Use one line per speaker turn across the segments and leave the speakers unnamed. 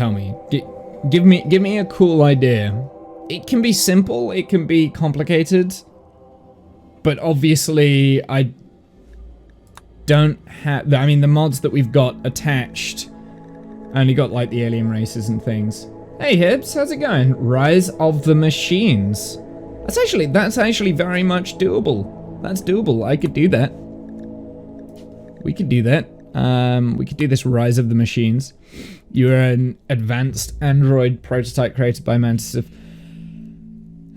Tell me. Give me a cool idea. It can be simple, it can be complicated, but obviously I don't have... I mean, the mods that we've got attached only got, like, the alien races and things. Hey, Hibbs, how's it going? Rise of the Machines. That's actually very much doable. That's doable. I could do that. We could do that. We could do this Rise of the Machines. You're an advanced android prototype created by Mantis of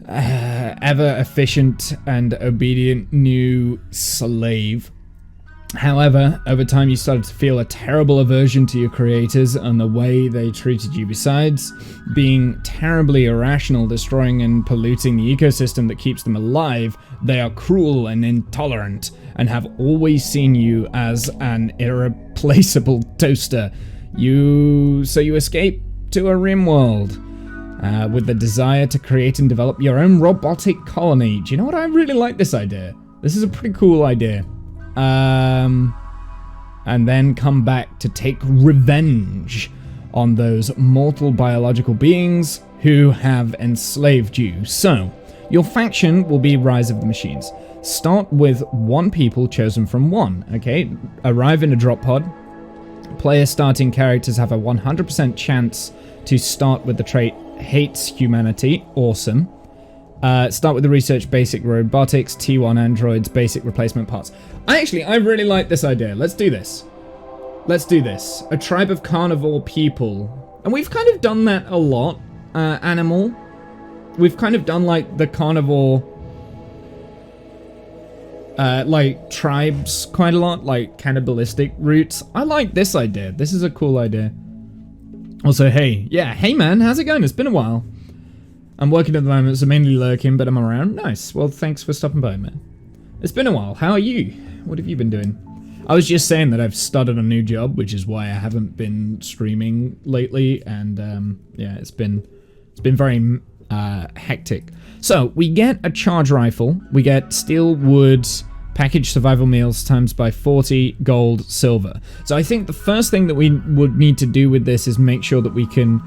ever efficient and obedient new slave. However, over time you started to feel a terrible aversion to your creators and the way they treated you. Besides being terribly irrational, destroying and polluting the ecosystem that keeps them alive, they are cruel and intolerant and have always seen you as an irreplaceable toaster. So you escape to a Rimworld with the desire to create and develop your own robotic colony. Do you know what? I really like this idea. This is a pretty cool idea. And then come back to take revenge on those mortal biological beings who have enslaved you. So, your faction will be Rise of the Machines. Start with 1 people chosen from 1, okay? Arrive in a drop pod. Player starting characters have a 100% chance to start with the trait Hates Humanity. Awesome. Start with the research basic robotics, T1 androids, basic replacement parts. I really like this idea. Let's do this. Let's do this. A tribe of carnivore people. And we've kind of done that a lot, Animal. We've kind of done, like, the carnivore, like, tribes quite a lot, like, cannibalistic roots. I like this idea. This is a cool idea. Also, hey. Yeah, hey, man. How's it going? It's been a while. I'm working at the moment, so mainly lurking, but I'm around. Nice. Well, thanks for stopping by, man. It's been a while. How are you? What have you been doing? I was just saying that I've started a new job, which is why I haven't been streaming lately, and yeah, it's been very hectic. So we get a charge rifle. We get steel, wood, packaged survival meals times by 40 gold, silver. So I think the first thing that we would need to do with this is make sure that we can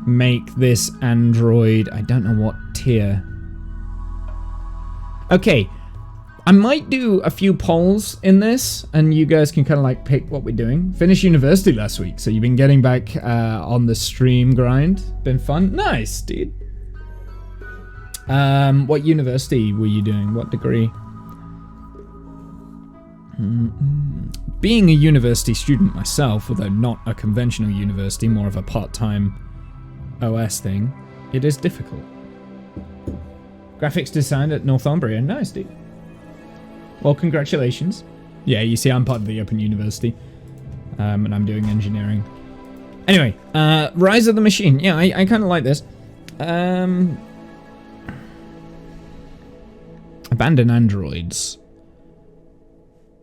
make this android, I don't know what tier. Okay, I might do a few polls in this, and you guys can kind of like pick what we're doing. Finished university last week, so you've been getting back on the stream grind. Been fun? Nice, dude. What university were you doing? What degree? Being a university student myself, although not a conventional university, more of a part-time OS thing, it is difficult. Graphics design at Northumbria. Nice, dude. Well, congratulations. Yeah, you see, I'm part of the Open University, and I'm doing engineering. Anyway, Rise of the Machine. Yeah, I kind of like this. Abandon androids.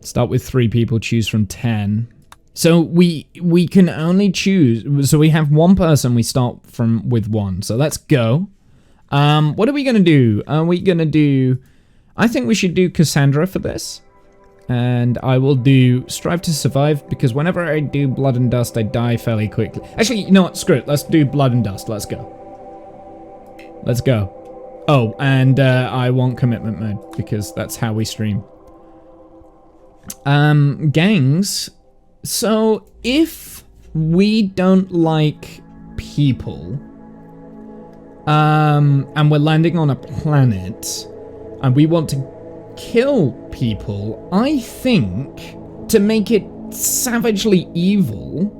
Start with 3 people, choose from 10. So we can only choose, so we have 1 person, we start with 1. So let's go. What are we going to do? Are we going to do, I think we should do Cassandra for this. And I will do Strive to Survive, because whenever I do Blood and Dust, I die fairly quickly. Actually, you know what, screw it, let's do Blood and Dust, let's go. Let's go. Oh, and I want Commitment Mode, because that's how we stream. Gangs. So, if we don't like people, and we're landing on a planet, and we want to kill people, I think, to make it savagely evil,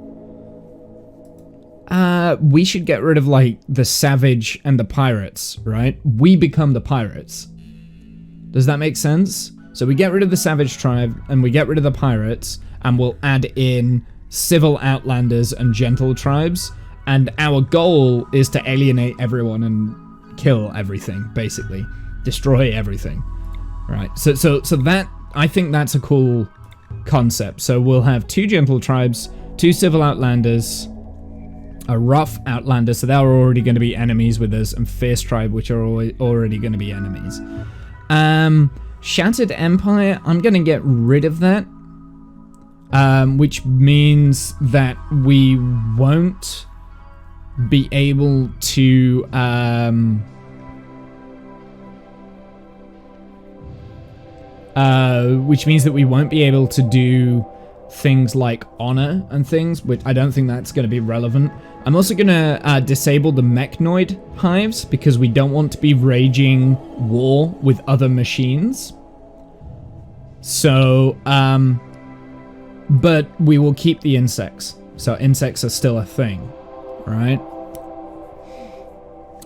we should get rid of, like, the savage and the pirates, right? We become the pirates. Does that make sense? So we get rid of the savage tribe, and we get rid of the pirates, and we'll add in civil outlanders and gentle tribes, and our goal is to alienate everyone and kill everything, basically. Destroy everything. Right, so that, I think that's a cool concept. So we'll have 2 gentle tribes, 2 civil outlanders, a rough outlander, so they're already going to be enemies with us, and fierce tribe, which are already going to be enemies. Shattered Empire, I'm going to get rid of that. Which means that we won't be able to which means that we won't be able to do things like honor and things, which I don't think that's going to be relevant. I'm also going to disable the mechnoid hives because we don't want to be raging war with other machines. So, but we will keep the insects. So insects are still a thing, right?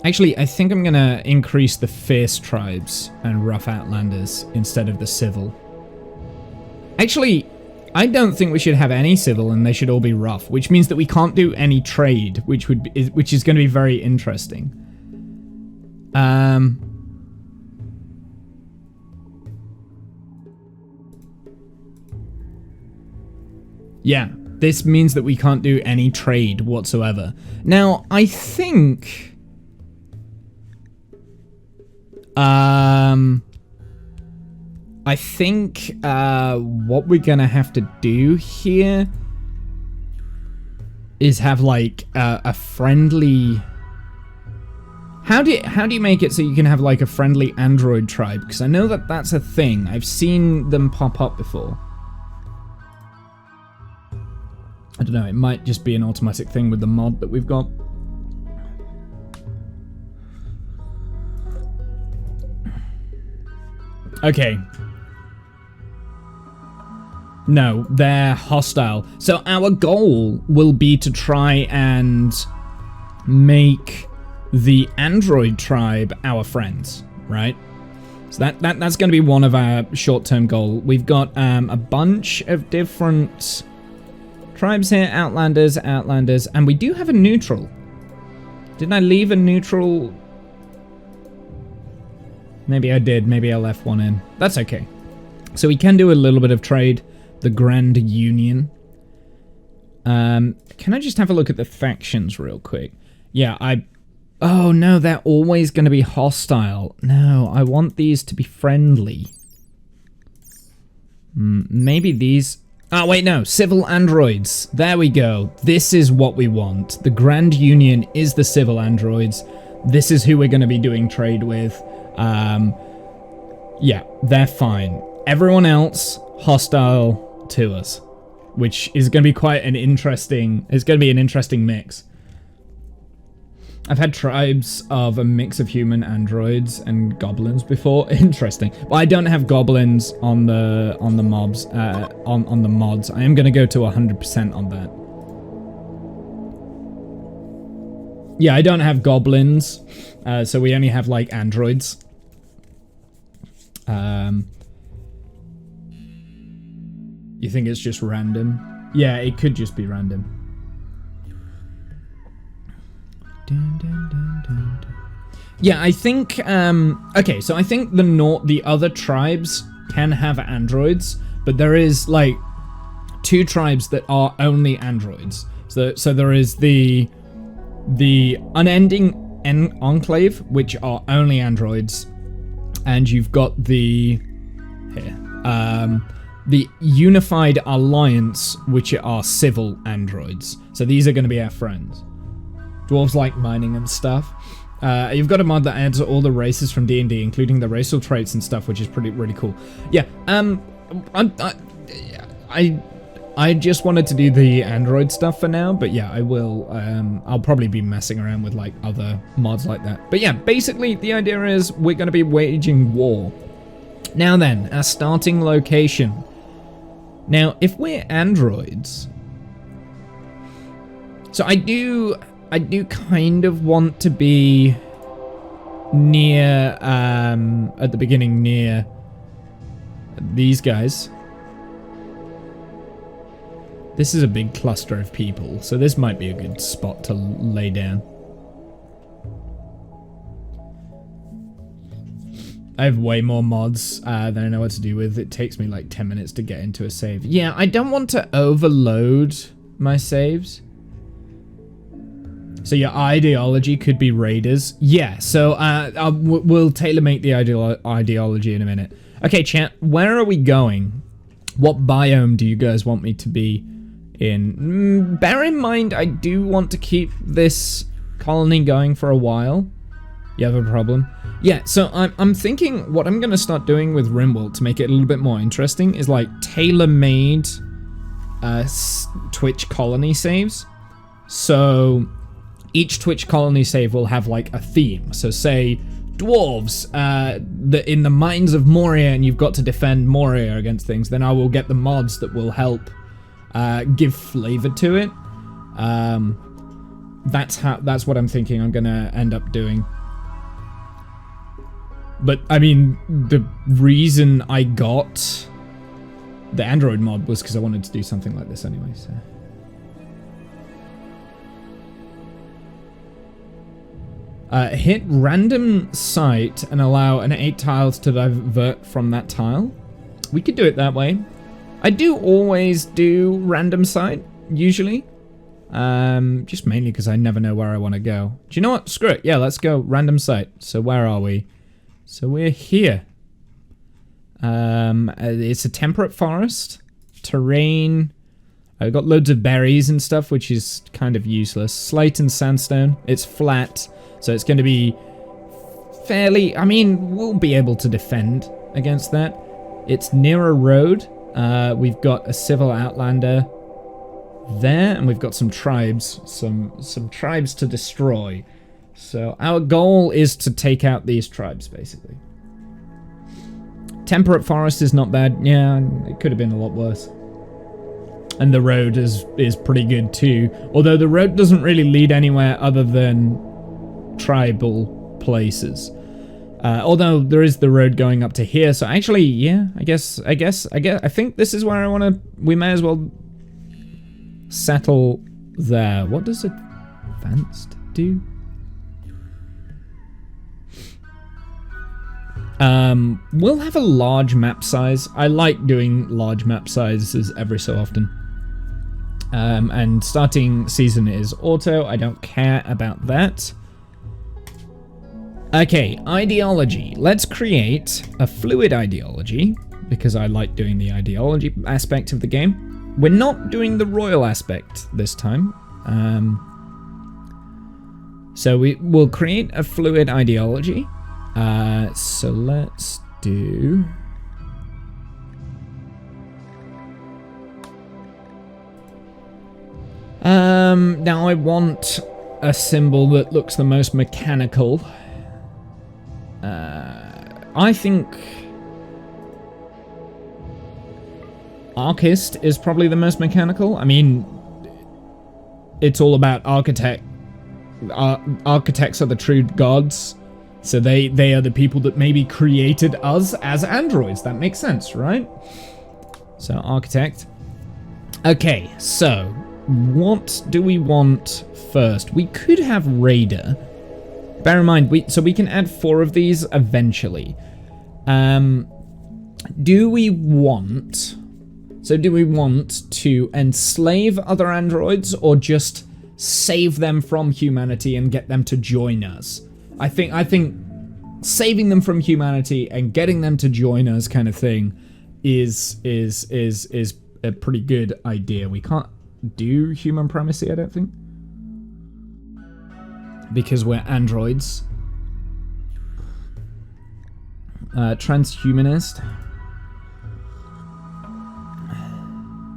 Actually, I think I'm going to increase the fierce tribes and rough outlanders instead of the civil. Actually, I don't think we should have any civil and they should all be rough, which means that we can't do any trade, which is going to be very interesting. Yeah, this means that we can't do any trade whatsoever. Now, I think what we're gonna have to do here is have like a friendly. How do you make it so you can have like a friendly android tribe? Because I know that that's a thing. I've seen them pop up before. I don't know. It might just be an automatic thing with the mod that we've got. Okay. No, they're hostile. So our goal will be to try and make the android tribe our friends, right? So that's going to be one of our short-term goals. We've got a bunch of different tribes here, outlanders, and we do have a neutral. Didn't I leave a neutral? Maybe I did. Maybe I left one in. That's okay. So we can do a little bit of trade. The Grand Union. Can I just have a look at the factions real quick? Yeah, oh no, they're always going to be hostile. No, I want these to be friendly. Maybe these. Oh wait, no, civil androids. There we go. This is what we want. The Grand Union is the civil androids. This is who we're going to be doing trade with. Yeah, they're fine. Everyone else hostile to us, which is going to be quite an interesting. It's going to be an interesting mix. I've had tribes of a mix of human androids and goblins before. Interesting. But I don't have goblins on the mobs on the mods. I am going to go to 100% on that. Yeah, I don't have goblins, so we only have like androids. You think it's just random? Yeah, it could just be random. Yeah, I think, okay, so I think the other tribes can have androids, but there is, like, 2 tribes that are only androids. So there is the Unending Enclave, which are only androids, and you've got the Unified Alliance, which are civil androids. So these are going to be our friends. Dwarves like mining and stuff. You've got a mod that adds all the races from D&D, including the racial traits and stuff, which is really cool. Yeah, I just wanted to do the android stuff for now, but yeah, I will. I'll probably be messing around with like other mods like that. But yeah, basically the idea is we're going to be waging war. Now then, our starting location. Now, if we're androids, so I do kind of want to be near, at the beginning, near these guys. This is a big cluster of people, so this might be a good spot to lay down. I have way more mods than I know what to do with. It takes me like 10 minutes to get into a save. Yeah, I don't want to overload my saves. So your ideology could be raiders. Yeah, so we'll tailor make the ideology in a minute. Okay, chat, where are we going? What biome do you guys want me to be in? Bear in mind, I do want to keep this colony going for a while, you have a problem. Yeah, so I'm thinking what I'm going to start doing with Rimworld to make it a little bit more interesting is like tailor-made Twitch colony saves. So each Twitch colony save will have like a theme. So say dwarves in the mines of Moria, and you've got to defend Moria against things, then I will get the mods that will help give flavor to it. That's what I'm thinking I'm gonna end up doing. But I mean, the reason I got the Android mod was because I wanted to do something like this anyway, so. Hit random site and allow an 8 tiles to divert from that tile. We could do it that way. I do always do random site, usually. Just mainly because I never know where I want to go. Do you know what? Screw it. Yeah, let's go random site. So where are we? So we're here. It's a temperate forest. Terrain. I've got loads of berries and stuff, which is kind of useless. Slate and sandstone. It's flat. So it's going to be fairly... I mean, we'll be able to defend against that. It's near a road. We've got a civil outlander there, and we've got some tribes. Some tribes to destroy. So our goal is to take out these tribes, basically. Temperate forest is not bad. Yeah, it could have been a lot worse. And the road is pretty good too. Although the road doesn't really lead anywhere other than tribal places. Although there is the road going up to here. So actually, yeah, I think this is where I want to... We may as well settle there. What does advanced do? We'll have a large map size. I like doing large map sizes every so often. And starting season is auto. I don't care about that. Okay, ideology. Let's create a fluid ideology, because I like doing the ideology aspect of the game. We're not doing the royal aspect this time. So we'll create a fluid ideology. So let's do... Now I want a symbol that looks the most mechanical. I think Archist is probably the most mechanical. I mean, it's all about architects are the true gods. So they are the people that maybe created us as androids. That makes sense, right? So architect. Okay, so what do we want first? We could have raider. Bear in mind, we can add 4 of these eventually. Do we want to enslave other androids or just save them from humanity and get them to join us? I think saving them from humanity and getting them to join us kind of thing is a pretty good idea. We can't do human primacy, I don't think, because we're androids. Transhumanist.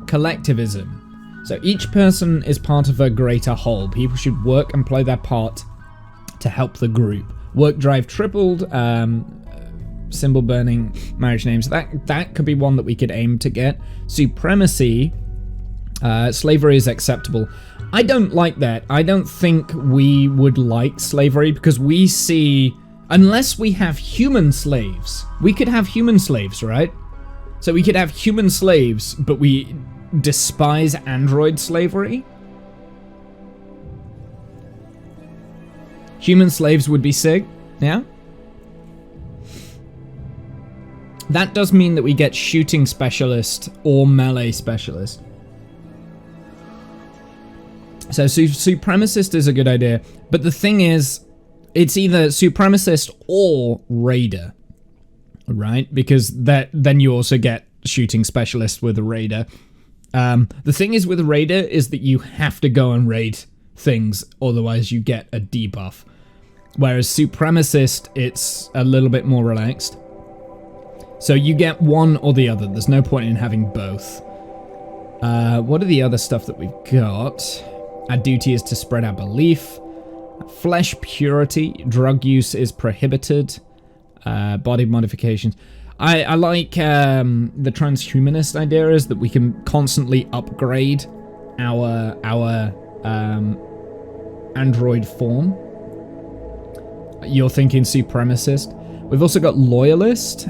Collectivism. So each person is part of a greater whole. People should work and play their part to help the group. Work drive tripled. Symbol burning. Marriage names. That could be one that we could aim to get. Supremacy. Slavery is acceptable. I don't like that. I don't think we would like slavery because we see... Unless we have human slaves. We could have human slaves, right? So we could have human slaves, but we despise android slavery. Human slaves would be sick, yeah? That does mean that we get shooting specialist or melee specialist. So supremacist is a good idea, but the thing is, it's either supremacist or raider, right? Because then you also get shooting specialist with a raider. The thing is with raider is that you have to go and raid things, otherwise you get a debuff. Whereas Supremacist, it's a little bit more relaxed. So you get one or the other. There's no point in having both. What are the other stuff that we've got? Our duty is to spread our belief. Flesh purity. Drug use is prohibited. Body modifications. I like the transhumanist idea is that we can constantly upgrade our android form. You're thinking supremacist. We've also got loyalist.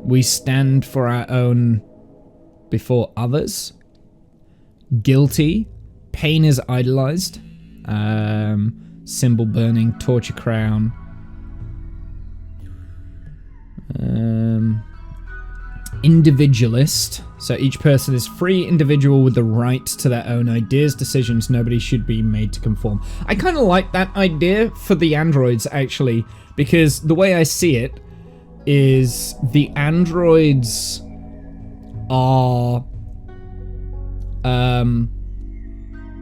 We stand for our own before others. Guilty. Pain is idolized. Symbol burning. Torture crown. Individualist. So each person is free individual with the right to their own ideas, decisions. Nobody should be made to conform. I kind of like that idea for the androids, actually, because the way I see it is the androids are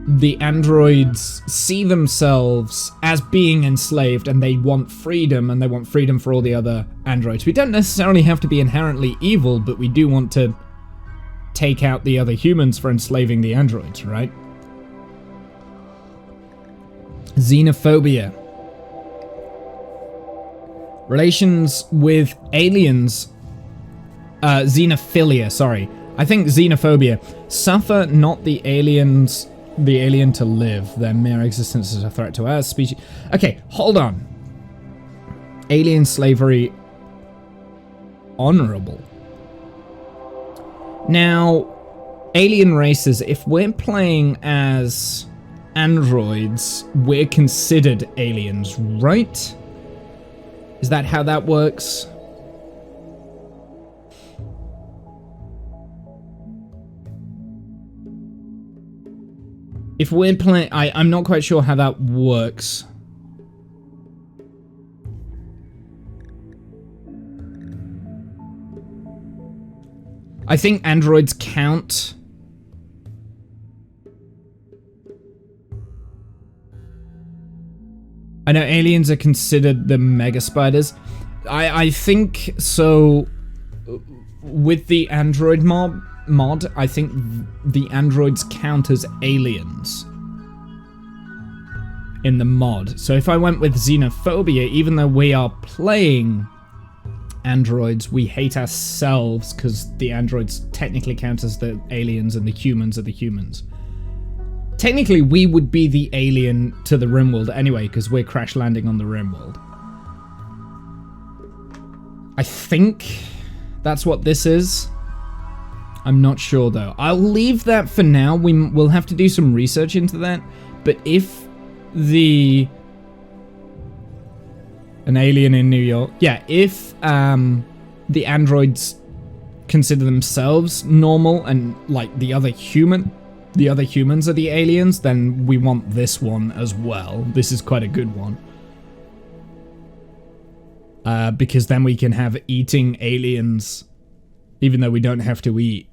the androids see themselves as being enslaved, and they want freedom, and they want freedom for all the other androids. We don't necessarily have to be inherently evil, but we do want to take out the other humans for enslaving the androids, right? Xenophobia. Relations with aliens. Xenophilia, sorry. I think xenophobia. Suffer not the alien to live. Their mere existence is a threat to our species. Okay, hold on. Alien slavery. Honorable. Now, alien races, if we're playing as androids, we're considered aliens, right? Is that how that works? If we're playing... I'm not quite sure how that works. I think androids count. I know aliens are considered the mega spiders. I think so. With the android mod, I think the androids count as aliens in the mod. So if I went with xenophobia, even though we are playing androids, we hate ourselves because the androids technically count as the aliens and the humans are the humans. Technically, we would be the alien to the Rimworld anyway, because we're crash landing on the Rimworld. I think that's what this is. I'm not sure, though. I'll leave that for now. We'll have to do some research into that. But if an alien in New York... Yeah, if the androids consider themselves normal and, like, the other humans are the aliens, then we want this one as well. This is quite a good one. Because then we can have eating aliens, even though we don't have to eat.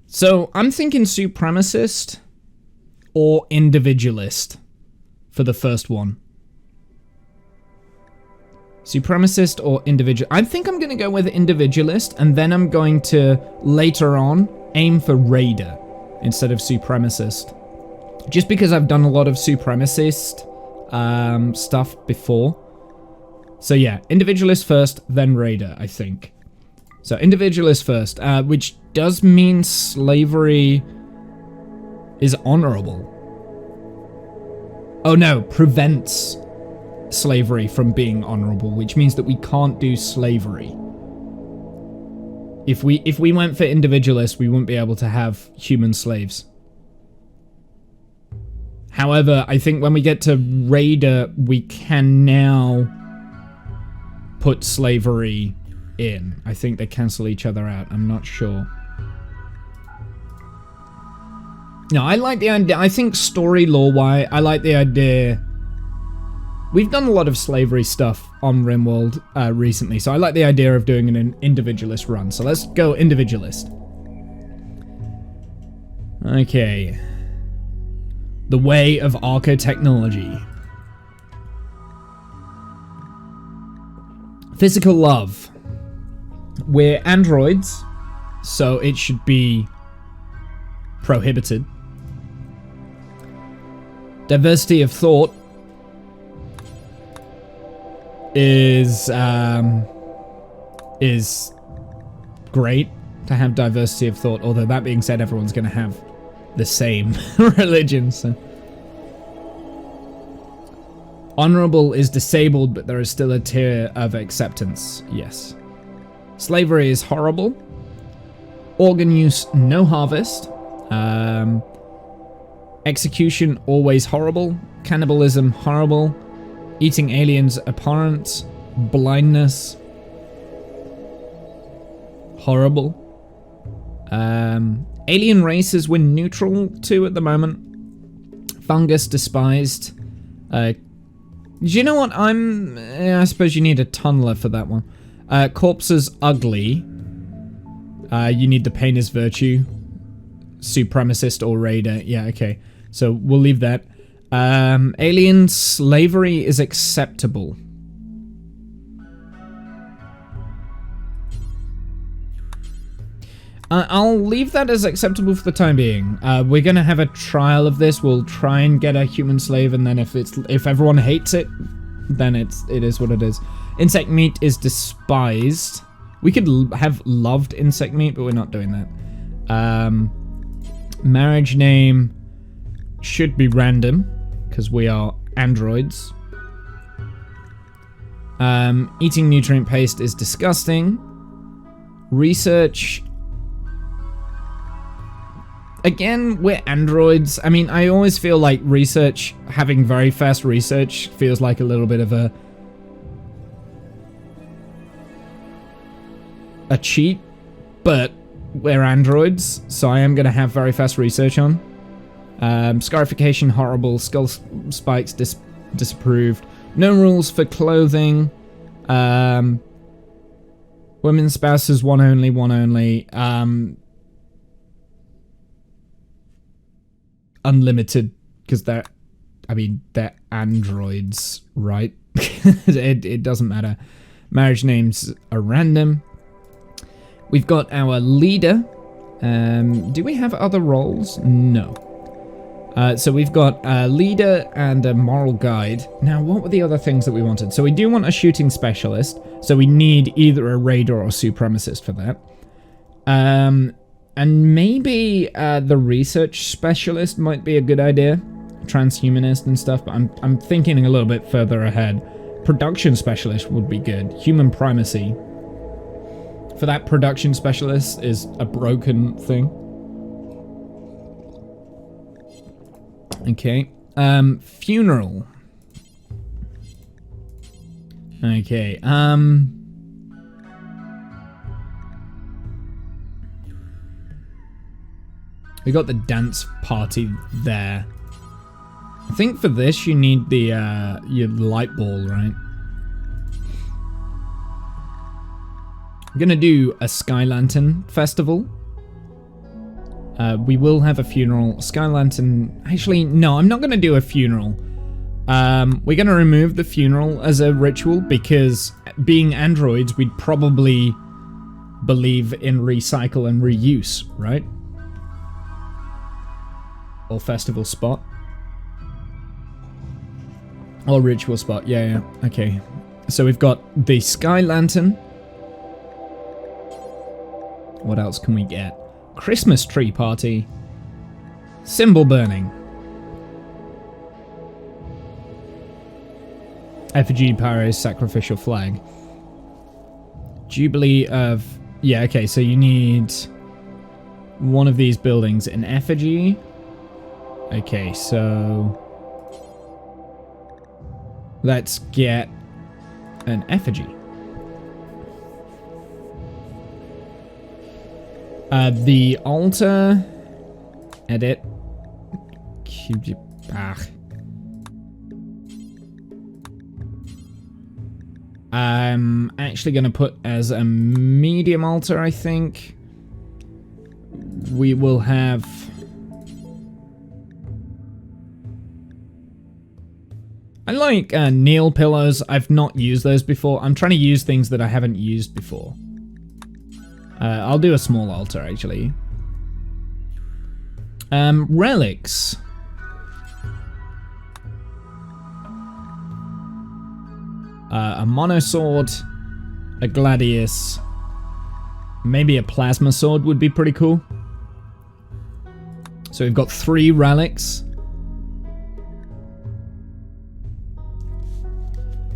So I'm thinking supremacist or individualist for the first one. Supremacist or individual. I think I'm going to go with individualist, and then I'm going to, later on, aim for raider instead of supremacist. Just because I've done a lot of supremacist stuff before. So yeah, individualist first, then raider, I think. So individualist first, which does mean slavery is honorable. Oh no, prevents slavery from being honorable, which means that we can't do slavery. If we went for individualist, we wouldn't be able to have human slaves. However, I think when we get to raider, we can now put slavery in. I think they cancel each other out. I'm not sure. No, I like the idea. I think story lore-wise, I like the idea. We've done a lot of slavery stuff on Rimworld recently, so I like the idea of doing an individualist run. So let's go individualist. Okay. The way of archotechnology. Physical love. We're androids, so it should be prohibited. Diversity of thought is great to have diversity of thought, although that being said, everyone's going to have the same religion, so. Honorable is disabled, but there is still a tier of acceptance. Yes. Slavery is horrible. Organ use, no harvest. Execution, always horrible. Cannibalism, horrible. Eating aliens, abhorrent. Blindness, horrible. Alien races we're neutral to at the moment. Fungus, despised. Do you know what? I suppose you need a tunneler for that one. Corpses, ugly. You need the pain is virtue. Supremacist or raider. Yeah, okay. So we'll leave that. Alien slavery is acceptable. I'll leave that as acceptable for the time being. We're gonna have a trial of this. We'll try and get a human slave, and then if everyone hates it, then it is what it is. Insect meat is despised. We could have loved insect meat, but we're not doing that. Marriage name should be random because we are androids. Eating nutrient paste is disgusting. Research. Again, we're androids. I mean, I always feel like research, having very fast research, feels like a little bit of a cheat, but we're androids, so I am going to have very fast research on. Scarification, horrible. Skull spikes, disapproved. No rules for clothing. Women's spouses, one only. Unlimited, because they're androids, right? it doesn't matter. Marriage names are random. We've got our leader. Do we have other roles? No. So we've got a leader and a moral guide. Now, what were the other things that we wanted? So we do want a shooting specialist. So we need either a raider or a supremacist for that. And maybe the research specialist might be a good idea. Transhumanist and stuff, but I'm thinking a little bit further ahead. Production specialist would be good. Human primacy. For that, production specialist is a broken thing. Okay. Funeral. Okay. We got the dance party there. I think for this you need the your light ball, right? I'm gonna do a Sky Lantern festival. We will have a funeral. Sky Lantern. Actually, no, I'm not gonna do a funeral. We're gonna remove the funeral as a ritual because being androids, we'd probably believe in recycle and reuse, right? Or festival spot. Or ritual spot. Yeah. Okay. So we've got the Sky Lantern. What else can we get? Christmas tree party. Symbol burning. Effigy pyros sacrificial flag. Jubilee of... Yeah, okay, so you need one of these buildings. An effigy. Okay, so... let's get an effigy. The altar... edit. I'm actually going to put as a medium altar, I think. We will have... I like kneel pillows. I've not used those before. I'm trying to use things that I haven't used before. I'll do a small altar, actually. Relics. A monosword, a gladius, maybe a plasma sword would be pretty cool. So we've got 3 relics.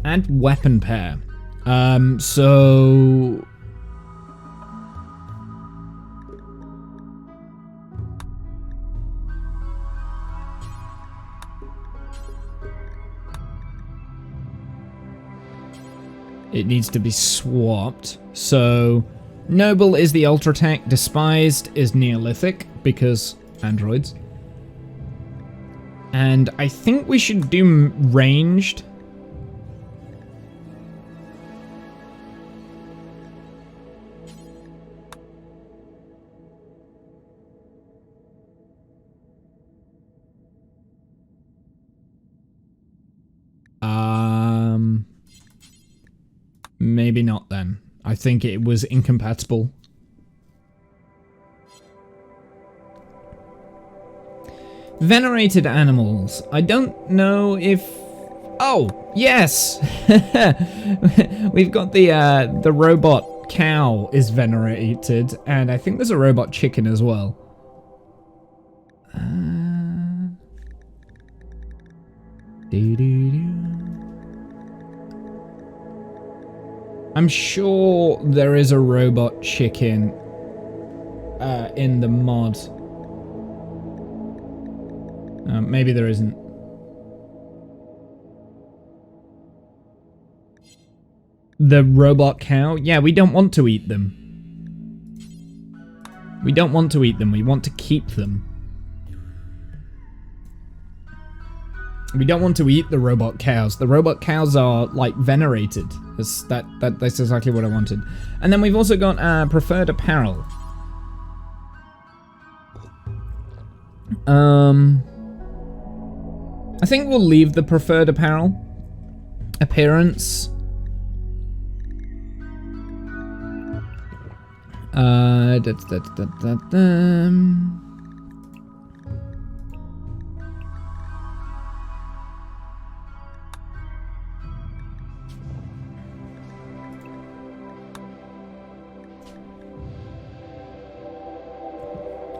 And weapon pair. So... it needs to be swapped. So, Noble is the Ultra Tech, Despised is Neolithic, because androids. And I think we should do ranged. Maybe not then. I think it was incompatible. Venerated animals. I don't know if... Oh, yes! We've got the robot cow is venerated, and I think there's a robot chicken as well. I'm sure there is a robot chicken in the mod. Maybe there isn't. The robot cow? Yeah, we don't want to eat them. We don't want to eat them, we want to keep them. We don't want to eat the robot cows. The robot cows are, like, venerated. That's exactly what I wanted. And then we've also got preferred apparel. I think we'll leave the preferred apparel. Appearance.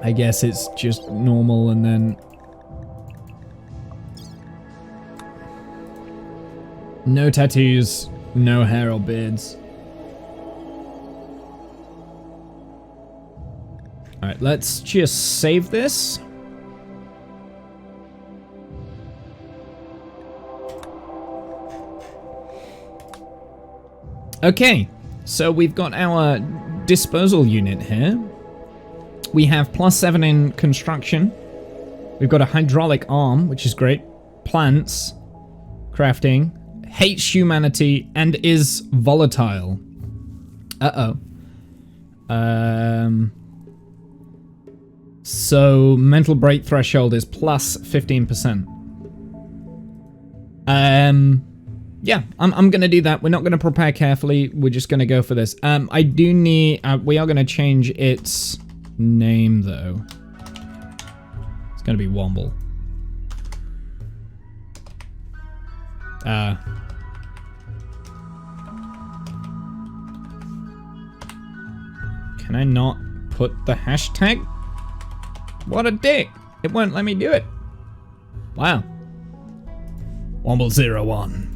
I guess it's just normal and then... No tattoos, no hair or beards. Alright, let's just save this. Okay, so we've got our disposal unit here. We have +7 in construction. We've got a hydraulic arm, which is great. Plants. Crafting. Hates humanity and is volatile. Uh-oh. So mental break threshold is +15%. Yeah, I'm gonna do that. We're not gonna prepare carefully. We're just gonna go for this. I do need... we are gonna change its name, though. It's gonna be Womble. Can I not put the hashtag? What a dick! It won't let me do it. Wow. Womble01.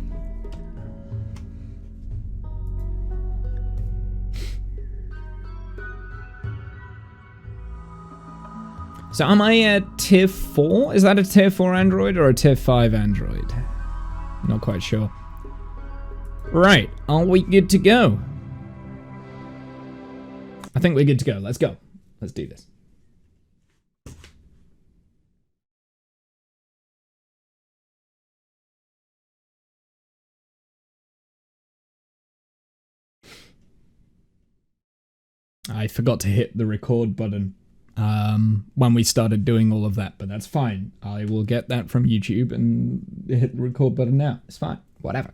So am I a tier 4? Is that a tier 4 android or a tier 5 android? Not quite sure. Right, are we good to go? I think we're good to go. Let's go. Let's do this. I forgot to hit the record button. when we started doing all of that, but that's fine. I will get that from YouTube and hit the record button now. It's fine. Whatever.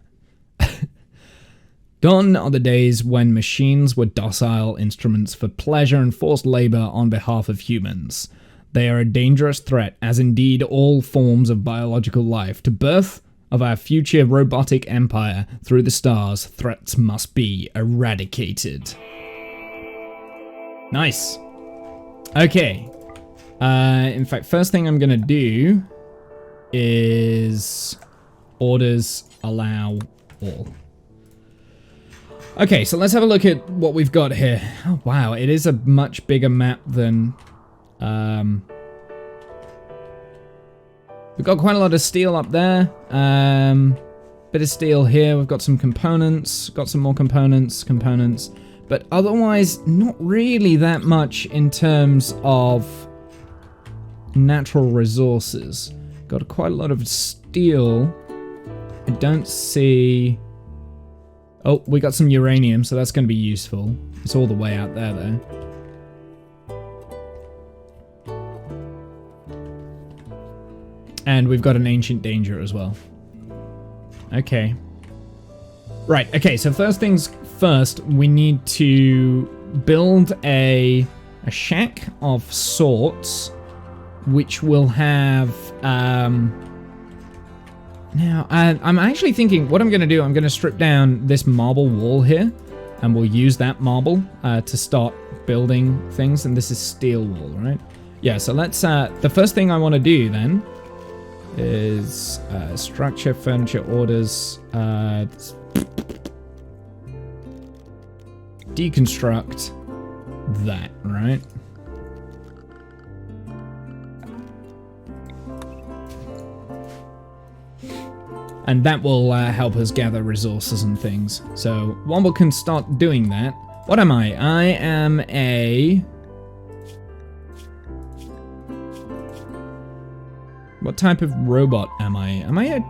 Gone are the days when machines were docile instruments for pleasure and forced labor on behalf of humans. They are a dangerous threat, as indeed all forms of biological life. To birth of our future robotic empire through the stars, threats must be eradicated. Nice. Okay. In fact, first thing I'm gonna do is orders allow all. Okay, so let's have a look at what we've got here. Oh, wow, it is a much bigger map than... We've got quite a lot of steel up there. Bit of steel here. We've got some components. Got some more components. But otherwise, not really that much in terms of natural resources. Got quite a lot of steel. I don't see... Oh, we got some uranium, so that's going to be useful. It's all the way out there, though. And we've got an ancient danger as well. Okay. Right, okay, so first things first, we need to build a shack of sorts, which will have... Now, I'm actually thinking what I'm going to do, I'm going to strip down this marble wall here, and we'll use that marble to start building things, and this is steel wall, right? Yeah, so let's, the first thing I want to do then is structure, furniture, orders, deconstruct that, right? And that will help us gather resources and things. So Womble can start doing that. What am I? I am a... What type of robot am I? Am I a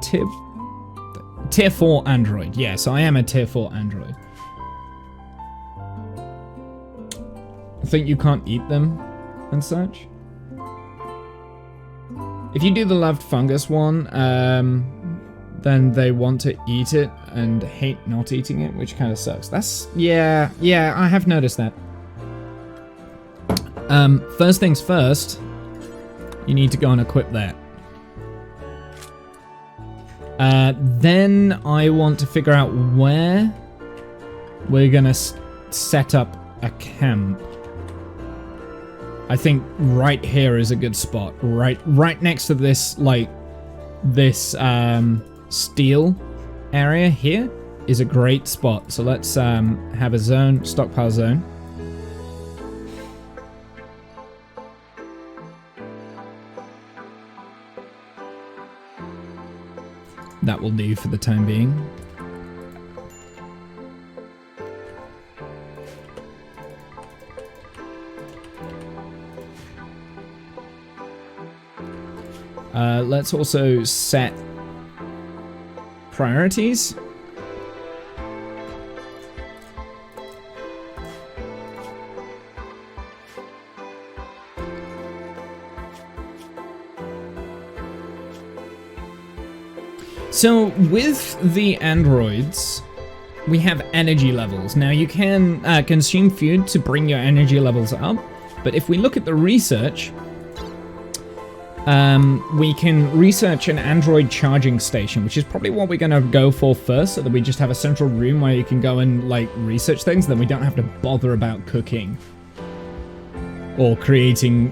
tier 4 android? Yes, I am a tier 4 android. I think you can't eat them and such. If you do the loved fungus one, then they want to eat it and hate not eating it, which kind of sucks. That's, yeah, I have noticed that. First things first, you need to go and equip that. Then I want to figure out where we're gonna set up a camp. I think right here is a good spot. Right next to this, like, this, steel area here is a great spot. So let's have a zone, stockpile zone. That will do for the time being. Let's also set priorities. So with the androids, we have energy levels. Now you can consume food to bring your energy levels up, but if we look at the research, we can research an android charging station, which is probably what we're going to go for first, so that we just have a central room where you can go and, like, research things, then we don't have to bother about cooking or creating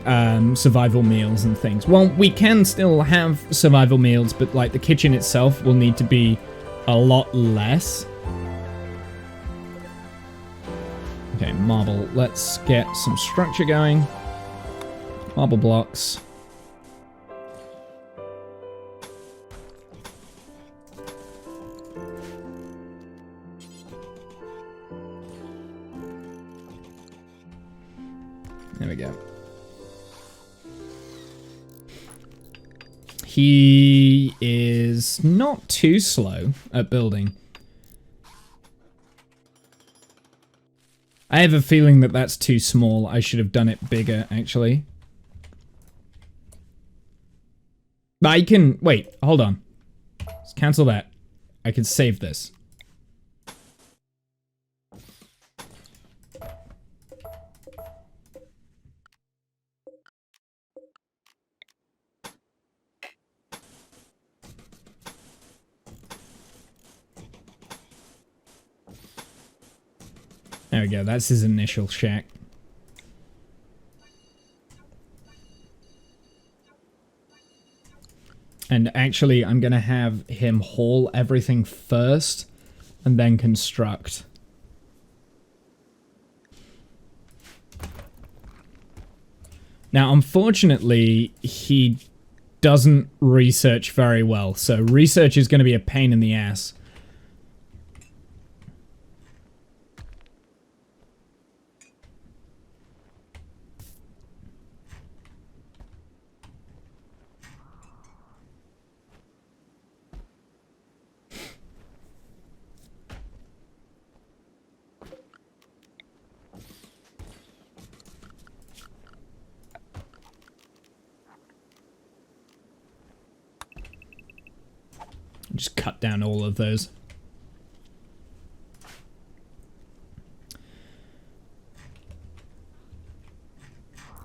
survival meals and things. Well, we can still have survival meals, but, like, the kitchen itself will need to be a lot less. Okay, marble. Let's get some structure going. Marble blocks. There we go. He is not too slow at building. I have a feeling that that's too small. I should have done it bigger, actually. I can... Wait, hold on. Let's cancel that. I can save this. There we go, that's his initial shack. And actually, I'm gonna have him haul everything first, and then construct. Now, unfortunately, he doesn't research very well, so research is gonna be a pain in the ass. Just cut down all of those.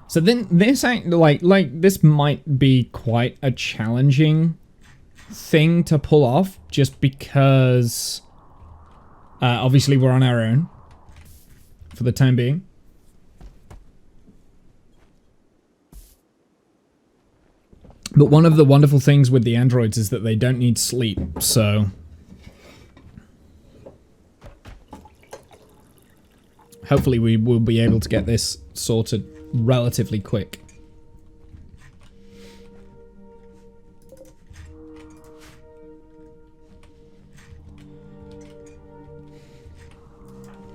So then this this might be quite a challenging thing to pull off, just because obviously we're on our own for the time being. But one of the wonderful things with the androids is that they don't need sleep, so... hopefully we will be able to get this sorted relatively quick.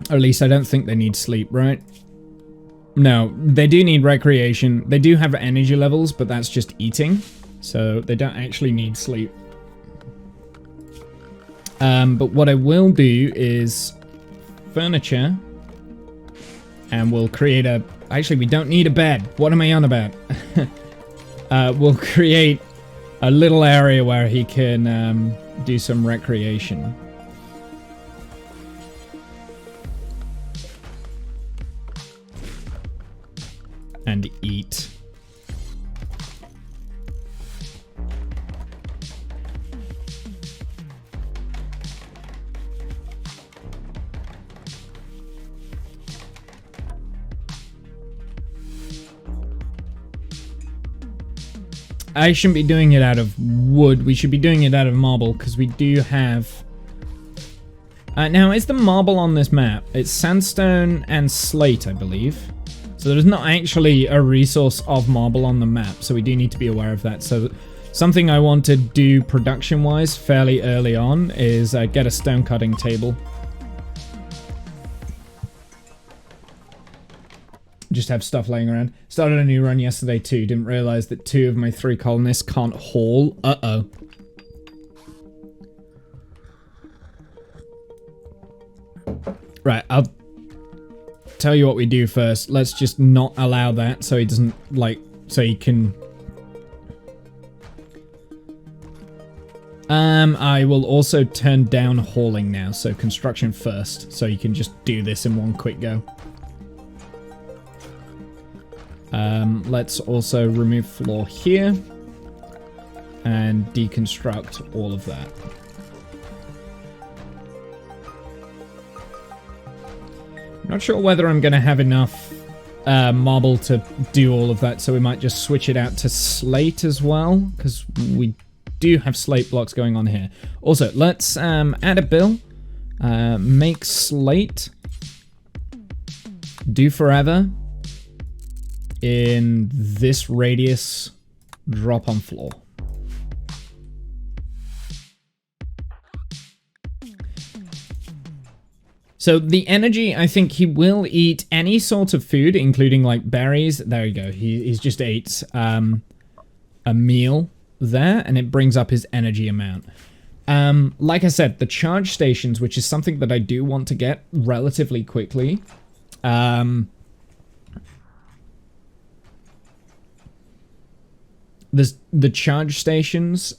Or at least I don't think they need sleep, right? No, they do need recreation. They do have energy levels, but that's just eating. So they don't actually need sleep. But what I will do is furniture. And we'll create a... Actually, we don't need a bed. What am I on about? We'll create a little area where he can do some recreation. And eat. I shouldn't be doing it out of wood. We should be doing it out of marble, because we do have... now, is the marble on this map? It's sandstone and slate, I believe. So there's not actually a resource of marble on the map, so we do need to be aware of that. So something I want to do production-wise fairly early on is get a stone cutting table. Just have stuff laying around. Started a new run yesterday too. Didn't realize that 2 of my 3 colonists can't haul. Uh-oh. Right, I'll tell you what we do first. Let's just not allow that so he doesn't, like, so he can... I will also turn down hauling now, so construction first, so you can just do this in one quick go. Let's also remove floor here and deconstruct all of that. Not sure whether I'm going to have enough marble to do all of that, so we might just switch it out to slate as well, because we do have slate blocks going on here. Also, let's add a bill, make slate do forever in this radius, drop on floor. So the energy, I think he will eat any sort of food, including like berries. There you go. He's just ate a meal there, and it brings up his energy amount. Like I said, the charge stations, which is something that I do want to get relatively quickly. the charge stations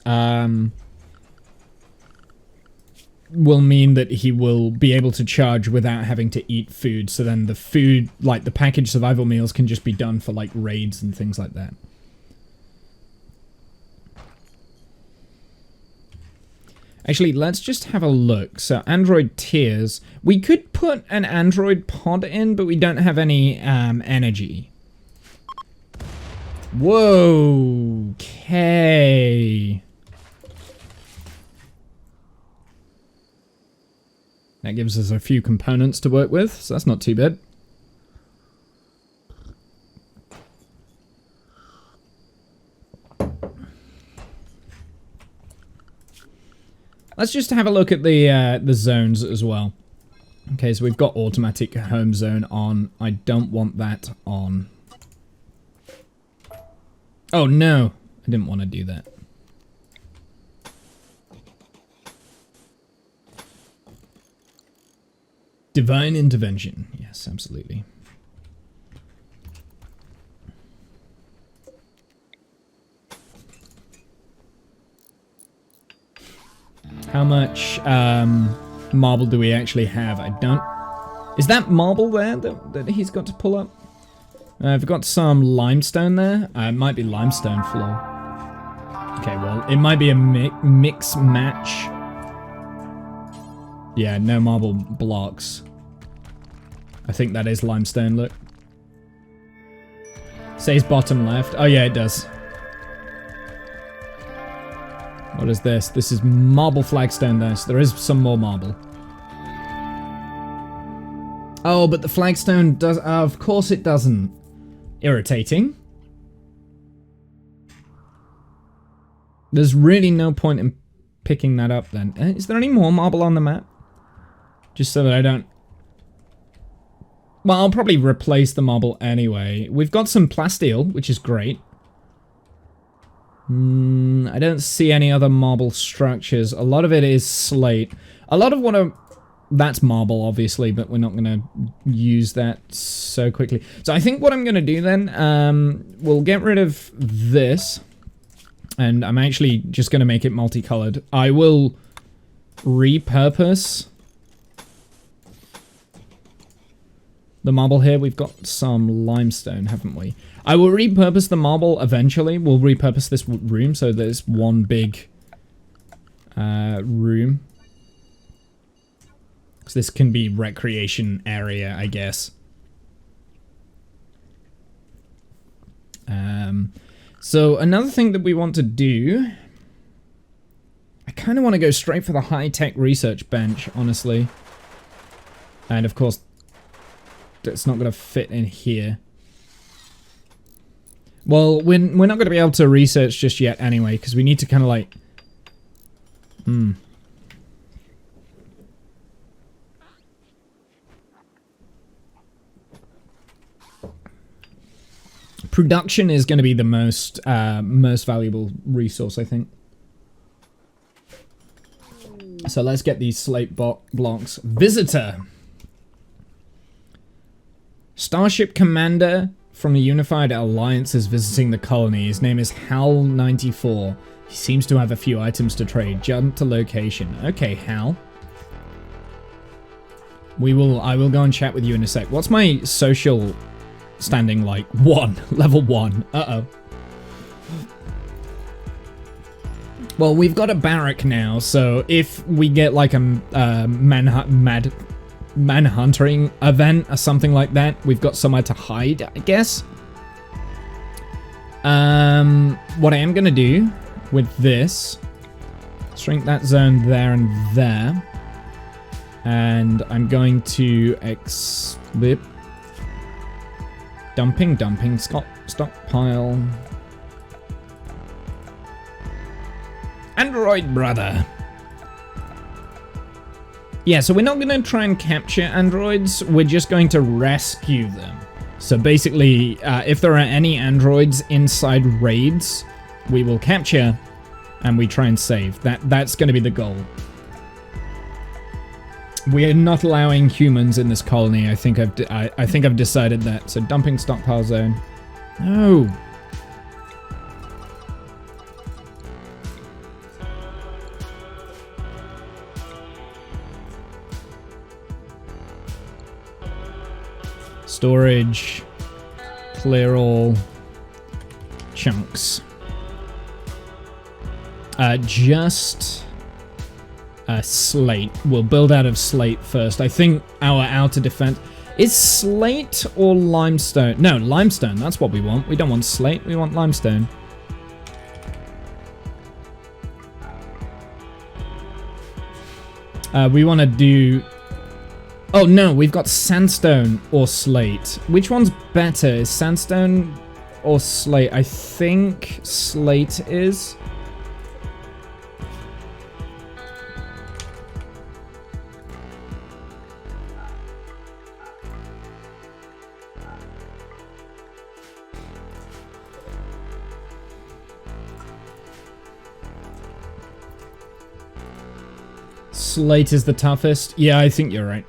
will mean that he will be able to charge without having to eat food. So then the food, like the packaged survival meals, can just be done for like raids and things like that. Actually, let's just have a look. So android tiers. We could put an android pod in, but we don't have any energy. Whoa. Okay. That gives us a few components to work with, so that's not too bad. Let's just have a look at the zones as well. Okay, so we've got automatic home zone on. I don't want that on. Oh no, I didn't want to do that. Divine intervention. Yes, absolutely. How much marble do we actually have? I don't... Is that marble there that he's got to pull up? I've got some limestone there. It might be limestone floor. Okay, well, it might be a mix match. Yeah, no marble blocks. I think that is limestone, look. Says bottom left. Oh yeah, it does. What is this? This is marble flagstone there, so there is some more marble. Oh, but the flagstone does... of course it doesn't. Irritating. There's really no point in picking that up then. Is there any more marble on the map? Just so that I don't... Well, I'll probably replace the marble anyway. We've got some plasteel, which is great. I don't see any other marble structures. A lot of it is slate. A lot of what I'm... That's marble, obviously, but we're not going to use that so quickly. So I think what I'm going to do then, we'll get rid of this. And I'm actually just going to make it multicolored. I will repurpose the marble here. We've got some limestone, haven't we? I will repurpose the marble eventually. We'll repurpose this room, so there's one big room. So this can be recreation area, I guess. So another thing that we want to do... I kind of want to go straight for the high-tech research bench, honestly. And of course, it's not going to fit in here. Well, we're not going to be able to research just yet anyway, because we need to kind of like... Production is going to be the most valuable resource, I think. So let's get these slate blocks. Visitor. Starship Commander from the Unified Alliance is visiting the colony. His name is Hal94. He seems to have a few items to trade. Jump to location. Okay, Hal. I will go and chat with you in a sec. What's my social standing like? 1. Level 1. Uh-oh. Well, we've got a barrack now, so if we get like a manhunting event or something like that, we've got somewhere to hide, I guess. What I am going to do with this, shrink that zone there and there, and I'm going to dumping, stockpile. Android brother. Yeah, so we're not going to try and capture androids, we're just going to rescue them. So basically, if there are any androids inside raids, we will capture and we try and save. That's going to be the goal. We are not allowing humans in this colony. I think I've decided that. So dumping stockpile zone. No. Storage. Clear all. Chunks. Just slate. We'll build out of slate first. I think our outer defense... Is slate or limestone? No, limestone. That's what we want. We don't want slate. We want limestone. We want to do... Oh, no. We've got sandstone or slate. Which one's better? Is sandstone or slate? I think slate is... Slate is the toughest. Yeah, I think you're right.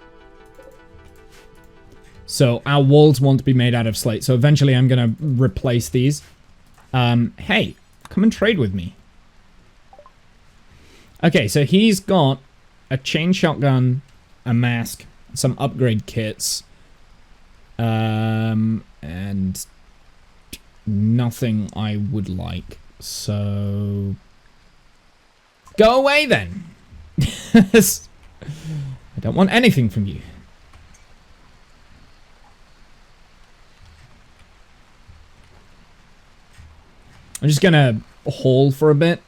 So our walls want to be made out of slate. So eventually I'm going to replace these. Hey, come and trade with me. Okay, so he's got a chain shotgun, a mask, some upgrade kits, and nothing I would like. So go away then. I don't want anything from you. I'm just gonna haul for a bit.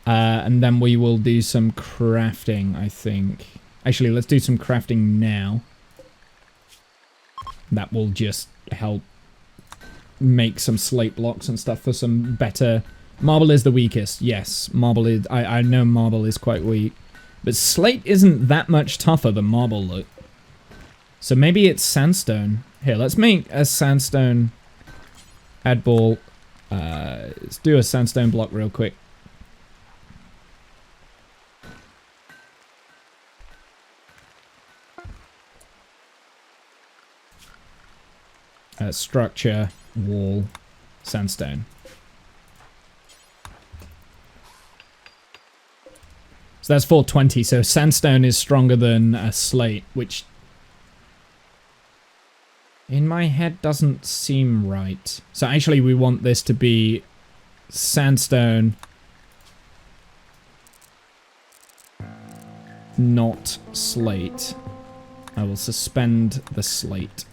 And then we will do some crafting, I think. Actually, let's do some crafting now. That will just help make some slate blocks and stuff for some better... Marble is the weakest, yes. Marble is... I know marble is quite weak. But slate isn't that much tougher than marble, look. So maybe it's sandstone. Here, let's make a sandstone... Add ball. Let's do a sandstone block real quick. Structure, wall, sandstone. So that's 420, so sandstone is stronger than slate, which in my head doesn't seem right. So actually we want this to be sandstone, not slate. I will suspend the slate.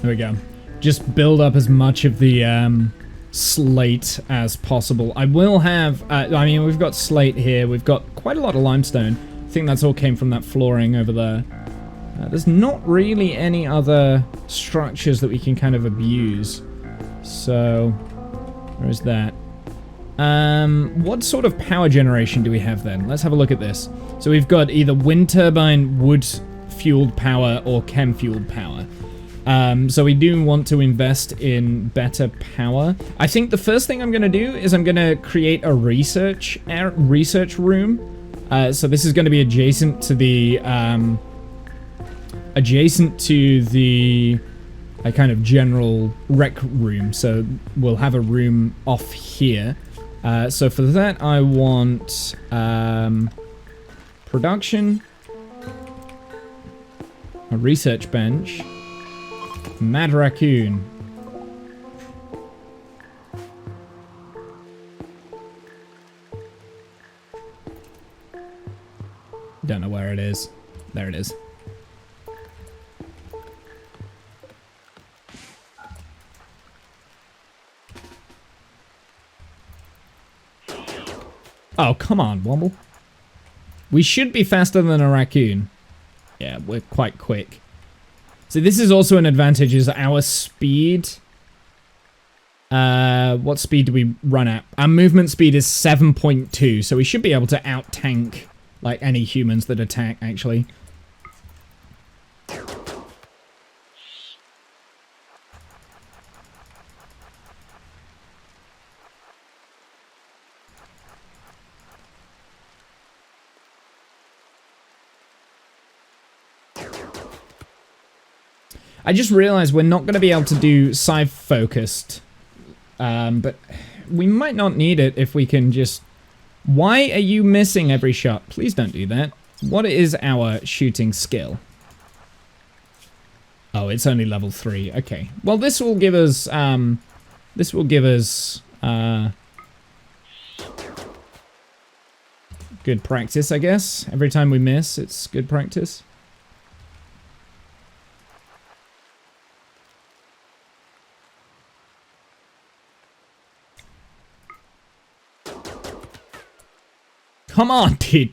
There we go. Just build up as much of the slate as possible. I will have... I mean, we've got slate here. We've got quite a lot of limestone. I think that's all came from that flooring over there. There's not really any other structures that we can kind of abuse. So, where is that? What sort of power generation do we have then? Let's have a look at this. So we've got either wind turbine, wood-fueled power, or chem-fueled power. So we do want to invest in better power. I think the first thing I'm going to do is I'm going to create a research room. So this is going to be adjacent to the kind of general rec room. So we'll have a room off here. So for that I want production, a research bench. Mad raccoon. Don't know where it is. There it is. Oh, come on, Womble. We should be faster than a raccoon. Yeah, we're quite quick. So this is also an advantage, is our speed. What speed do we run at? Our movement speed is 7.2, so we should be able to out-tank like any humans that attack, actually. I just realized we're not going to be able to do scythe focused. But we might not need it if we can just... Why are you missing every shot? Please don't do that. What is our shooting skill? Oh, it's only level 3. Okay. Well, this will give us... good practice, I guess. Every time we miss, it's good practice. Come on, dude.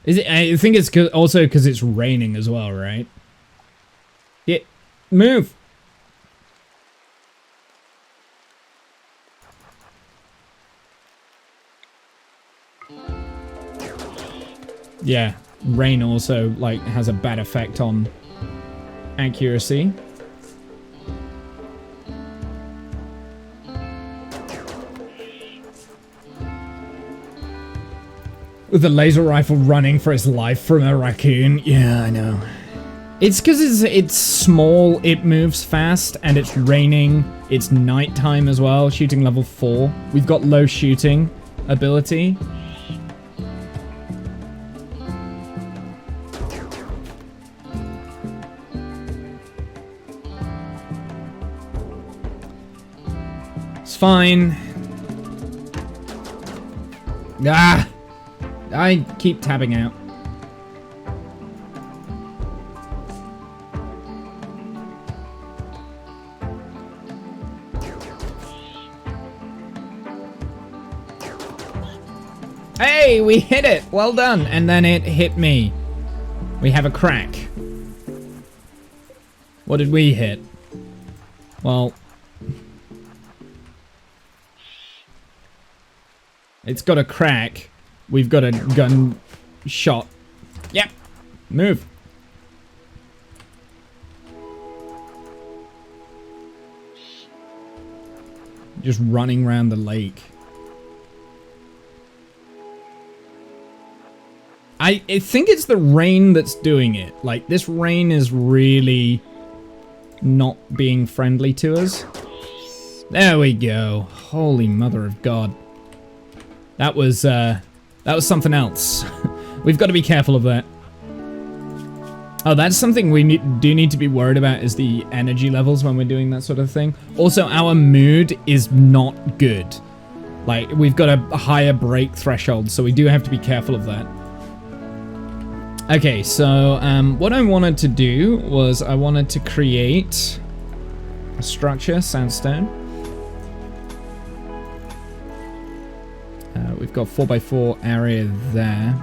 Is it? I think it's also because it's raining as well, right? Yeah, move. Yeah, rain also like has a bad effect on accuracy. With a laser rifle running for his life from a raccoon. Yeah, I know. It's because it's small, it moves fast, and it's raining. It's nighttime as well, shooting level 4. We've got low shooting ability. It's fine. Ah! I keep tabbing out. Hey, we hit it! Well done. And then it hit me. We have a crack. What did we hit? Well... it's got a crack. We've got a gun shot. Yep. Move. Just running around the lake. I think it's the rain that's doing it. Like, this rain is really not being friendly to us. There we go. Holy mother of God. That was something else. We've got to be careful of that. Oh, that's something we do need to be worried about, is the energy levels when we're doing that sort of thing. Also, our mood is not good. Like, we've got a higher break threshold, so we do have to be careful of that. Okay, so what I wanted to do was I wanted to create a structure, sandstone. We've got 4x4 area there.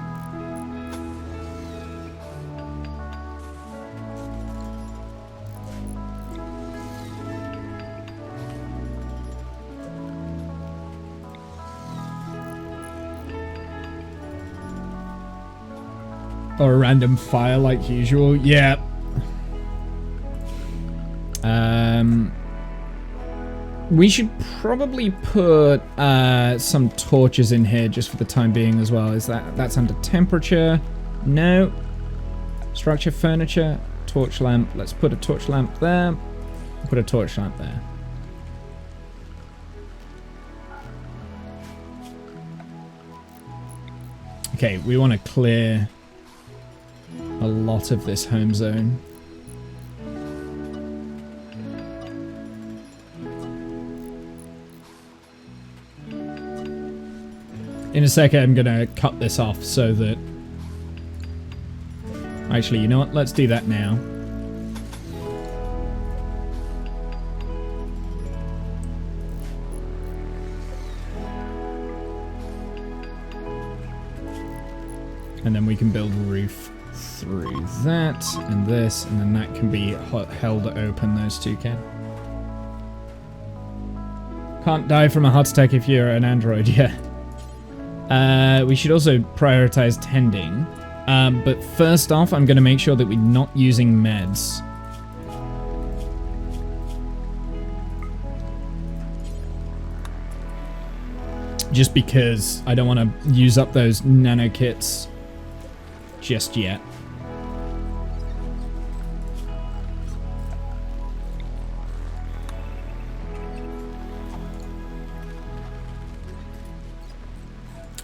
Or a random fire like usual. Yeah. We should probably put some torches in here just for the time being as well. Is that's under temperature? No. Structure, furniture, torch lamp. Let's put a torch lamp there. Put a torch lamp there. Okay, we want to clear a lot of this home zone. In a second, I'm gonna cut this off so that... Actually, you know what? Let's do that now. And then we can build a roof through that and this, and then that can be held open, those two can. Can't die from a heart attack if you're an android, yeah. We should also prioritize tending. But first off, I'm going to make sure that we're not using meds. Just because I don't want to use up those nano kits just yet.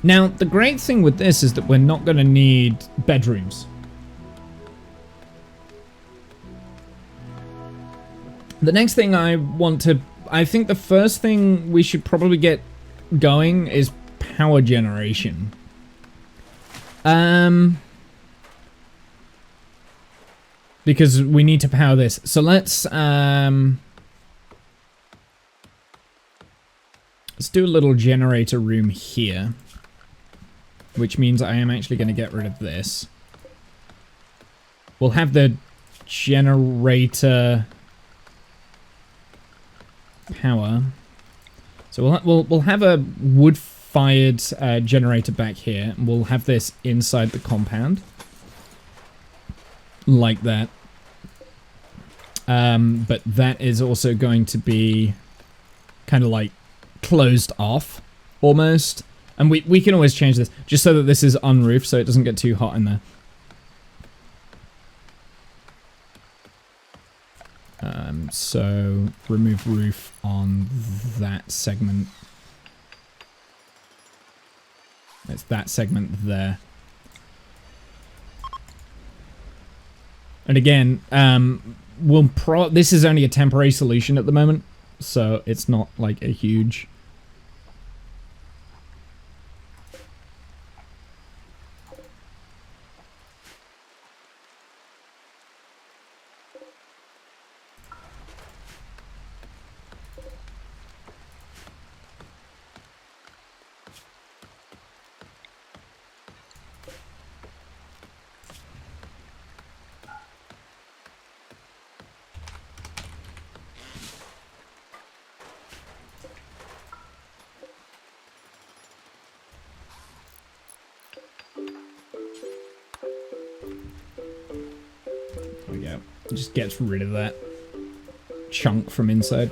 Now, the great thing with this is that we're not going to need bedrooms. The next thing I think the first thing we should probably get going is power generation. Because we need to power this. So let's do a little generator room here. Which means I am actually going to get rid of this. We'll have the generator power. So we'll have a wood-fired generator back here. And we'll have this inside the compound. Like that. But that is also going to be kind of like closed off, almost. And we can always change this, just so that this is unroofed, so it doesn't get too hot in there. So remove roof on that segment. It's that segment there. And again, this is only a temporary solution at the moment, so it's not like a huge... There we go. It just gets rid of that chunk from inside.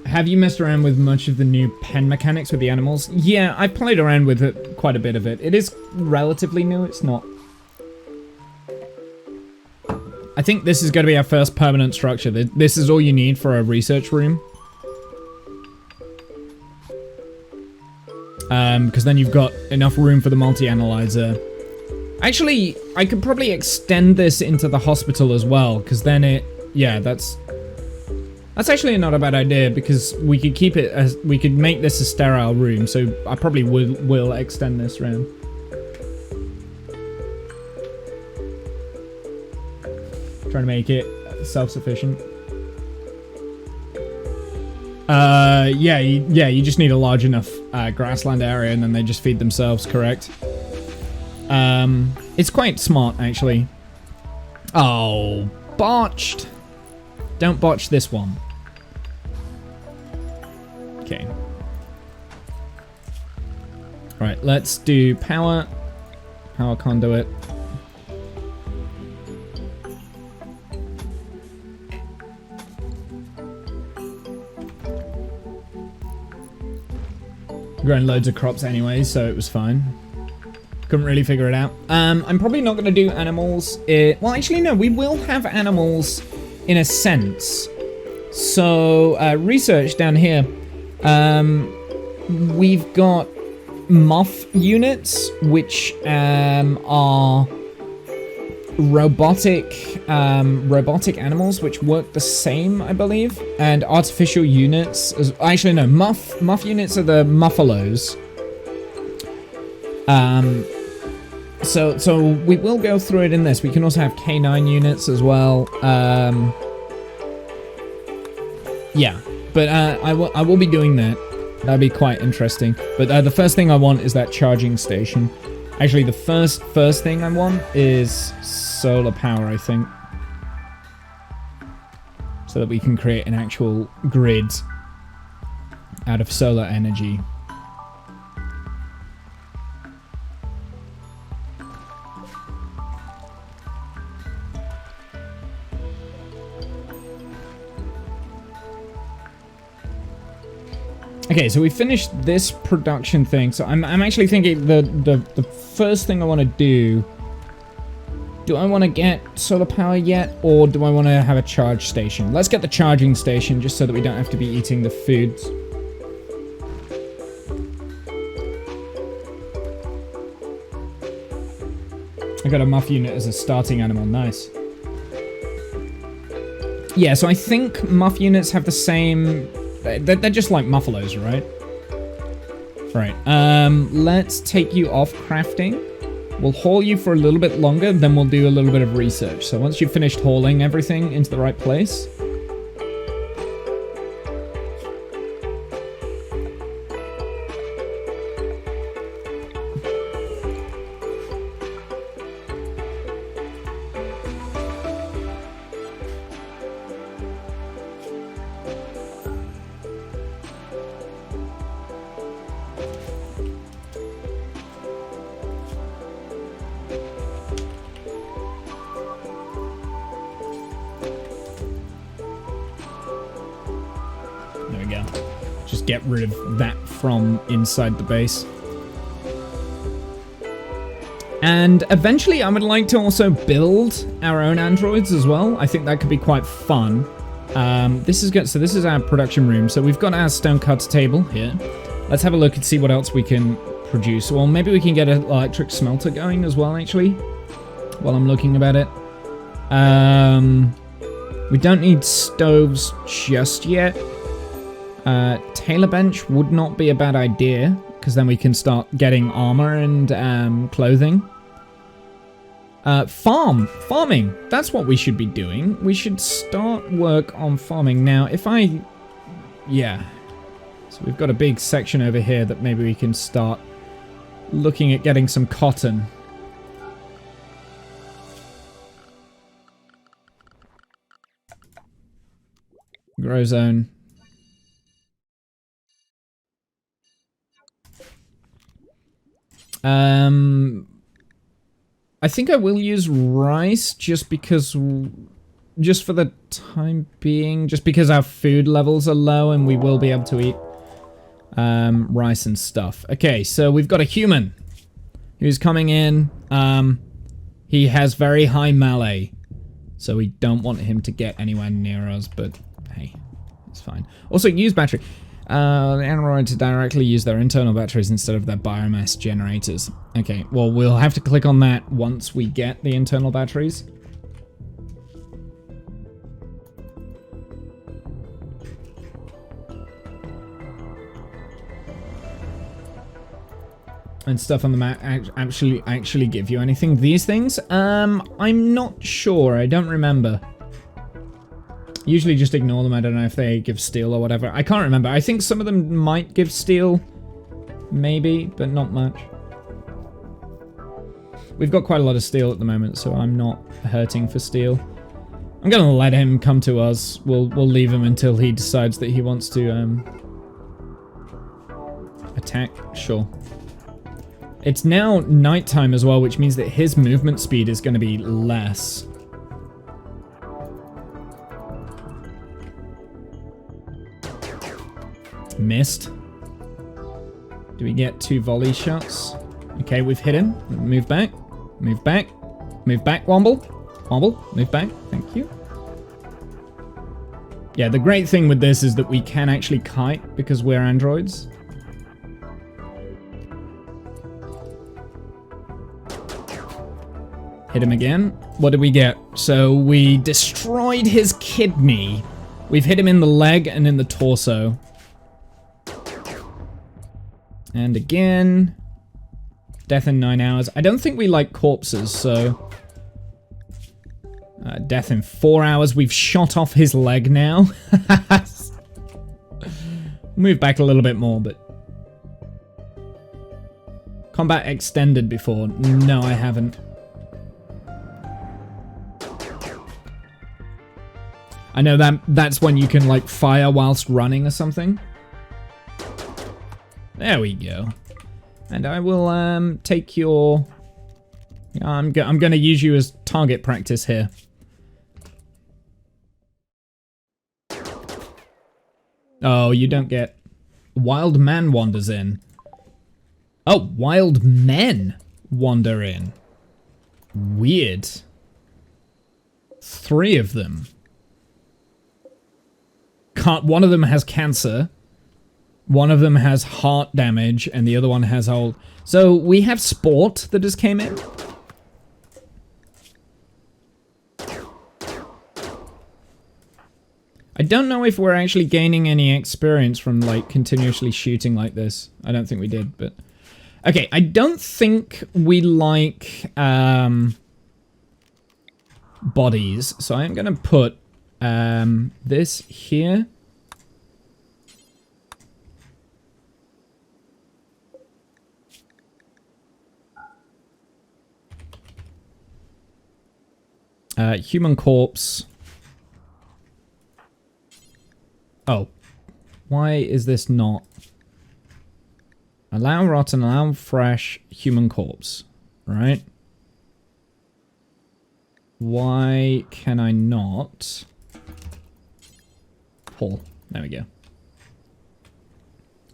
Have you messed around with much of the new pen mechanics with the animals? Yeah, I played around with it, quite a bit of it. It is relatively new, it's not... I think this is going to be our first permanent structure. This is all you need for a research room. Because then you've got enough room for the multi-analyzer. Actually, I could probably extend this into the hospital as well, because then it... Yeah, that's actually not a bad idea, because we could keep it as... We could make this a sterile room, so I probably will extend this round. Trying to make it self-sufficient. Yeah, you just need a large enough grassland area, and then they just feed themselves, correct? It's quite smart, actually. Oh, botched. Don't botch this one. Okay. Right, let's do power. Power conduit. Growing loads of crops anyway, so it was fine. Couldn't really figure it out. I'm probably not going to do animals. Well, actually, no. We will have animals in a sense. So, research down here. We've got muff units, which are robotic animals, which work the same, I believe. And artificial units. Actually, no. Muff units are the muffalos. So we will go through it in this. We can also have K9 units as well. Yeah, but I will be doing that. That'd be quite interesting. But the first thing I want is that charging station. Actually, the first thing I want is solar power, I think. So that we can create an actual grid out of solar energy. Okay, so we finished this production thing. So I'm actually thinking the first thing I want to do I want to get solar power yet, or do I want to have a charge station? Let's get the charging station just so that we don't have to be eating the foods. I got a muff unit as a starting animal. Nice. Yeah, so I think muff units have the same... They're just like muffalos, right? Right. Let's take you off crafting. We'll haul you for a little bit longer, then we'll do a little bit of research. So once you've finished hauling everything into the right place... There we go. Just get rid of that from inside the base. And eventually I would like to also build our own androids as well. I think that could be quite fun. This is good. So this is our production room. So we've got our stone cuts table here. Let's have a look and see what else we can produce. Well, maybe we can get an electric smelter going as well, actually, while I'm looking about it. We don't need stoves just yet. Tailor bench would not be a bad idea, because then we can start getting armor and clothing. Farming. That's what we should be doing. We should start work on farming. Now, yeah. So we've got a big section over here that maybe we can start looking at getting some cotton. Grow zone. I think I will use rice just for the time being, just because our food levels are low and we will be able to eat rice and stuff. Okay, so we've got a human who's coming in. He has very high melee, so we don't want him to get anywhere near us, but hey, it's fine. Also, use battery. The android to directly use their internal batteries instead of their biomass generators. Okay, well, we'll have to click on that once we get the internal batteries. And stuff on the map actually give you anything. These things? I'm not sure. I don't remember. Usually just ignore them. I don't know if they give steel or whatever. I can't remember. I think some of them might give steel. Maybe, but not much. We've got quite a lot of steel at the moment, so I'm not hurting for steel. I'm gonna let him come to us. We'll leave him until he decides that he wants to attack. Sure. It's now nighttime as well, which means that his movement speed is going to be less. Missed. Do we get 2 volley shots? Okay, we've hit him. Move back. Move back. Move back, Womble. Womble, move back. Thank you. Yeah, the great thing with this is that we can actually kite because we're androids. Hit him again. What did we get? So we destroyed his kidney. We've hit him in the leg and in the torso. And again. Death in 9 hours. I don't think we like corpses, so... death in 4 hours. We've shot off his leg now. Move back a little bit more, but... Combat extended before. No, I haven't. I know that's when you can, like, fire whilst running or something. There we go. And I will, take your... I'm gonna use you as target practice here. Oh, you don't get Wild man wanders in. Oh, wild men wander in. Weird. 3 of them. One of them has cancer. One of them has heart damage, and the other one has old. So we have sport that just came in. I don't know if we're actually gaining any experience from, like, continuously shooting like this. I don't think we did, but... Okay, I don't think we like, bodies. So I'm gonna put, this here. Human corpse. Oh. Why is this not? Allow rotten, allow fresh, human corpse. Right? Why can I not? Pull. There we go.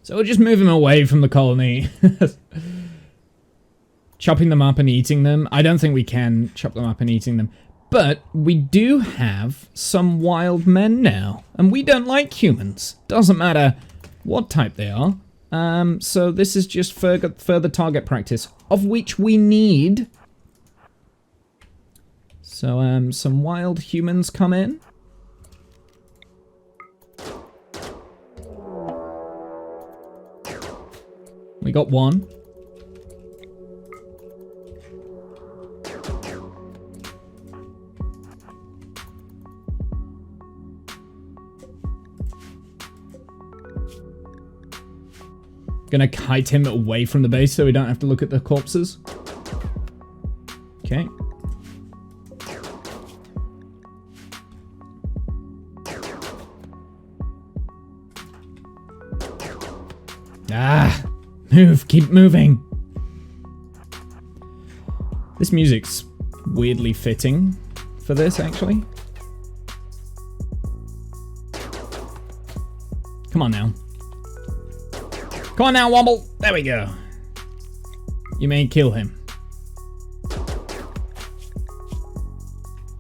So we'll just move him away from the colony. Chopping them up and eating them. I don't think we can chop them up and eating them. But we do have some wild men now. And we don't like humans. Doesn't matter what type they are. So this is just further target practice, of which we need. So, some wild humans come in. We got one. Gonna kite him away from the base so we don't have to look at the corpses. Okay. Ah! Move! Keep moving! This music's weirdly fitting for this, actually. Come on now. Come on now, Womble! There we go. You may kill him.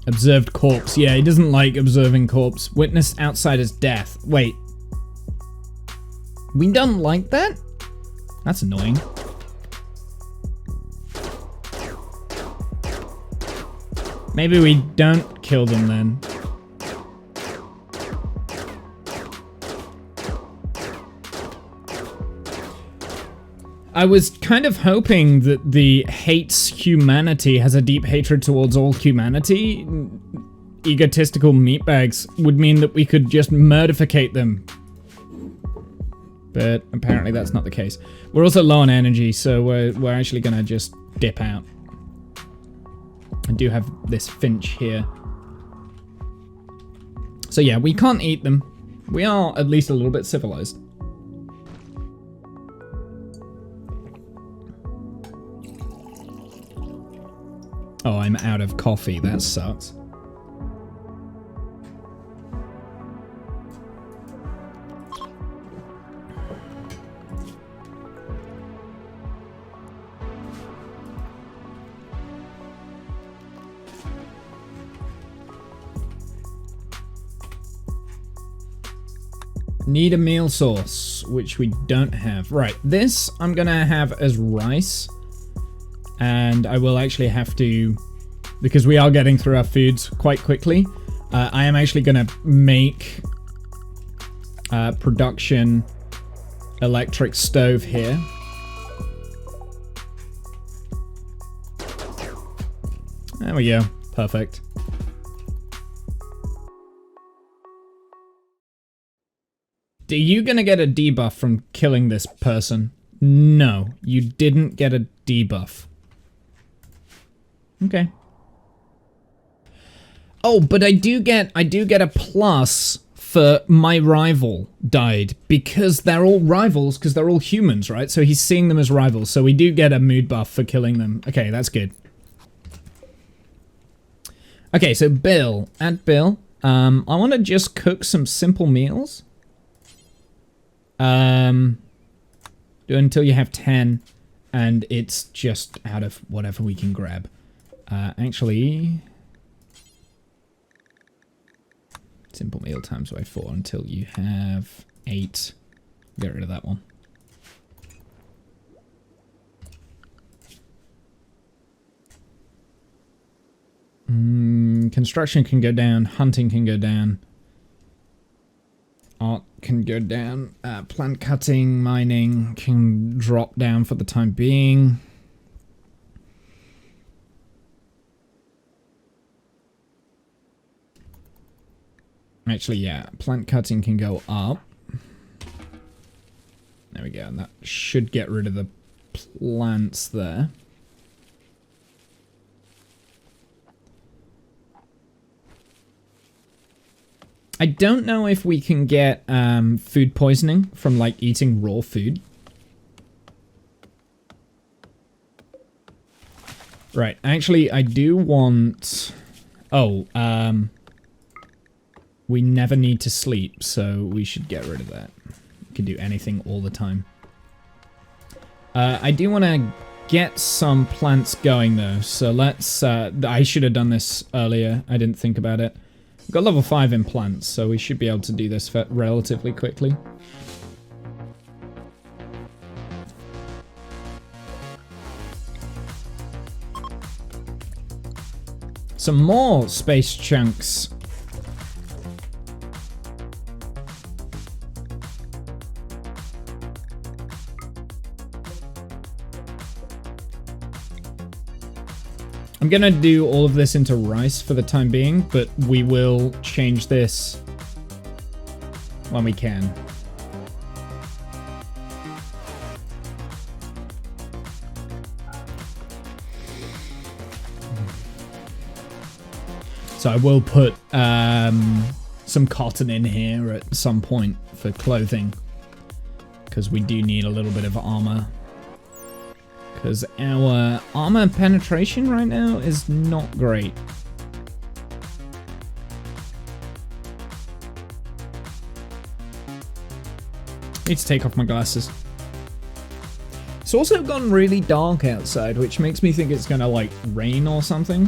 Observed corpse. Yeah, he doesn't like observing corpse. Witness outsider's death. Wait. We don't like that? That's annoying. Maybe we don't kill them then. I was kind of hoping that the hates humanity has a deep hatred towards all humanity. Egotistical meatbags would mean that we could just murderficate them. But apparently that's not the case. We're also low on energy, so we're actually gonna just dip out. I do have this finch here. So yeah, we can't eat them. We are at least a little bit civilized. Oh, I'm out of coffee. That sucks. Need a meal source, which we don't have. Right, this I'm gonna have as rice. And I will actually have to, because we are getting through our foods quite quickly, I am actually going to make production electric stove here. There we go. Perfect. Are you going to get a debuff from killing this person? No, you didn't get a debuff. Okay. Oh, but I do get a plus for my rival died because they're all rivals because they're all humans, right? So he's seeing them as rivals. So we do get a mood buff for killing them. Okay, that's good. Okay, so Bill, add Bill. I want to just cook some simple meals. Do it until you have 10, and it's just out of whatever we can grab. Actually, simple meal times by 4 until you have 8. Get rid of that one. Construction can go down. Hunting can go down. Art can go down. Plant cutting, mining can drop down for the time being. Actually, yeah, plant cutting can go up. There we go, and that should get rid of the plants there. I don't know if we can get food poisoning from, like, eating raw food. Right, actually, I do want... Oh, we never need to sleep, so we should get rid of that. We can do anything all the time. I do want to get some plants going, though, so let's... I should have done this earlier. I didn't think about it. We've got level 5 in plants, so we should be able to do this relatively quickly. Some more space chunks. I'm gonna do all of this into rice for the time being, but we will change this when we can. So I will put some cotton in here at some point for clothing, because we do need a little bit of armor. Because our armor penetration right now is not great. Need to take off my glasses. It's also gone really dark outside, which makes me think it's gonna, like, rain or something.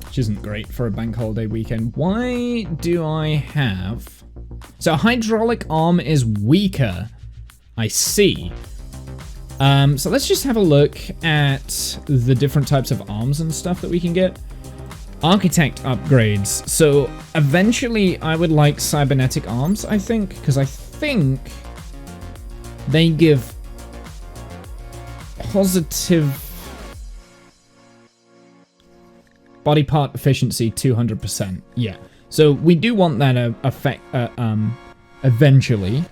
Which isn't great for a bank holiday weekend. Why do I have... So hydraulic arm is weaker. I see. So let's just have a look at the different types of arms and stuff that we can get. Architect upgrades. So eventually I would like cybernetic arms, I think, because I think they give positive body part efficiency 200%. Yeah. So we do want that effect eventually.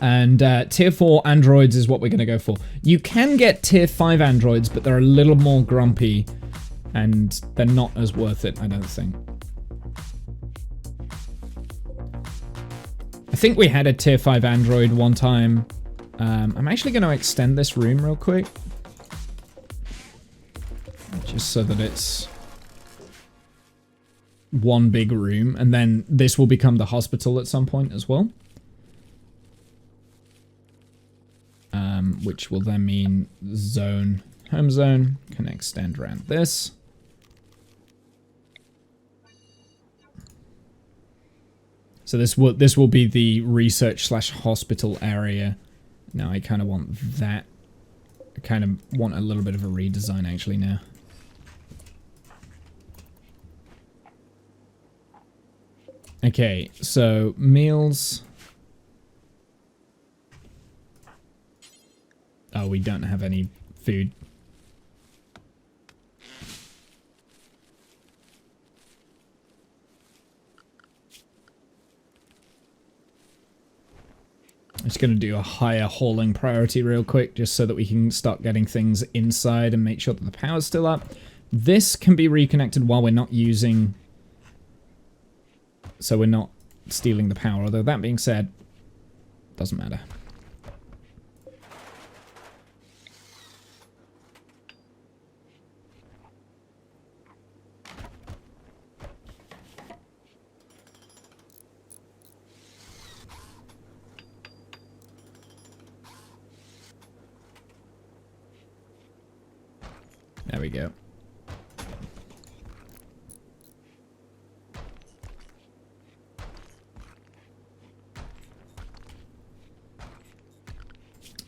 And tier 4 androids is what we're going to go for. You can get tier 5 androids, but they're a little more grumpy, and they're not as worth it, I don't think. I think we had a tier 5 android one time. I'm actually going to extend this room real quick. Just so that it's one big room, and then this will become the hospital at some point as well. Which will then mean zone, home zone can extend around this. So this will be the research / hospital area. Now I kind of want that. I kind of want a little bit of a redesign actually now. Okay, so meals. Oh, we don't have any food. I'm just going to do a higher hauling priority real quick, just so that we can start getting things inside and make sure that the power's still up. This can be reconnected while we're not using... So we're not stealing the power, although that being said, doesn't matter. we go.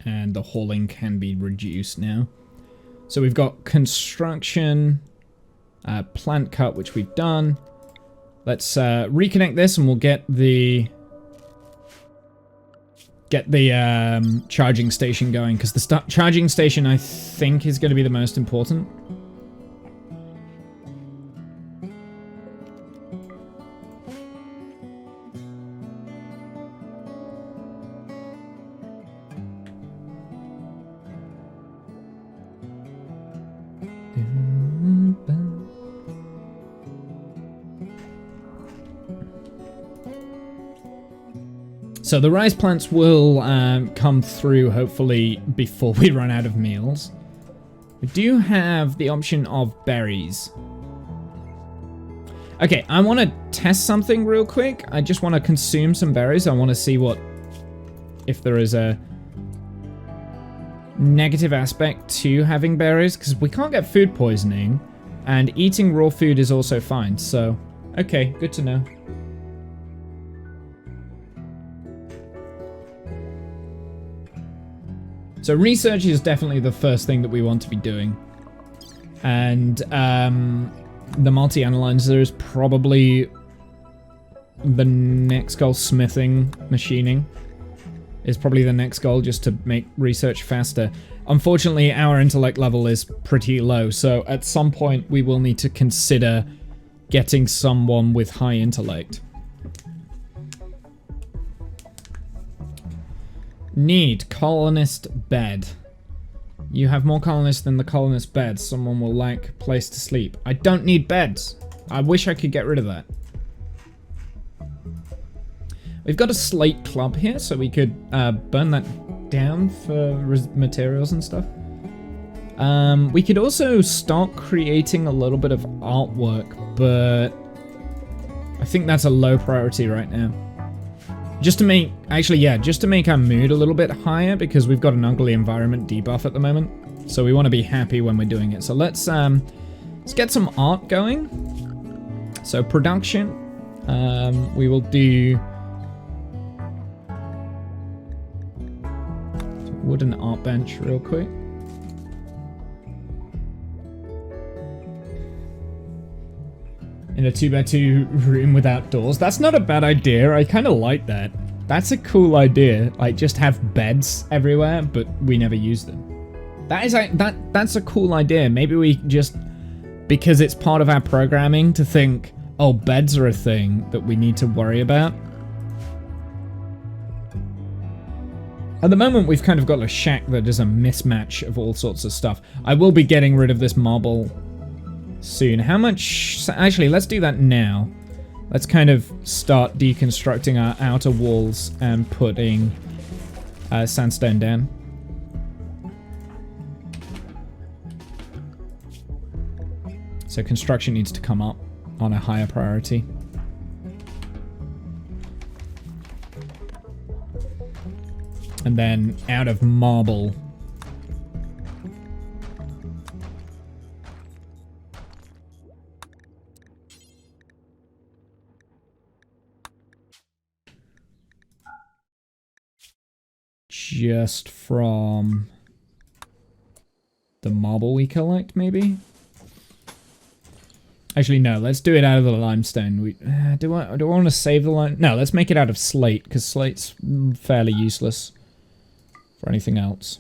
And the hauling can be reduced now. So we've got construction, plant cut, which we've done. Let's reconnect this and we'll get the charging station going, because the charging station I think is going to be the most important. So the rice plants will come through, hopefully, before we run out of meals. We do have the option of berries. Okay, I want to test something real quick. I just want to consume some berries. I want to see if there is a negative aspect to having berries, because we can't get food poisoning, and eating raw food is also fine. So, okay, good to know. So research is definitely the first thing that we want to be doing. And the multi-analyzer is probably the next goal. Smithing, machining is probably the next goal, just to make research faster. Unfortunately, our intellect level is pretty low, so at some point we will need to consider getting someone with high intellect. Need colonist bed. You have more colonists than the colonist beds. Someone will lack place to sleep. I don't need beds. I wish I could get rid of that. We've got a slate club here, so we could burn that down for materials and stuff. We could also start creating a little bit of artwork, but I think that's a low priority right now. Just to make, actually, yeah, just to make our mood a little bit higher, because we've got an ugly environment debuff at the moment. So we want to be happy when we're doing it. So let's get some art going. So production, we will do wooden art bench real quick. In a 2x2 room without doors. That's not a bad idea. I kind of like that. That's a cool idea. Like, just have beds everywhere, but we never use them. That's a cool idea. Maybe we just, because it's part of our programming to think, oh, beds are a thing that we need to worry about. At the moment, we've kind of got a shack that is a mismatch of all sorts of stuff. I will be getting rid of this marble soon. How much? Actually, let's do that now. Let's kind of start deconstructing our outer walls and putting sandstone down. So construction needs to come up on a higher priority. And then out of marble, just from the marble we collect, maybe? Actually, no, let's do it out of the limestone. Do I want to save the lime? No, let's make it out of slate, because slate's fairly useless for anything else.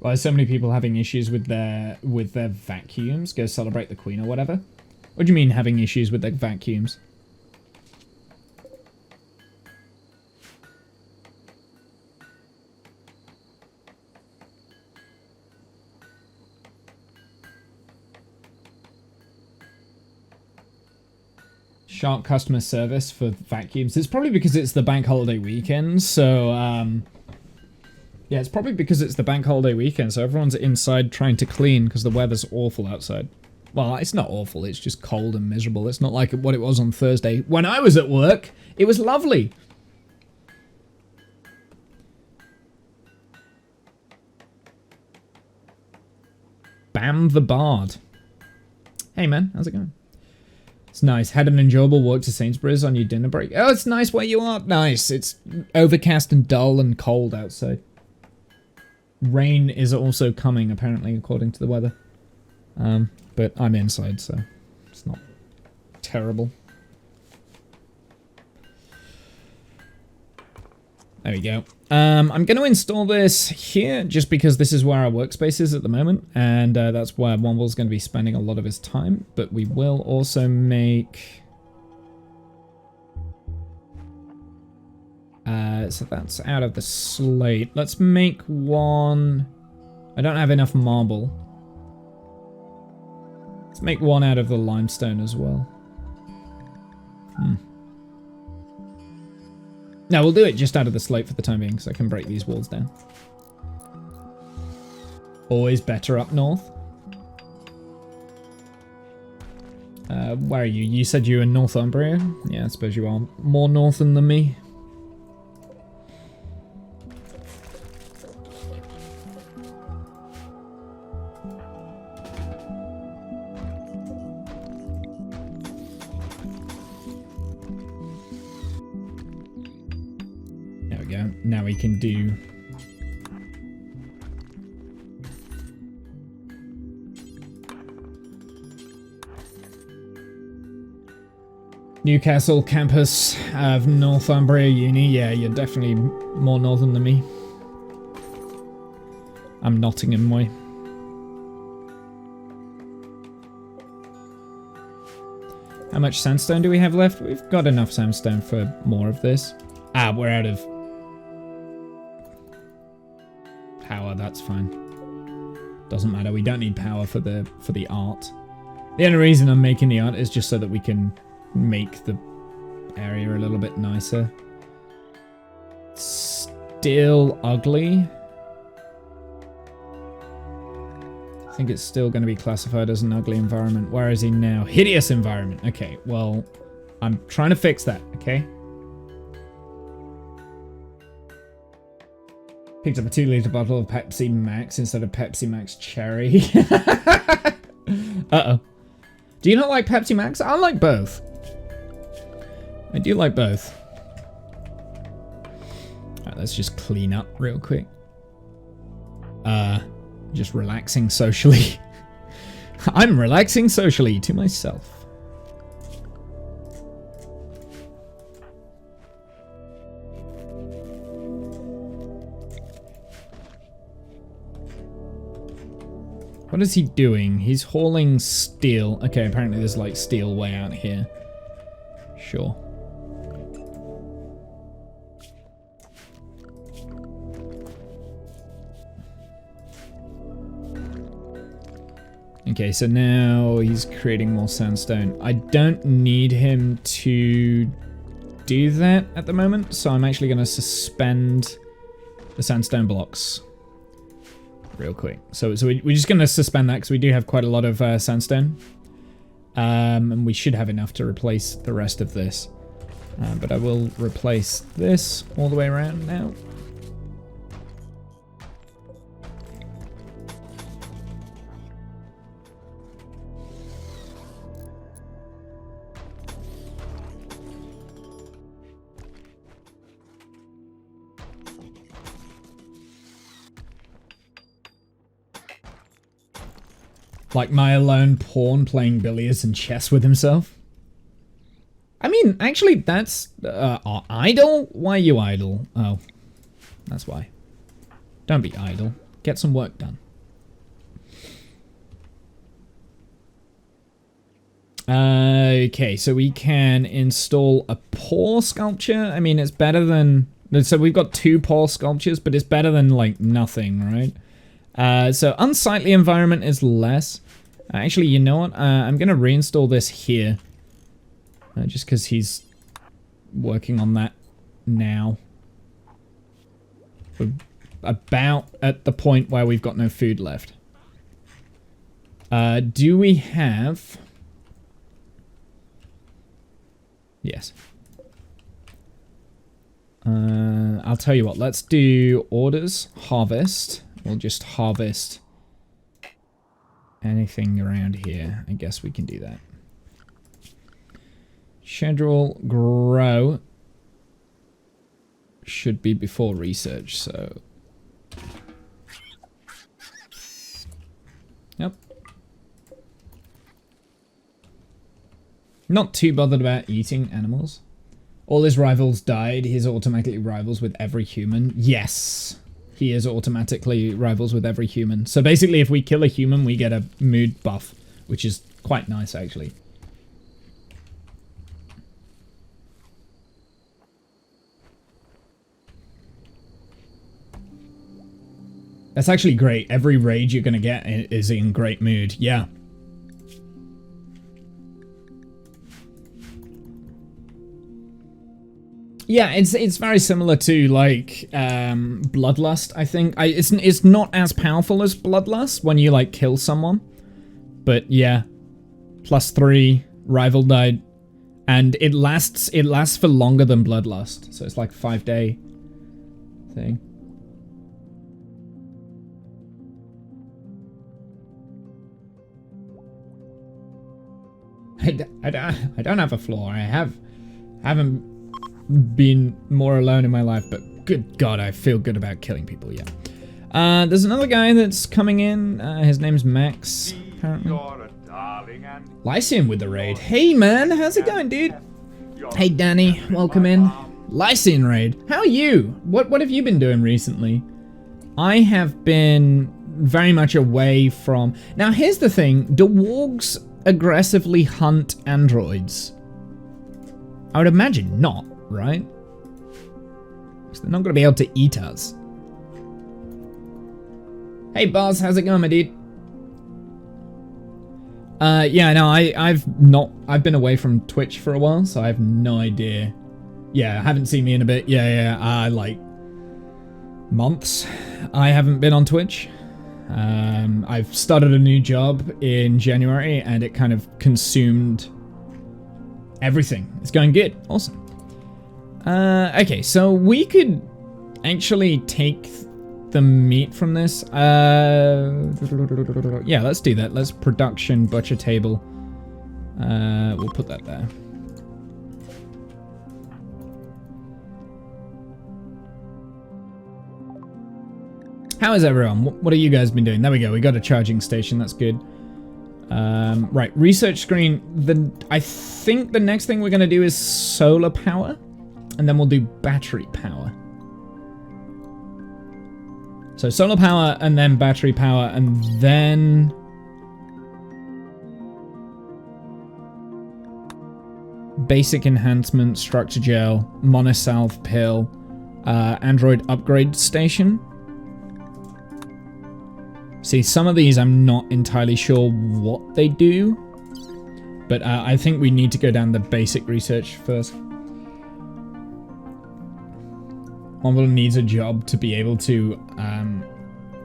Well, there's so many people having issues with their vacuums. Go celebrate the Queen or whatever. What do you mean having issues with their vacuums? Sharp customer service for vacuums. It's probably because it's the bank holiday weekend, so yeah, it's probably because it's the bank holiday weekend, so everyone's inside trying to clean because the weather's awful outside. Well, it's not awful. It's just cold and miserable. It's not like what it was on Thursday. When I was at work, it was lovely. Bam the Bard. Hey man, how's it going? It's nice. Had an enjoyable walk to Sainsbury's on your dinner break. Oh, it's nice where you are. Nice. It's overcast and dull and cold outside. Rain is also coming, apparently, according to the weather. But I'm inside, so it's not terrible. There we go. I'm going to install this here just because this is where our workspace is at the moment, and that's where Womble's going to be spending a lot of his time. But we will also make... so that's out of the slate. Let's make one... I don't have enough marble. Let's make one out of the limestone as well. No, we'll do it just out of the slate for the time being, so I can break these walls down. Always better up north. Where are you? You said you were in Northumbria? Yeah, I suppose you are more northern than me. Now we can do... Newcastle campus of Northumbria Uni. Yeah, you're definitely more northern than me. I'm Nottingham way. How much sandstone do we have left? We've got enough sandstone for more of this. Ah, we're out of... power, that's fine. Doesn't matter, we don't need power for the art. The only reason I'm making the art is just so that we can make the area a little bit nicer. Still ugly. I think it's still going to be classified as an ugly environment. Where is he now? Hideous environment. Okay, well, I'm trying to fix that, okay? Picked up a 2-litre bottle of Pepsi Max instead of Pepsi Max Cherry. Uh-oh. Do you not like Pepsi Max? I like both. I do like both. Alright, let's just clean up real quick. Just relaxing socially. I'm relaxing socially to myself. What is he doing? He's hauling steel. Okay, apparently there's like steel way out here. Sure. Okay, so now he's creating more sandstone. I don't need him to do that at the moment, so I'm actually going to suspend the sandstone blocks real quick. So we're just going to suspend that because we do have quite a lot of sandstone. And we should have enough to replace the rest of this. But I will replace this all the way around now. Like my alone pawn playing billiards and chess with himself. I mean, actually, that's idle? Why are you idle? Oh, that's why. Don't be idle. Get some work done. Okay, so we can install a paw sculpture. I mean, it's better than... So we've got 2 paw sculptures, but it's better than, like, nothing, right? So unsightly environment is less. Actually, you know what? I'm going to reinstall this here. Just because he's working on that now. We're about at the point where we've got no food left. Do we have... Yes. I'll tell you what, let's do orders, harvest. We'll just harvest anything around here. I guess we can do that. Schedule, grow. Should be before research, so... Yep. Not too bothered about eating animals. All his rivals died. He's automatically rivals with every human. Yes. He is automatically rivals with every human. So basically, if we kill a human, we get a mood buff, which is quite nice, actually. That's actually great. Every raid you're going to get is in great mood. Yeah. Yeah, it's very similar to, like, Bloodlust, I think. It's not as powerful as Bloodlust when you, like, kill someone. But, yeah. +3, rival died. And it lasts for longer than Bloodlust. So it's like a 5-day thing. I don't have a flaw. I haven't been more alone in my life, but good God, I feel good about killing people, yeah. There's another guy that's coming in. His name's Max, apparently. Lycium with the raid. Hey, man, how's it going, dude? Hey, Danny, welcome in. Lycium raid. How are you? What have you been doing recently? I have been very much away from... Now, here's the thing. Do wargs aggressively hunt androids? I would imagine not, right? Because they're not going to be able to eat us. Hey, boss, how's it going, my dude? Yeah, no, I've been away from Twitch for a while, so I have no idea. Yeah, haven't seen me in a bit. Yeah, like months I haven't been on Twitch. I've started a new job in January and it kind of consumed everything. It's going good. Awesome. Okay, so we could actually take the meat from this. Yeah, let's do that. Let's production butcher table. We'll put that there. How is everyone? What have you guys been doing? There we go. We got a charging station. That's good. Right, research screen. I think the next thing we're going to do is solar power. And then we'll do battery power. So solar power and then battery power and then... Basic enhancement, structure gel, monosalve pill, Android upgrade station. See, some of these I'm not entirely sure what they do, but I think we need to go down the basic research first. One needs a job to be able to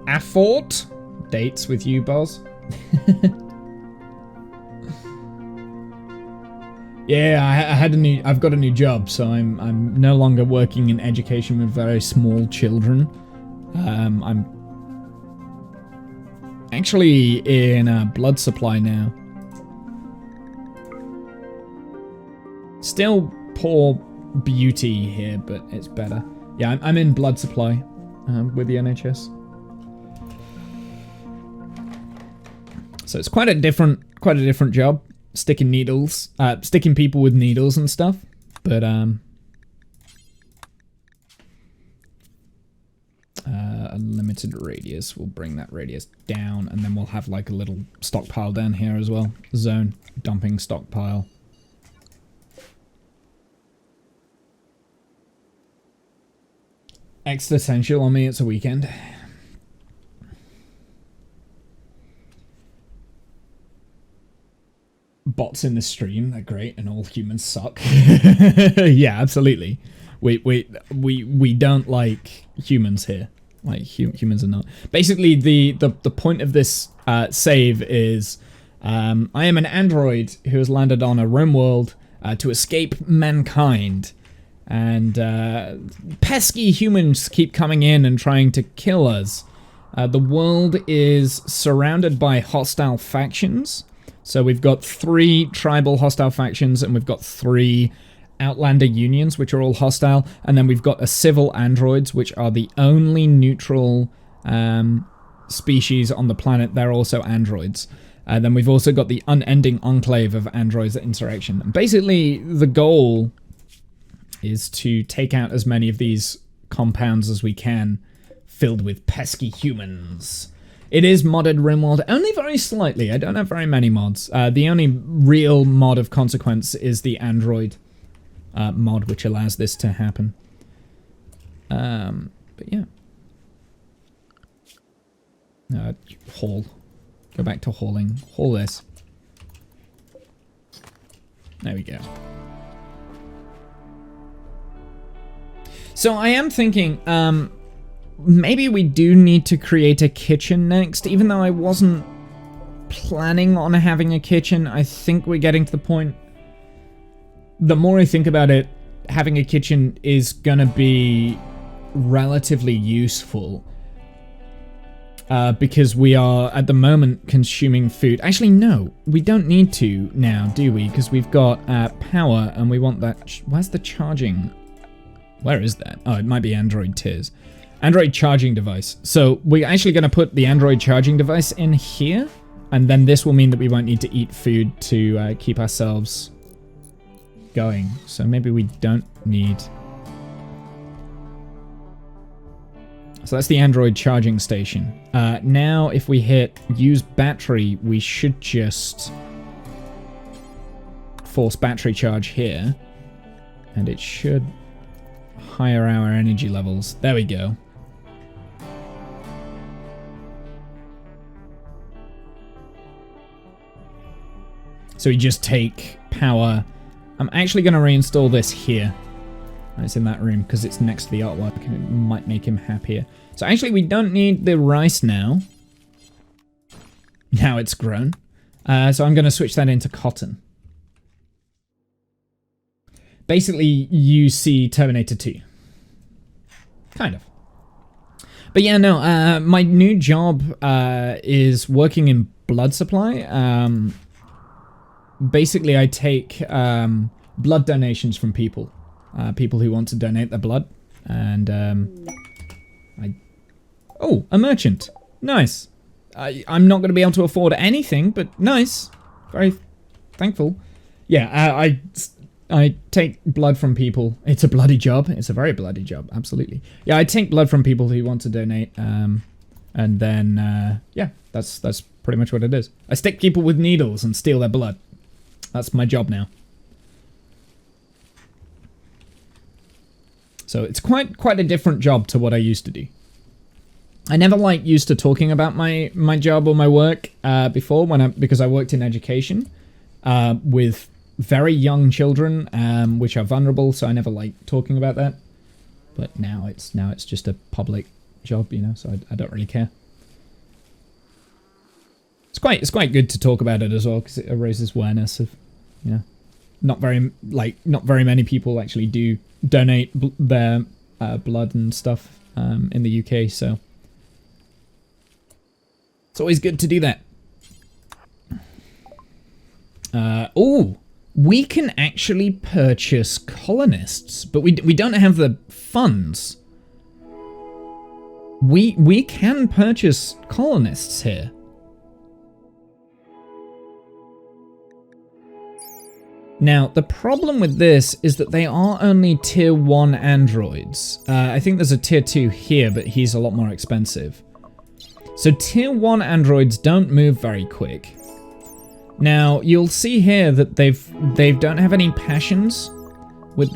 afford dates with you, boss. Yeah, I've got a new job, so I'm no longer working in education with very small children. I'm actually in a blood supply now. Still poor beauty here, but it's better. Yeah, I'm in blood supply with the NHS. So it's quite a different job, sticking needles, sticking people with needles and stuff. But unlimited radius. We'll bring that radius down, and then we'll have like a little stockpile down here as well. Zone dumping stockpile. Existential on me. It's a weekend. Bots in the stream, they're great, and all humans suck. Yeah, absolutely. We don't like humans here. Like humans are not. Basically, the point of this save is I am an android who has landed on a Rimworld to escape mankind. And pesky humans keep coming in and trying to kill us. The world is surrounded by hostile factions. So we've got 3 tribal hostile factions, and we've got 3 Outlander unions, which are all hostile. And then we've got a civil androids, which are the only neutral species on the planet. They're also androids. Then we've also got the unending enclave of androids at insurrection. And basically, the goal is to take out as many of these compounds as we can, filled with pesky humans. It is modded Rimworld, only very slightly. I don't have very many mods. The only real mod of consequence is the Android mod, which allows this to happen. But yeah. Haul. Go back to hauling. Haul this. There we go. So I am thinking, maybe we do need to create a kitchen next, even though I wasn't planning on having a kitchen. I think we're getting to the point, the more I think about it, having a kitchen is gonna be relatively useful. Because we are, at the moment, consuming food. Actually, no, we don't need to now, do we? Because we've got power, and we want that. Where's the charging? Where is that? Oh, it might be Android tiers. Android charging device. So we're actually going to put the Android charging device in here, and then this will mean that we won't need to eat food to keep ourselves going. So maybe we don't need... So that's the Android charging station. Now if we hit use battery, we should just force battery charge here, and it should higher our energy levels. There we go. So we just take power. I'm actually going to reinstall this here. It's in that room because it's next to the artwork and it might make him happier. So actually we don't need the rice now. Now it's grown. So I'm going to switch that into cotton. Basically, you see Terminator 2. Kind of. But yeah, no, my new job is working in blood supply. Basically, I take blood donations from people. People who want to donate their blood. And oh, a merchant. Nice. I'm not going to be able to afford anything, but nice. Very thankful. Yeah, I take blood from people. It's a bloody job. It's a very bloody job. Absolutely. Yeah, I take blood from people who want to donate. And then, yeah, that's pretty much what it is. I stick people with needles and steal their blood. That's my job now. So it's quite a different job to what I used to do. I never used to talking about my job or my work before because I worked in education with very young children, which are vulnerable. So I never liked talking about that. But now it's just a public job, you know. So I don't really care. It's quite good to talk about it as well because it raises awareness of, you know, not very many people actually do donate their blood and stuff in the UK. So it's always good to do that. Oh, we can actually purchase colonists, but we don't have the funds. We can purchase colonists here. Now, the problem with this is that they are only tier 1 androids. I think there's a tier 2 here, but he's a lot more expensive. So tier 1 androids don't move very quick. Now, you'll see here that they don't have any passions with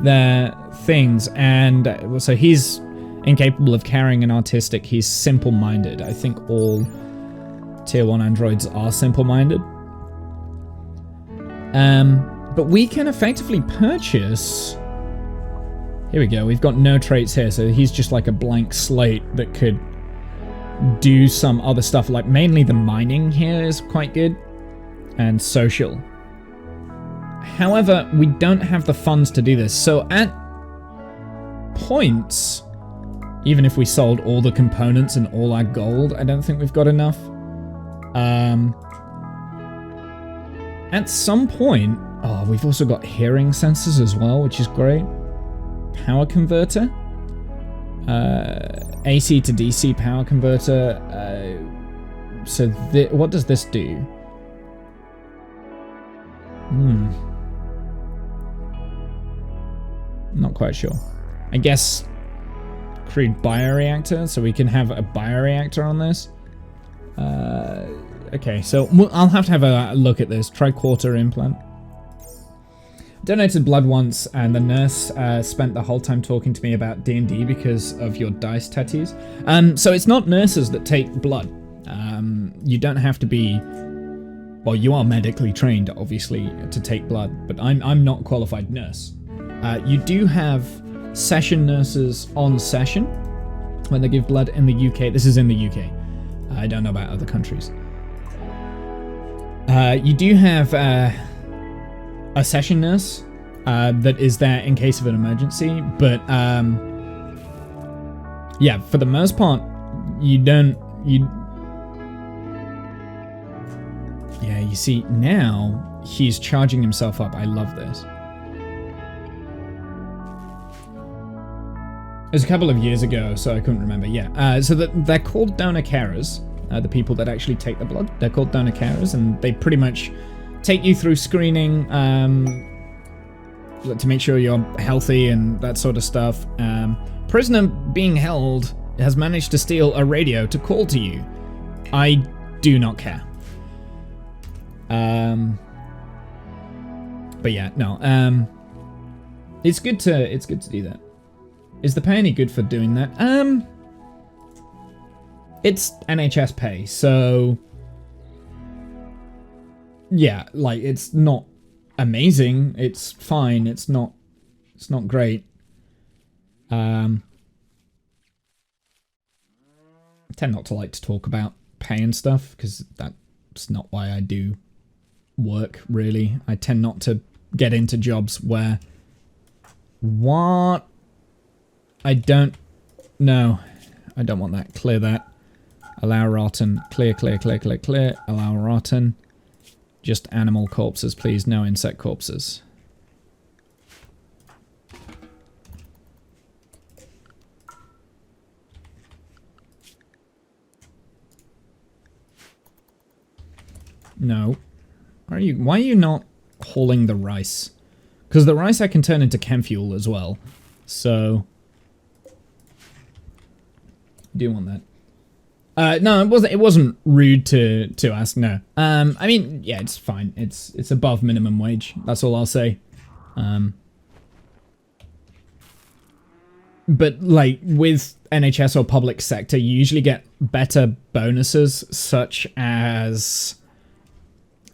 their things, and so he's incapable of carrying an artistic. He's simple-minded. I think all tier 1 androids are simple-minded. But we can effectively purchase Here we go. We've got no traits here, so he's just like a blank slate that could do some other stuff. Like mainly the mining here is quite good, and social. However, we don't have the funds to do this. So at points, even if we sold all the components and all our gold, I don't think we've got enough. At some point, oh, we've also got hearing sensors as well, which is great. Power converter, AC to DC power converter. So what does this do? Not quite sure. I guess crude bioreactor, so we can have a bioreactor on this. Okay, so I'll have to have a look at this. Triquarter implant. Donated blood once, and the nurse spent the whole time talking to me about D&D because of your dice tattoos. So it's not nurses that take blood. You don't have to be... Well, you are medically trained, obviously, to take blood, but I'm not a qualified nurse. You do have session nurses on session when they give blood in the UK. This is in the UK. I don't know about other countries. You do have a session nurse that is there in case of an emergency, but yeah, for the most part, yeah, you see, now he's charging himself up. I love this. It was a couple of years ago, so I couldn't remember. Yeah, so they're called donor carers, the people that actually take the blood. They're called donor carers, and they pretty much take you through screening to make sure you're healthy and that sort of stuff. Prisoner being held has managed to steal a radio to call to you. I do not care. But yeah, no. It's good to do that. Is the pay any good for doing that? It's NHS pay, so yeah, like it's not amazing. It's fine. It's not great. I tend not to like to talk about pay and stuff because that's not why I do work, really. I tend not to get into jobs where what I don't know. I don't want that. Clear that. Allow rotten. Clear, clear, clear, clear, clear. Allow rotten. Just animal corpses, please. No insect corpses. No. Why are you not hauling the rice? Because the rice I can turn into chem fuel as well. So do want that. No, it wasn't rude to ask, no. I mean, yeah, it's fine. It's above minimum wage. That's all I'll say. But like with NHS or public sector, you usually get better bonuses, such as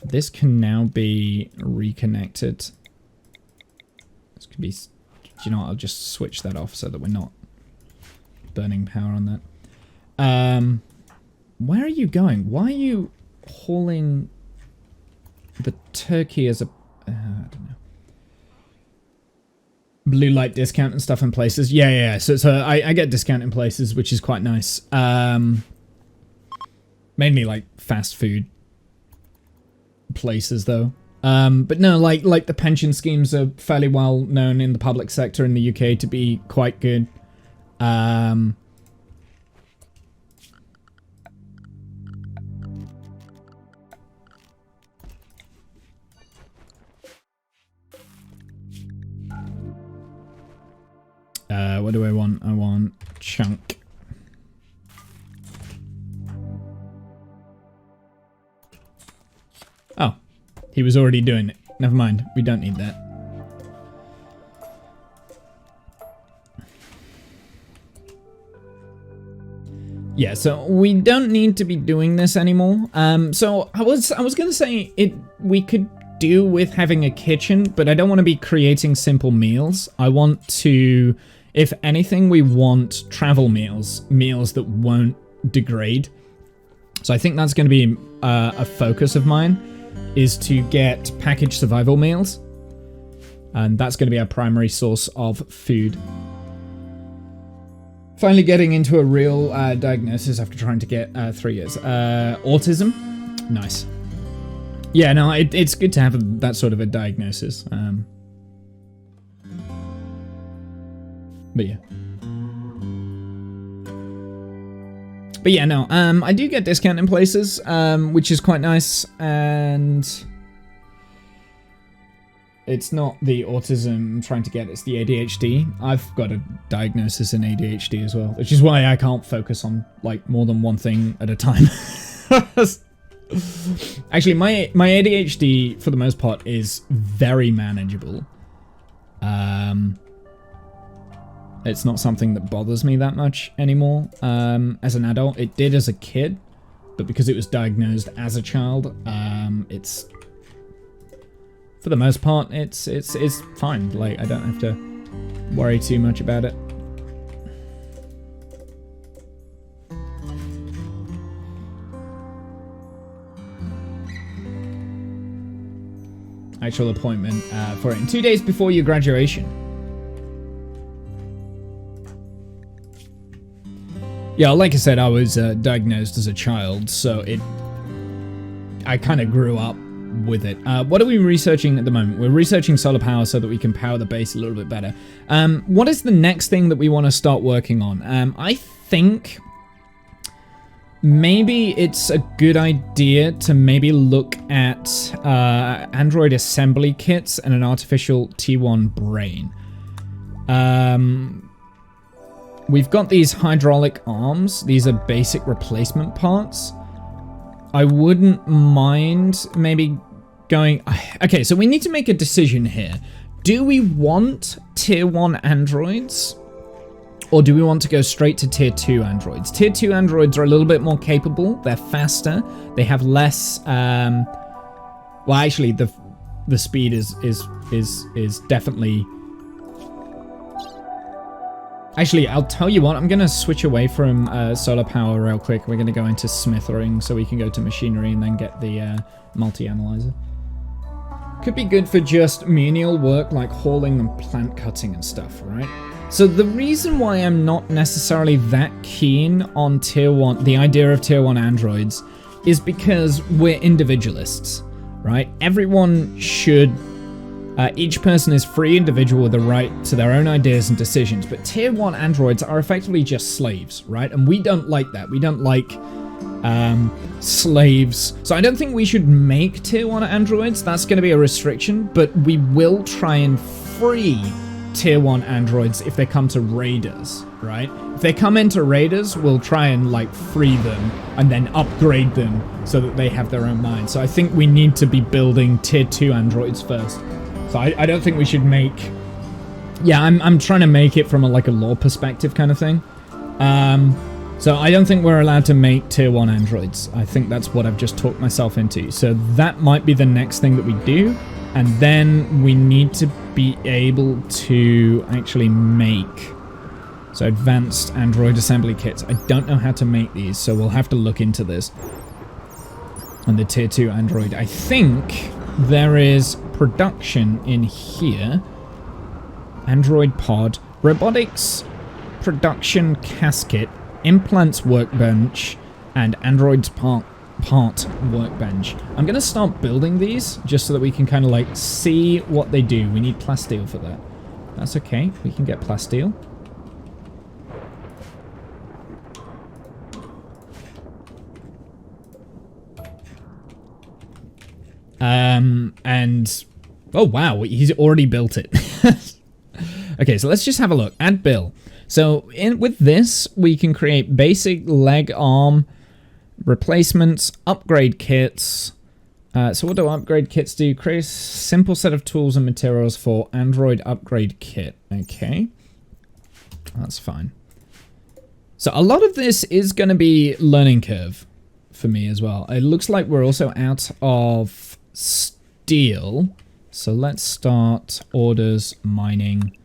this can now be reconnected. This could be, do you know what? I'll just switch that off so that we're not burning power on that. Where are you going? Why are you hauling the turkey as a... I don't know. Blue light discount and stuff in places. Yeah. So I get discount in places, which is quite nice. Mainly like fast food places, though. But no, like the pension schemes are fairly well known in the public sector in the UK to be quite good. What do I want? I want chunk. Oh, he was already doing it. Never mind. We don't need that. Yeah, so we don't need to be doing this anymore. So I was gonna say we could do with having a kitchen, but I don't want to be creating simple meals. I want to, if anything, we want travel meals, meals that won't degrade. So I think that's going to be a focus of mine, is to get packaged survival meals. And that's going to be our primary source of food. Finally getting into a real diagnosis after trying to get 3 years. Autism. Nice. Yeah, no, it's good to have that sort of a diagnosis. But yeah. But yeah, no, I do get discount in places, which is quite nice, and it's not the autism I'm trying to get, it's the ADHD. I've got a diagnosis in ADHD as well, which is why I can't focus on, like, more than one thing at a time. Actually, my ADHD, for the most part, is very manageable. It's not something that bothers me that much anymore as an adult. It did as a kid, but because it was diagnosed as a child, it's, for the most part, it's fine. Like, I don't have to worry too much about it. Actual appointment for it in 2 days before your graduation. Yeah, like I said, I was diagnosed as a child, so I kind of grew up with it. What are we researching at the moment? We're researching solar power so that we can power the base a little bit better. What is the next thing that we want to start working on? I think maybe it's a good idea to maybe look at Android assembly kits and an artificial T1 brain. We've got these hydraulic arms. These are basic replacement parts. I wouldn't mind maybe going... Okay, so we need to make a decision here. Do we want tier 1 androids? Or do we want to go straight to tier 2 androids? Tier 2 androids are a little bit more capable. They're faster. They have less... well, actually, the speed is definitely... Actually, I'll tell you what, I'm going to switch away from solar power real quick. We're going to go into smithering so we can go to machinery and then get the multi-analyzer. Could be good for just menial work like hauling and plant cutting and stuff, right? So the reason why I'm not necessarily that keen on tier 1, the idea of tier 1 androids, is because we're individualists, right? Everyone should... each person is free individual with the right to their own ideas and decisions, but tier 1 androids are effectively just slaves, right? And we don't like that. We don't like slaves. So I don't think we should make tier 1 androids. That's going to be a restriction, but we will try and free tier 1 androids if they come to raiders, right? If they come into raiders, we'll try and like free them and then upgrade them so that they have their own mind. So I think we need to be building tier 2 androids first. So I don't think we should make... Yeah, I'm trying to make it from a lore perspective kind of thing. So I don't think we're allowed to make tier 1 androids. I think that's what I've just talked myself into. So that might be the next thing that we do. And then we need to be able to actually make... So advanced Android assembly kits. I don't know how to make these, so we'll have to look into this. On the tier 2 Android. I think there is production in here. Android pod. Robotics production casket. Implants workbench. And Android's part workbench. I'm going to start building these just so that we can kind of like see what they do. We need plasteel for that. That's okay. We can get plasteel. And oh wow, he's already built it. Okay, so let's just have a look. Add bill. So with this, we can create basic leg arm replacements, upgrade kits. So what do upgrade kits do? Create a simple set of tools and materials for Android upgrade kit. Okay, that's fine. So a lot of this is going to be learning curve for me as well. It looks like we're also out of stuff steel. So let's start orders mining.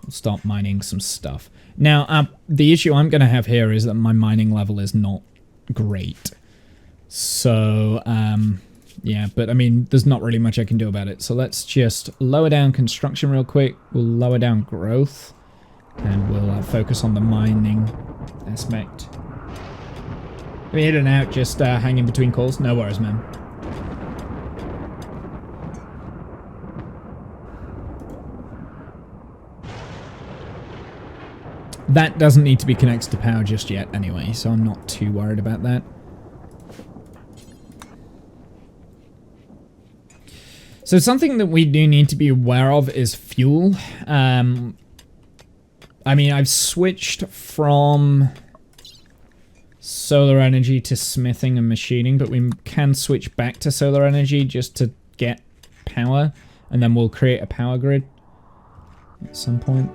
We'll start mining some stuff. Now, the issue I'm going to have here is that my mining level is not great. So, yeah, but I mean, there's not really much I can do about it. So let's just lower down construction real quick. We'll lower down growth. And we'll focus on the mining aspect. We in and out, just hanging between calls. No worries, man. That doesn't need to be connected to power just yet anyway, so I'm not too worried about that. So something that we do need to be aware of is fuel. I mean, I've switched from solar energy to smithing and machining, but we can switch back to solar energy just to get power, and then we'll create a power grid at some point.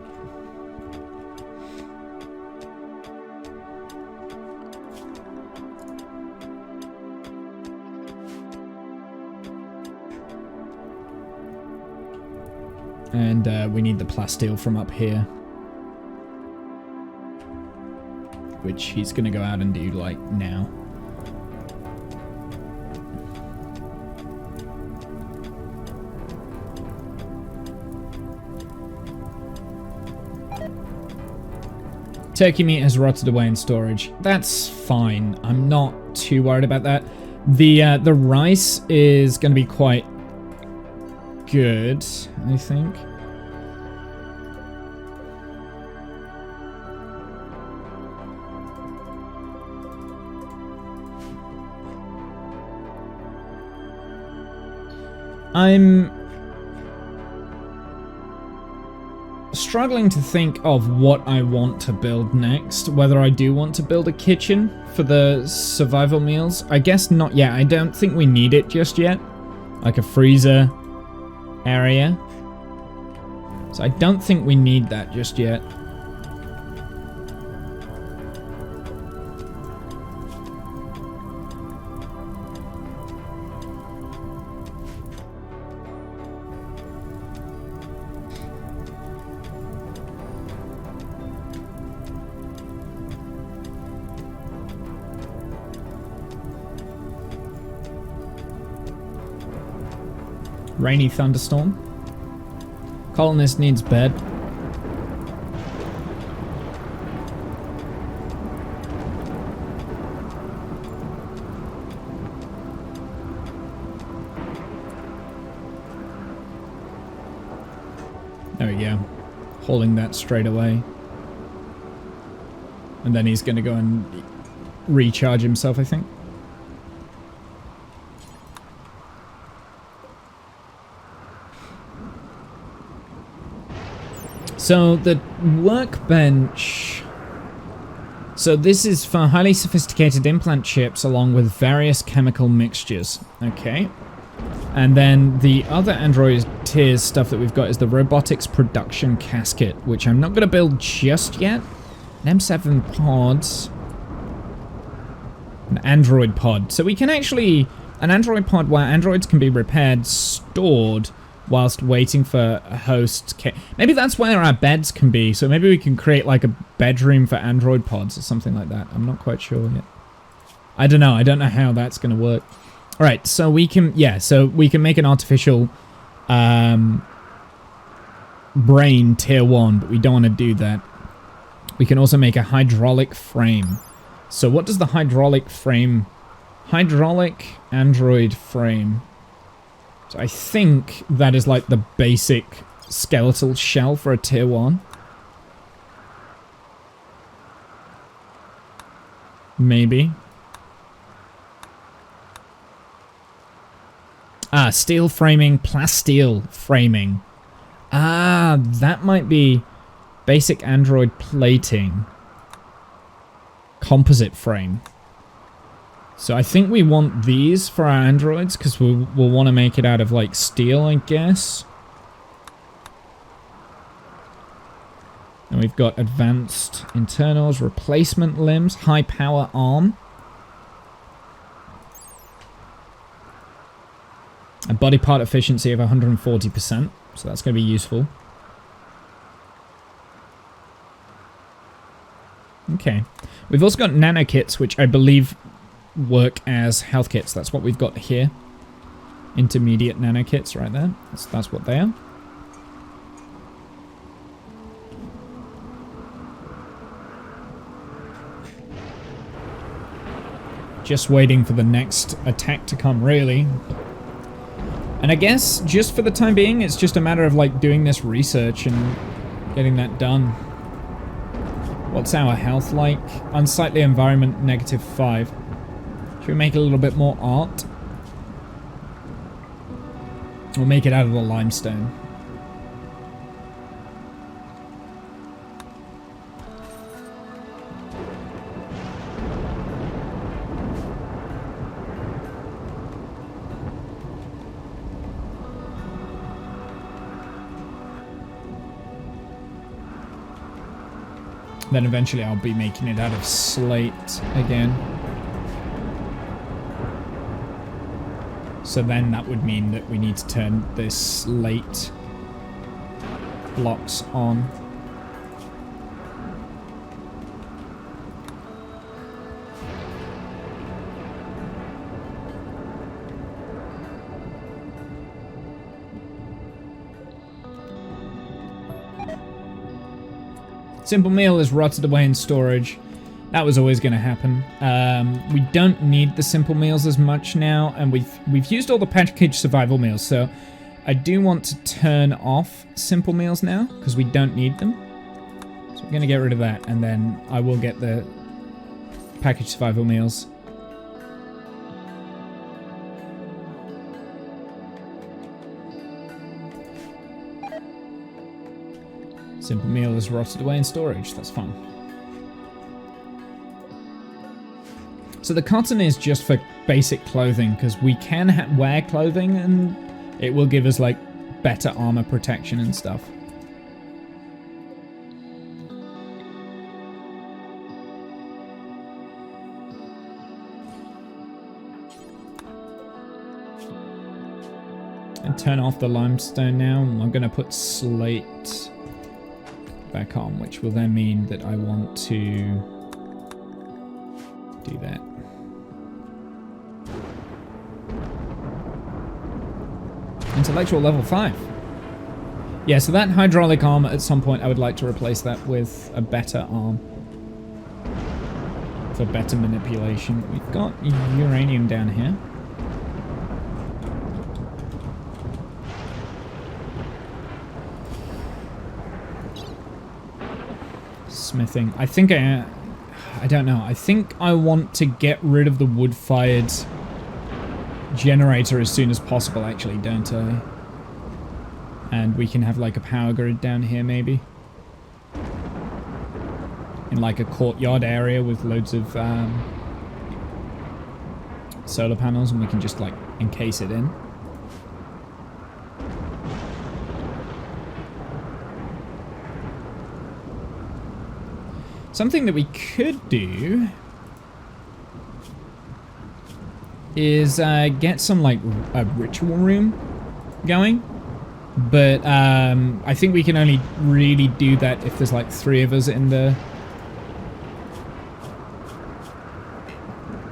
And we need the plasteel from up here, which he's gonna go out and do, like, now. Turkey meat has rotted away in storage. That's fine. I'm not too worried about that. The rice is gonna be quite good, I think. I'm struggling to think of what I want to build next. Whether I do want to build a kitchen for the survival meals. I guess not yet. I don't think we need it just yet. Like a freezer area. So I don't think we need that just yet. Rainy thunderstorm. Colonist needs bed. There we go. Holding that straight away. And then he's gonna go and recharge himself, I think. So the workbench, so this is for highly sophisticated implant chips along with various chemical mixtures, okay. And then the other Android tiers stuff that we've got is the robotics production casket, which I'm not going to build just yet. An M7 pods, an Android pod. So we can actually, an Android pod where androids can be repaired, stored, whilst waiting for a host. Maybe that's where our beds can be. So maybe we can create like a bedroom for android pods or something like that. I'm not quite sure yet. I don't know. I don't know how that's going to work. All right. So we can, yeah, so we can make an artificial brain tier 1, but we don't want to do that. We can also make a hydraulic frame. So what does the hydraulic android frame. So I think that is like the basic skeletal shell for a tier 1. Maybe. Ah, steel framing, plasteel framing. Ah, that might be basic android plating. Composite frame. So I think we want these for our androids because we'll want to make it out of like steel, I guess. And we've got advanced internals, replacement limbs, high power arm. A body part efficiency of 140%, so that's going to be useful. Okay. We've also got nano kits, which I believe work as health kits. That's what we've got here. Intermediate nano kits right there. That's what they are. Just waiting for the next attack to come, really. And I guess, just for the time being, it's just a matter of, like, doing this research and getting that done. What's our health like? Unsightly environment, -5. Should we make a little bit more art? We'll make it out of the limestone. Then eventually I'll be making it out of slate again. So then that would mean that we need to turn this slate blocks on. Simple meal is rotted away in storage. That was always going to happen. We don't need the simple meals as much now, and we've used all the packaged survival meals, so I do want to turn off simple meals now, because we don't need them. So we're going to get rid of that, and then I will get the packaged survival meals. Simple meal is rotted away in storage. That's fine. So the cotton is just for basic clothing, because we can wear clothing and it will give us, like, better armor protection and stuff. And turn off the limestone now. I'm going to put slate back on, which will then mean that I want to do that. Intellectual level 5. Yeah, so that hydraulic arm, at some point I would like to replace that with a better arm for better manipulation. We've got uranium down here. Smithing. I think I don't know. I think I want to get rid of the wood-fired generator as soon as possible, actually, don't I? And we can have, like, a power grid down here, maybe. In, like, a courtyard area with loads of solar panels, and we can just, like, encase it in. Something that we could do is get some, like, a ritual room going. But I think we can only really do that if there's, like, 3 of us in the...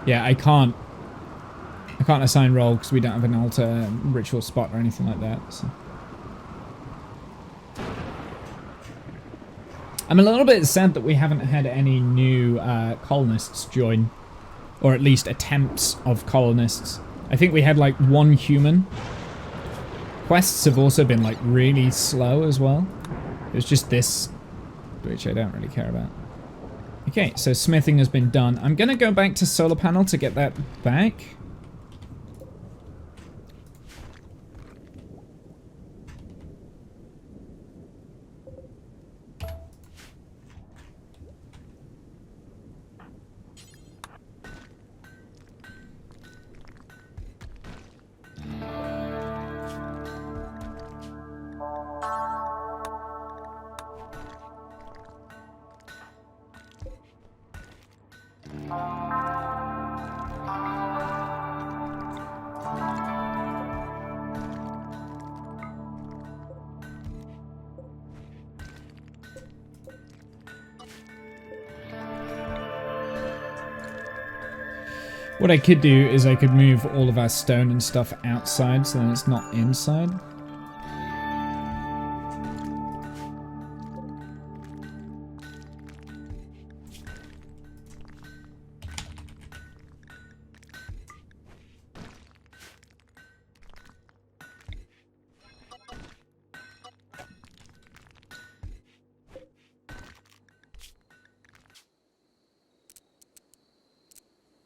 Yeah, I can't assign role because we don't have an altar ritual spot or anything like that. So. I'm a little bit sad that we haven't had any new colonists join, or at least attempts of colonists. I think we had, like, 1 human. Quests have also been, like, really slow as well. It was just this, which I don't really care about. Okay, so smithing has been done. I'm gonna go back to solar panel to get that back. What I could do is I could move all of our stone and stuff outside so that it's not inside.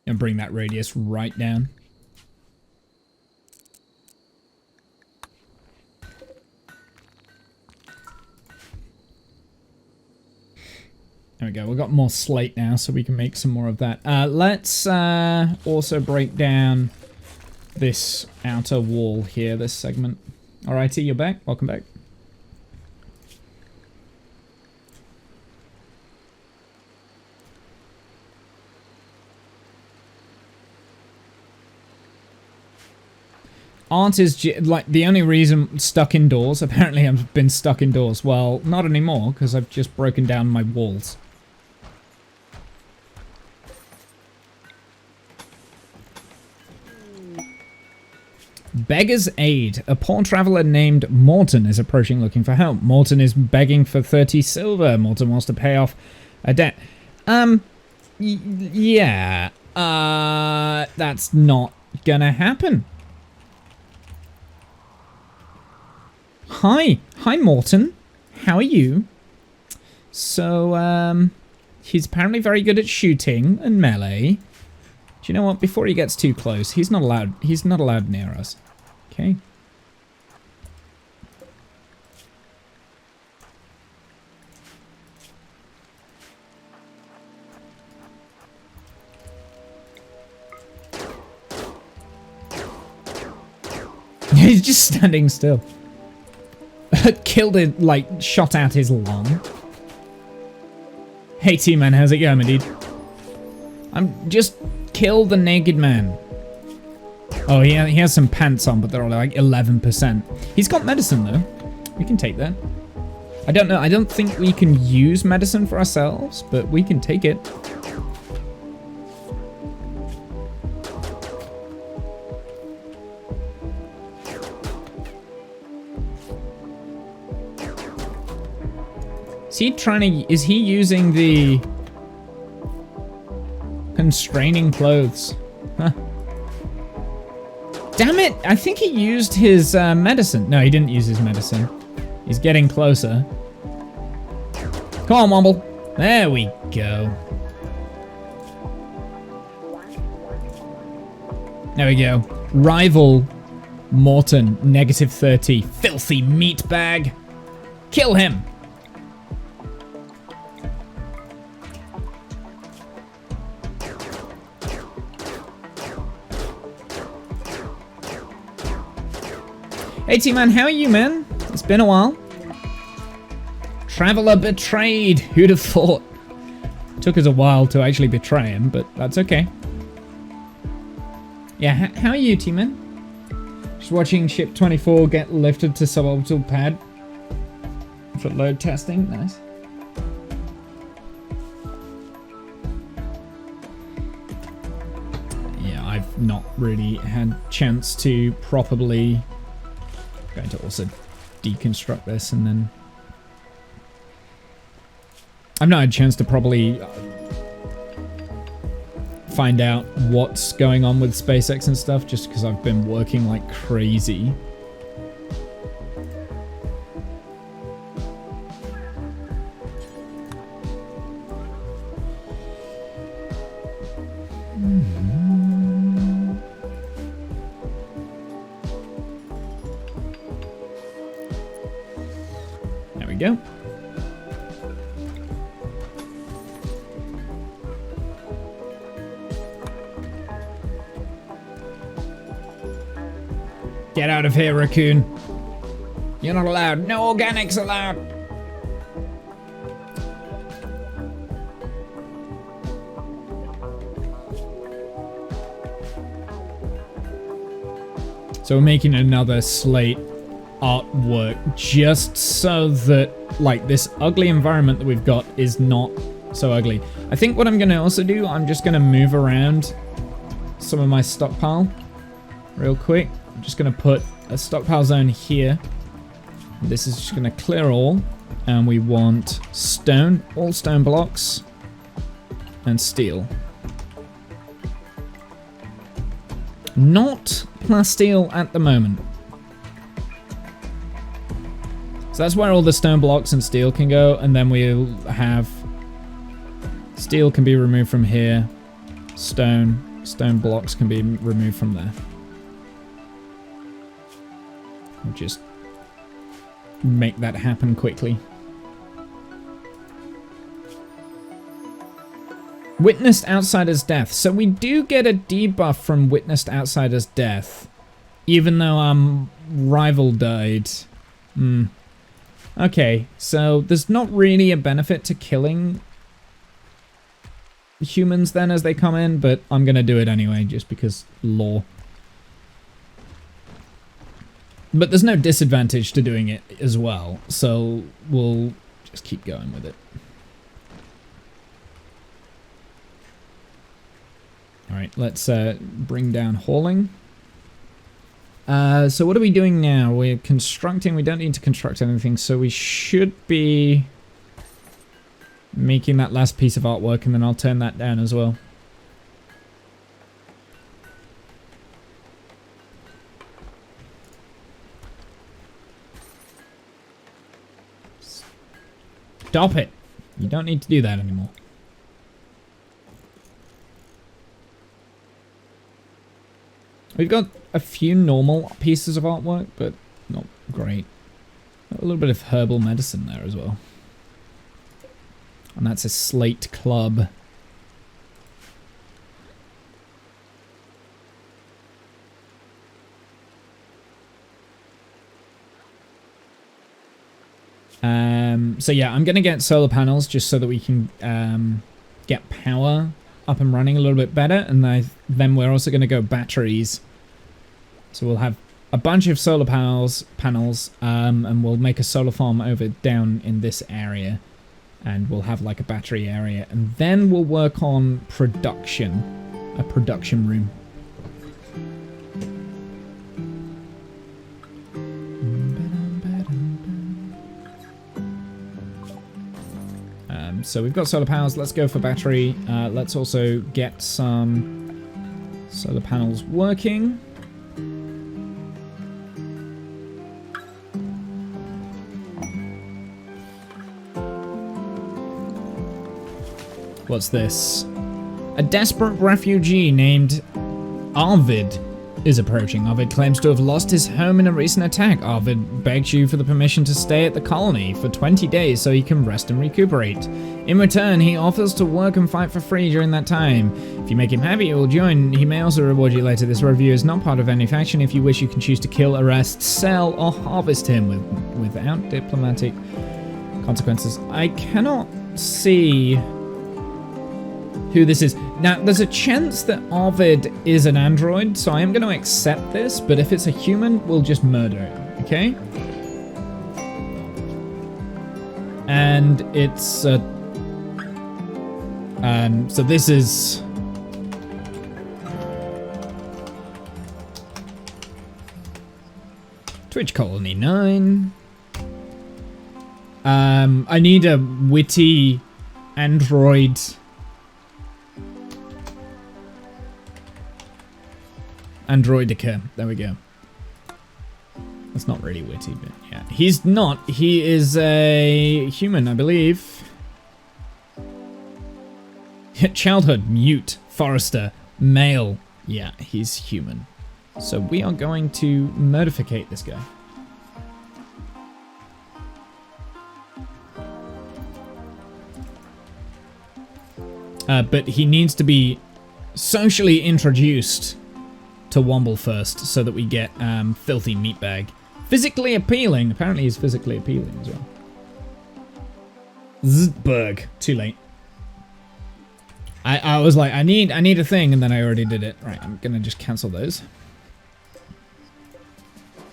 And bring that radius right down. There we go. We've got more slate now, so we can make some more of that. Let's also break down this outer wall here, this segment. Alrighty, you're back. Welcome back. Art is like the only reason stuck indoors. Apparently I've been stuck indoors. Well, not anymore, because I've just broken down my walls. Beggar's Aid. A poor traveler named Morton is approaching looking for help. Morton is begging for 30 silver. Morton wants to pay off a debt. Yeah. That's not gonna happen. Hi, Morton. How are you? So, he's apparently very good at shooting and melee. Do you know what? Before he gets too close, he's not allowed near us. Okay. He's just standing still. Killed it, like, shot out his lung. Hey T-Man, how's it going, my dude? I'm just kill the naked man. Oh, he has some pants on, but they're only like 11%. He's got medicine, though. We can take that. I don't know. I don't think we can use medicine for ourselves, but we can take it. Is he using the constraining clothes? Huh. Damn it! I think he used his medicine. No, he didn't use his medicine. He's getting closer. Come on, Womble. There we go. There we go. Rival Morton, -30. Filthy meat bag. Kill him. Hey T-Man, how are you, man? It's been a while. Traveler betrayed. Who'd have thought? Took us a while to actually betray him, but that's okay. Yeah, how are you, T-Man? Just watching Ship 24 get lifted to suborbital pad for load testing. Nice. Yeah, I've not really had chance to properly... Going to also deconstruct this and then... I've not had a chance to probably find out what's going on with SpaceX and stuff, just because I've been working like crazy. There we go. Get out of here, raccoon. You're not allowed. No organics allowed. So we're making another slate artwork just so that, like, this ugly environment that we've got is not so ugly. I think what I'm going to also do, I'm just going to move around some of my stockpile real quick. I'm just going to put a stockpile zone here. This is just going to clear all. And we want stone, all stone blocks, and steel. Not plasteel at the moment. So that's where all the stone blocks and steel can go, and then we'll have steel can be removed from here. Stone blocks can be removed from there. We'll just make that happen quickly. Witnessed Outsider's Death. So we do get a debuff from Witnessed Outsider's Death, even though our rival died. Okay, so there's not really a benefit to killing humans then as they come in, but I'm gonna do it anyway, just because lore. But there's no disadvantage to doing it as well, so we'll just keep going with it. Alright, let's bring down hauling. So what are we doing now? We're constructing. We don't need to construct anything, so we should be making that last piece of artwork, and then I'll turn that down as well. Stop it! You don't need to do that anymore. We've got a few normal pieces of artwork, but not great. A little bit of herbal medicine there as well. And that's a slate club. So yeah, I'm going to get solar panels just so that we can get power up and running a little bit better, and then we're also going to go batteries. So we'll have a bunch of solar panels, and we'll make a solar farm over down in this area, and we'll have like a battery area, and then we'll work on production, a production room. So we've got solar panels, let's go for battery. Let's also get some solar panels working. What's this? A desperate refugee named Arvid is approaching. Arvid claims to have lost his home in a recent attack. Arvid begs you for the permission to stay at the colony for 20 days so he can rest and recuperate. In return, he offers to work and fight for free during that time. If you make him happy, he will join. He may also reward you later. This review is not part of any faction. If you wish, you can choose to kill, arrest, sell, or harvest him without diplomatic consequences. I cannot see who this is. Now, there's a chance that Arvid is an android, so I am going to accept this, but if it's a human, we'll just murder it, okay? And it's so this is Twitch Colony 9. I need a witty android androidica. There we go. That's not really witty, but yeah. He's not. He is a human, I believe. Childhood, mute, forester, male. Yeah, he's human. So we are going to murdificate this guy. But he needs to be socially introduced to Womble first, so that we get filthy meatbag. Physically appealing. Apparently he's physically appealing as well. Zberg. Too late. I was like, I need a thing, and then I already did it. Right, I'm gonna just cancel those.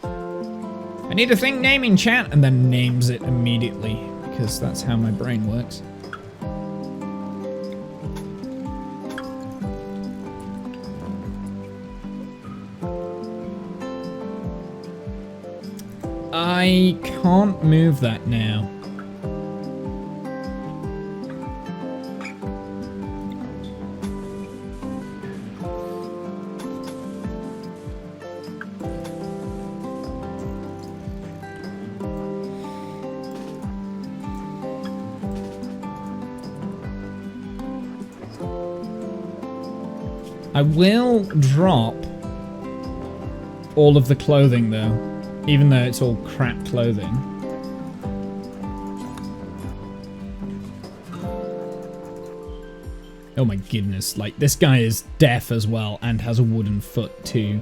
I need a thing naming chat, and then names it immediately, because that's how my brain works. I can't move that now. I will drop all of the clothing though, even though it's all crap clothing. Oh my goodness, like this guy is deaf as well and has a wooden foot too.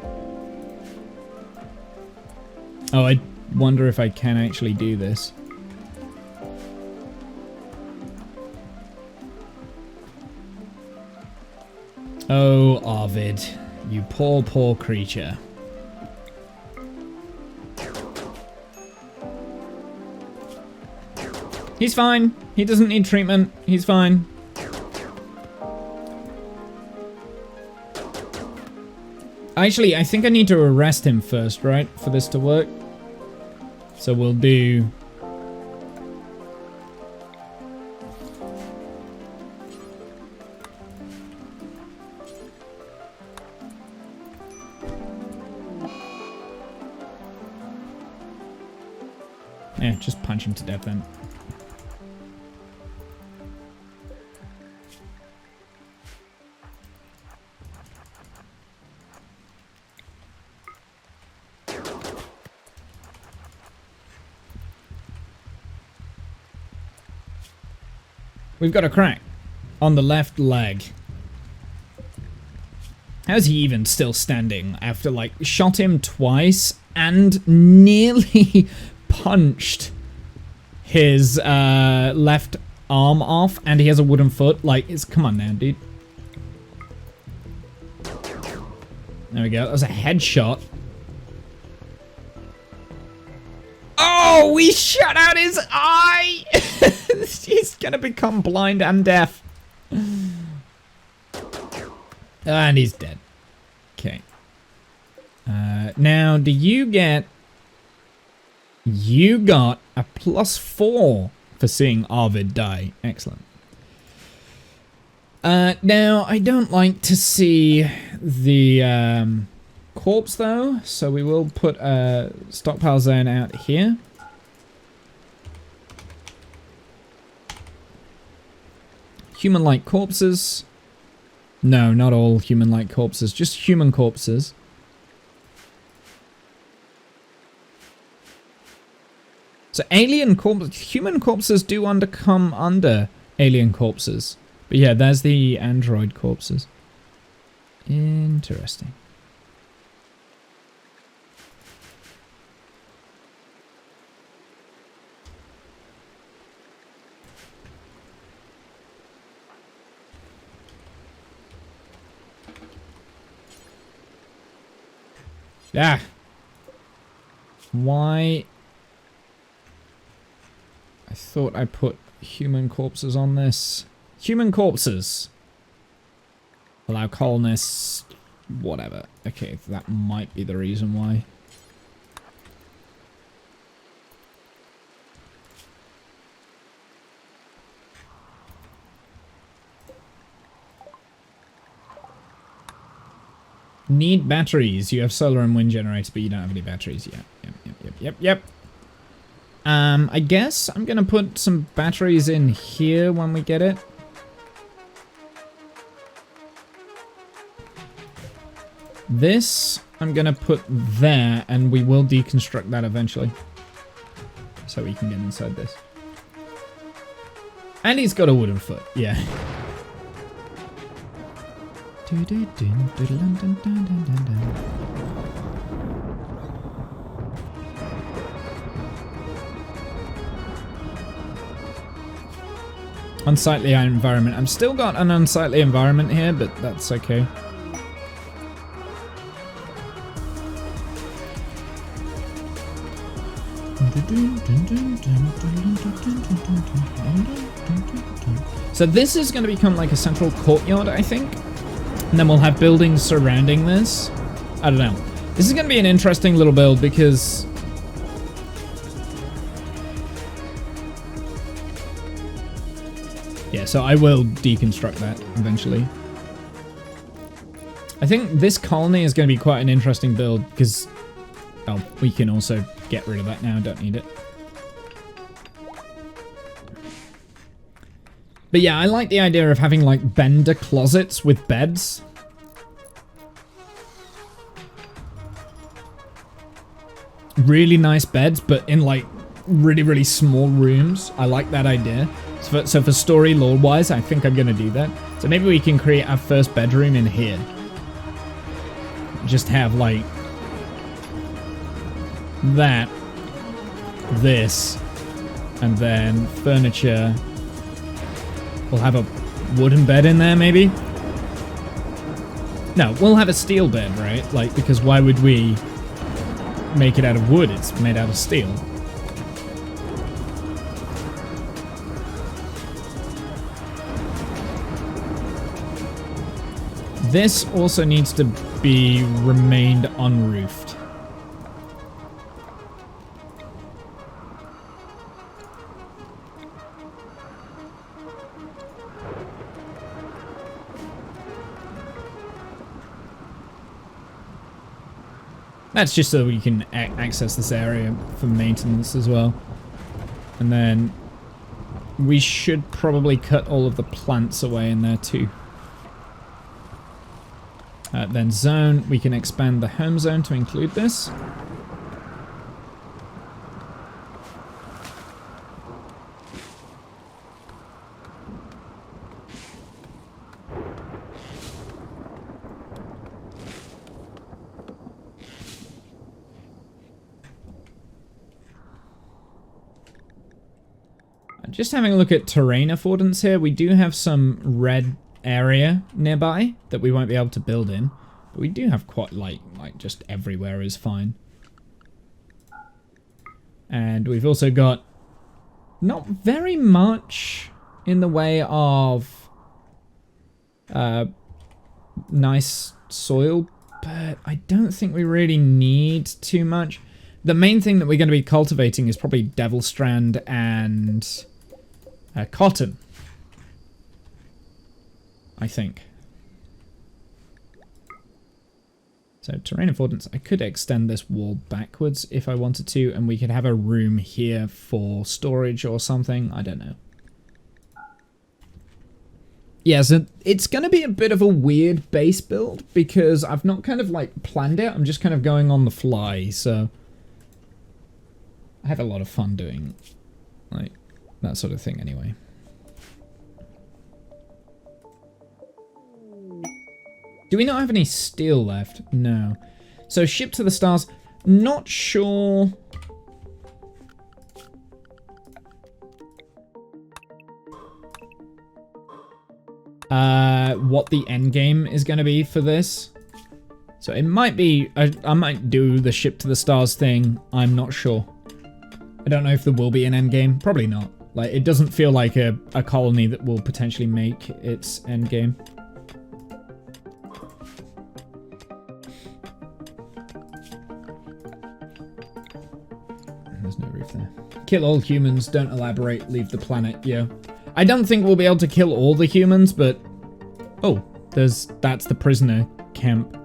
Oh, I wonder if I can actually do this. Oh, Arvid, you poor, poor creature. He's fine. He doesn't need treatment. He's fine. Actually, I think I need to arrest him first, right? For this to work. So we'll do... Yeah, just punch him to death then. We've got a crack on the left leg. How's he even still standing after, like, shot him twice and nearly punched his left arm off, and he has a wooden foot? Like, come on now, dude. There we go. That was a headshot. Oh, we shut out his eye! He's gonna become blind and deaf. And he's dead. Okay. Now, do you get... You got a +4 for seeing Arvid die. Excellent. Now, I don't like to see the corpse, though, so we will put a stockpile zone out here. Human-like corpses. No, not all human-like corpses, just human corpses. So alien corpses, human corpses do come under alien corpses. But yeah, there's the android corpses. Interesting. Ah! Why? I thought I put human corpses on this. Human corpses. Allow colonists. Whatever. Okay, that might be the reason why. Need batteries. You have solar and wind generators, but you don't have any batteries yet. Yep. I guess I'm gonna put some batteries in here when we get it. This I'm gonna put there, and we will deconstruct that eventually. So we can get inside this. And he's got a wooden foot, yeah. Unsightly environment. I've still got an unsightly environment here, but that's okay. So this is going to become like a central courtyard, I think. And then we'll have buildings surrounding this. I don't know. This is going to be an interesting little build because Yeah, so I will deconstruct that eventually. I think this colony is going to be quite an interesting build because, oh, we can also get rid of that now. Don't need it. But yeah, I like the idea of having like bender closets with beds. Really nice beds, but in like really, really small rooms. I like that idea. So for story lore wise, I think I'm going to do that. So maybe we can create our first bedroom in here. Just have like that, this, and then furniture. We'll have a wooden bed in there, maybe? No, we'll have a steel bed, right? Like, because why would we make it out of wood? It's made out of steel. This also needs to be remained unroofed. That's just so we can access this area for maintenance as well. And then we should probably cut all of the plants away in there too. Then zone, we can expand the home zone to include this. Just having a look at terrain affordance here, we do have some red area nearby that we won't be able to build in, but we do have quite like just everywhere is fine. And we've also got not very much in the way of nice soil, but I don't think we really need too much. The main thing that we're going to be cultivating is probably Devil Strand and cotton, I think. So terrain affordance, I could extend this wall backwards if I wanted to, and we could have a room here for storage or something. I don't know. Yeah, so it's going to be a bit of a weird base build because I've not kind of like planned it. I'm just kind of going on the fly, so I have a lot of fun doing like that sort of thing anyway. Do we not have any steel left? No. So ship to the stars, not sure. What the end game is going to be for this. So it might be, I might do the ship to the stars thing. I'm not sure. I don't know if there will be an end game. Probably not. Like, it doesn't feel like a colony that will potentially make its end game. There's no roof there. Kill all humans, don't elaborate, leave the planet, yeah. I don't think we'll be able to kill all the humans, but... Oh, that's the prisoner camp.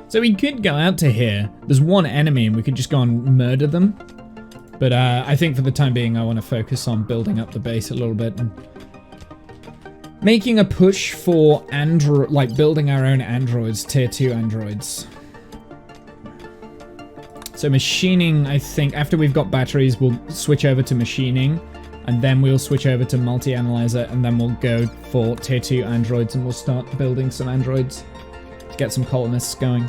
So we could go out to here. There's one enemy and we could just go and murder them. But I think for the time being, I want to focus on building up the base a little bit and making a push for building our own androids, tier 2 androids. So machining, I think, after we've got batteries, we'll switch over to machining, and then we'll switch over to multi-analyzer, and then we'll go for tier 2 androids, and we'll start building some androids to get some colonists going.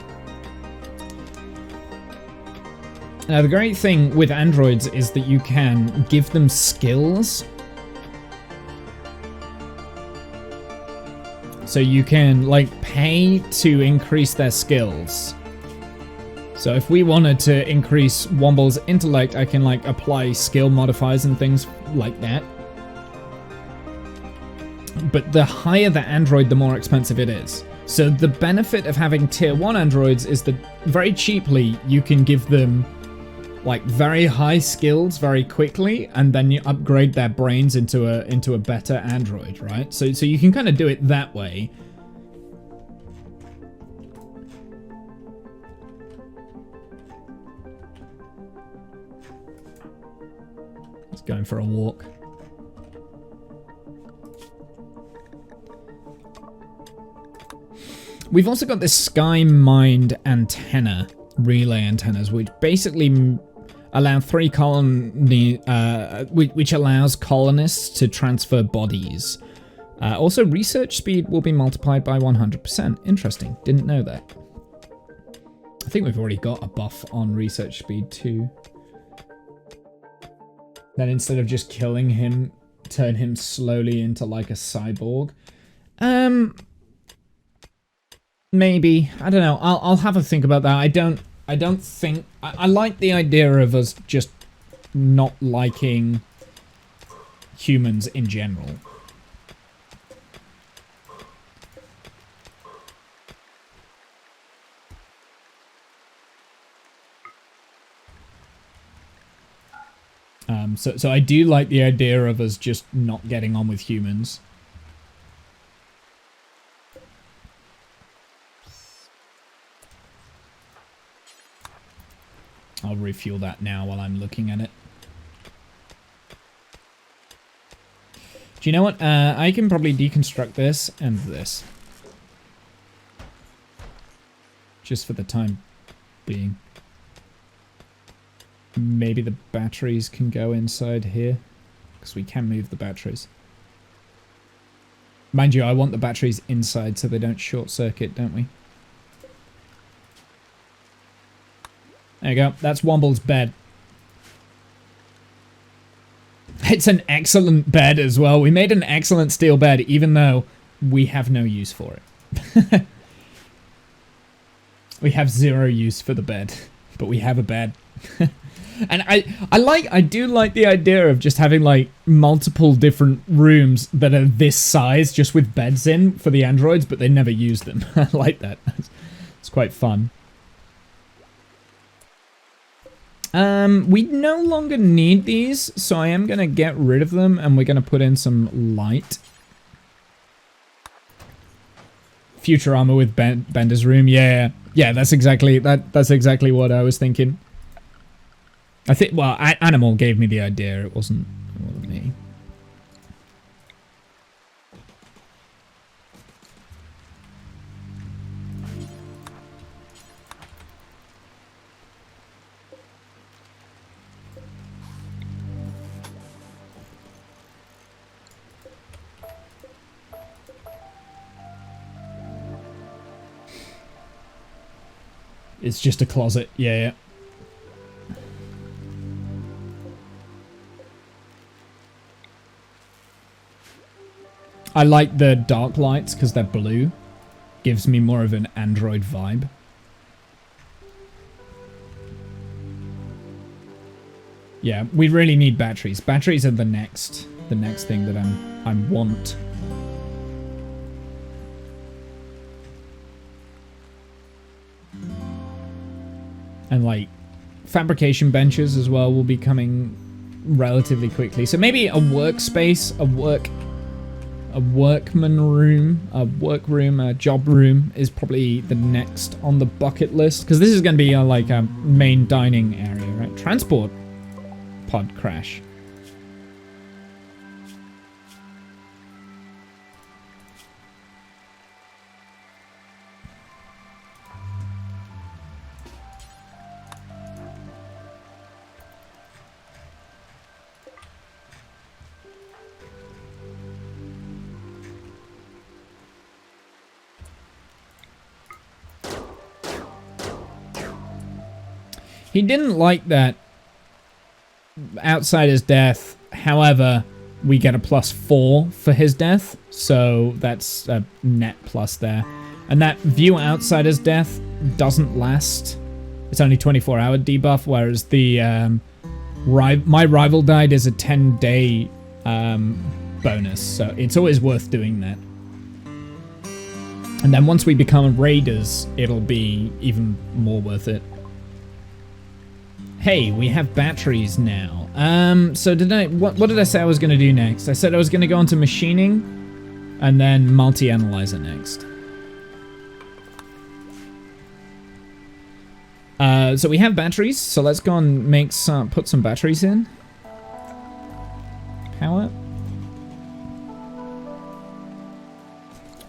Now, the great thing with androids is that you can give them skills. So you can, like, pay to increase their skills. So if we wanted to increase Womble's intellect, I can, like, apply skill modifiers and things like that. But the higher the android, the more expensive it is. So the benefit of having tier 1 androids is that very cheaply you can give them like very high skills very quickly, and then you upgrade their brains into a better android, right? So you can kind of do it that way. He's going for a walk. We've also got this Sky Mind antenna, relay antennas, which basically allow which allows colonists to transfer bodies. Also, research speed will be multiplied by 100%. Interesting. Didn't know that. I think we've already got a buff on research speed too. Then instead of just killing him, turn him slowly into like a cyborg. Maybe. I don't know. I'll have a think about that. I don't think... I like the idea of us just not liking humans in general. So I do like the idea of us just not getting on with humans. I'll refuel that now while I'm looking at it. Do you know what? I can probably deconstruct this and this. Just for the time being. Maybe the batteries can go inside here. Because we can move the batteries. Mind you, I want the batteries inside so they don't short circuit, don't we? There you go. That's Womble's bed. It's an excellent bed as well. We made an excellent steel bed, even though we have no use for it. We have zero use for the bed, but we have a bed. And I do like the idea of just having like multiple different rooms that are this size, just with beds in for the androids, but they never use them. I like that. It's quite fun. We no longer need these, so I am going to get rid of them, and we're going to put in some light. Future armor with Bender's room. Yeah, that's exactly what I was thinking. I think, well, Animal gave me the idea. It wasn't me. It's just a closet. Yeah. I like the dark lights because they're blue. Gives me more of an Android vibe. Yeah, we really need batteries. Batteries are the next thing that I want. And like fabrication benches as well will be coming relatively quickly. So maybe a workspace, a workman room, a job room is probably the next on the bucket list, because this is going to be like a main dining area, right? Transport pod crash. He didn't like that Outsider's death. However, we get a +4 for his death, so that's a net plus there. And that view Outsider's death doesn't last. It's only 24-hour debuff, whereas the My Rival Died is a 10-day bonus, so it's always worth doing that. And then once we become raiders, it'll be even more worth it. Hey, we have batteries now. So what did I say I was going to do next? I said I was going to go into machining and then multi-analyzer next. So we have batteries, so let's go and put some batteries in. Power.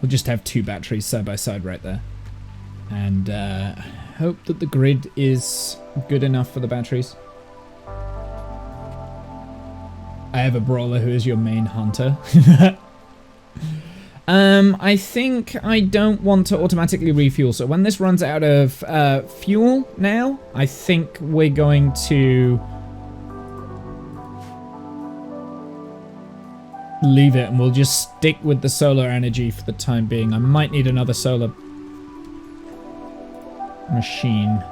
We'll just have 2 batteries side by side right there. And hope that the grid is good enough for the batteries. I have a brawler who is your main hunter. I think I don't want to automatically refuel. So when this runs out of fuel now, I think we're going to leave it and we'll just stick with the solar energy for the time being. I might need another solar machine.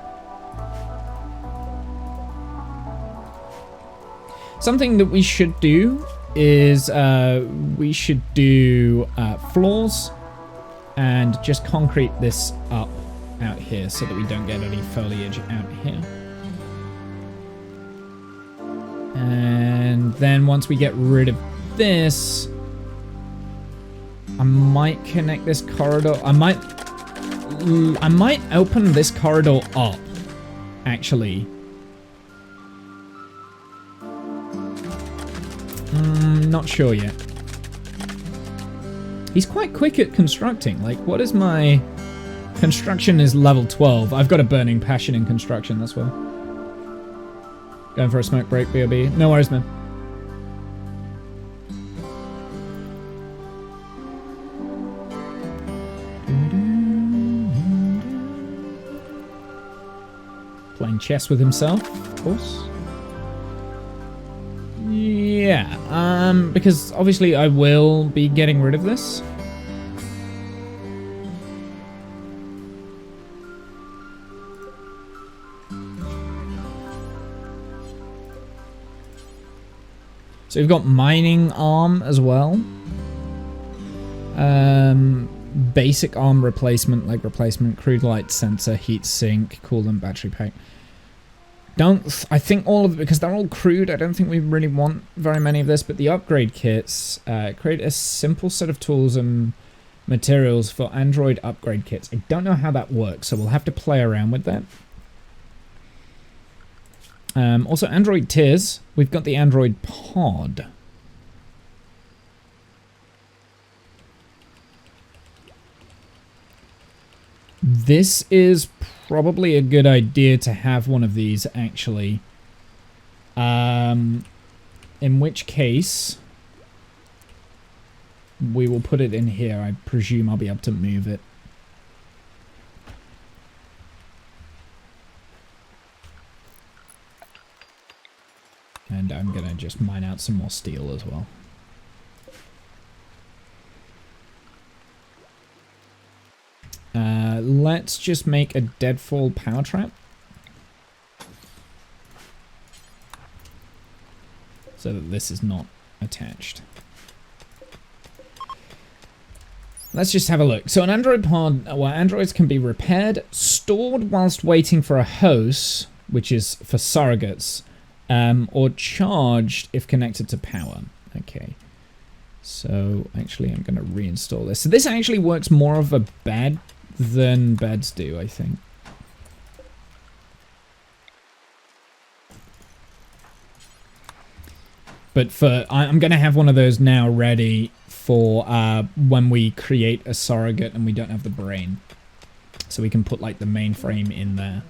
Something that we should do is we should do floors and just concrete this up out here so that we don't get any foliage out here. And then once we get rid of this, I might connect this corridor. I might open this corridor up, actually. Not sure yet. He's quite quick at constructing. Like, what is my... Construction is level 12. I've got a burning passion in construction, that's why. Going for a smoke break, BOB. No worries, man. Playing chess with himself, of course. Yeah, because obviously I will be getting rid of this. So we've got mining arm as well. Basic arm replacement, leg replacement, crude light sensor, heat sink, coolant, battery pack. I think all of it, because they're all crude, I don't think we really want very many of this, but the upgrade kits create a simple set of tools and materials for Android upgrade kits. I don't know how that works, so we'll have to play around with that. Also, Android tiers. We've got the Android pod. This is probably a good idea to have one of these, actually. In which case, we will put it in here. I presume I'll be able to move it. And I'm going to just mine out some more steel as well. Let's just make a deadfall power trap. So that this is not attached. Let's just have a look. So an Android pod, well, Androids can be repaired, stored whilst waiting for a host, which is for surrogates, or charged if connected to power. Okay. So actually I'm going to reinstall this. So this actually works more of a bed than beds do, I think. But I'm going to have one of those now ready for when we create a surrogate and we don't have the brain. So we can put like the mainframe in there.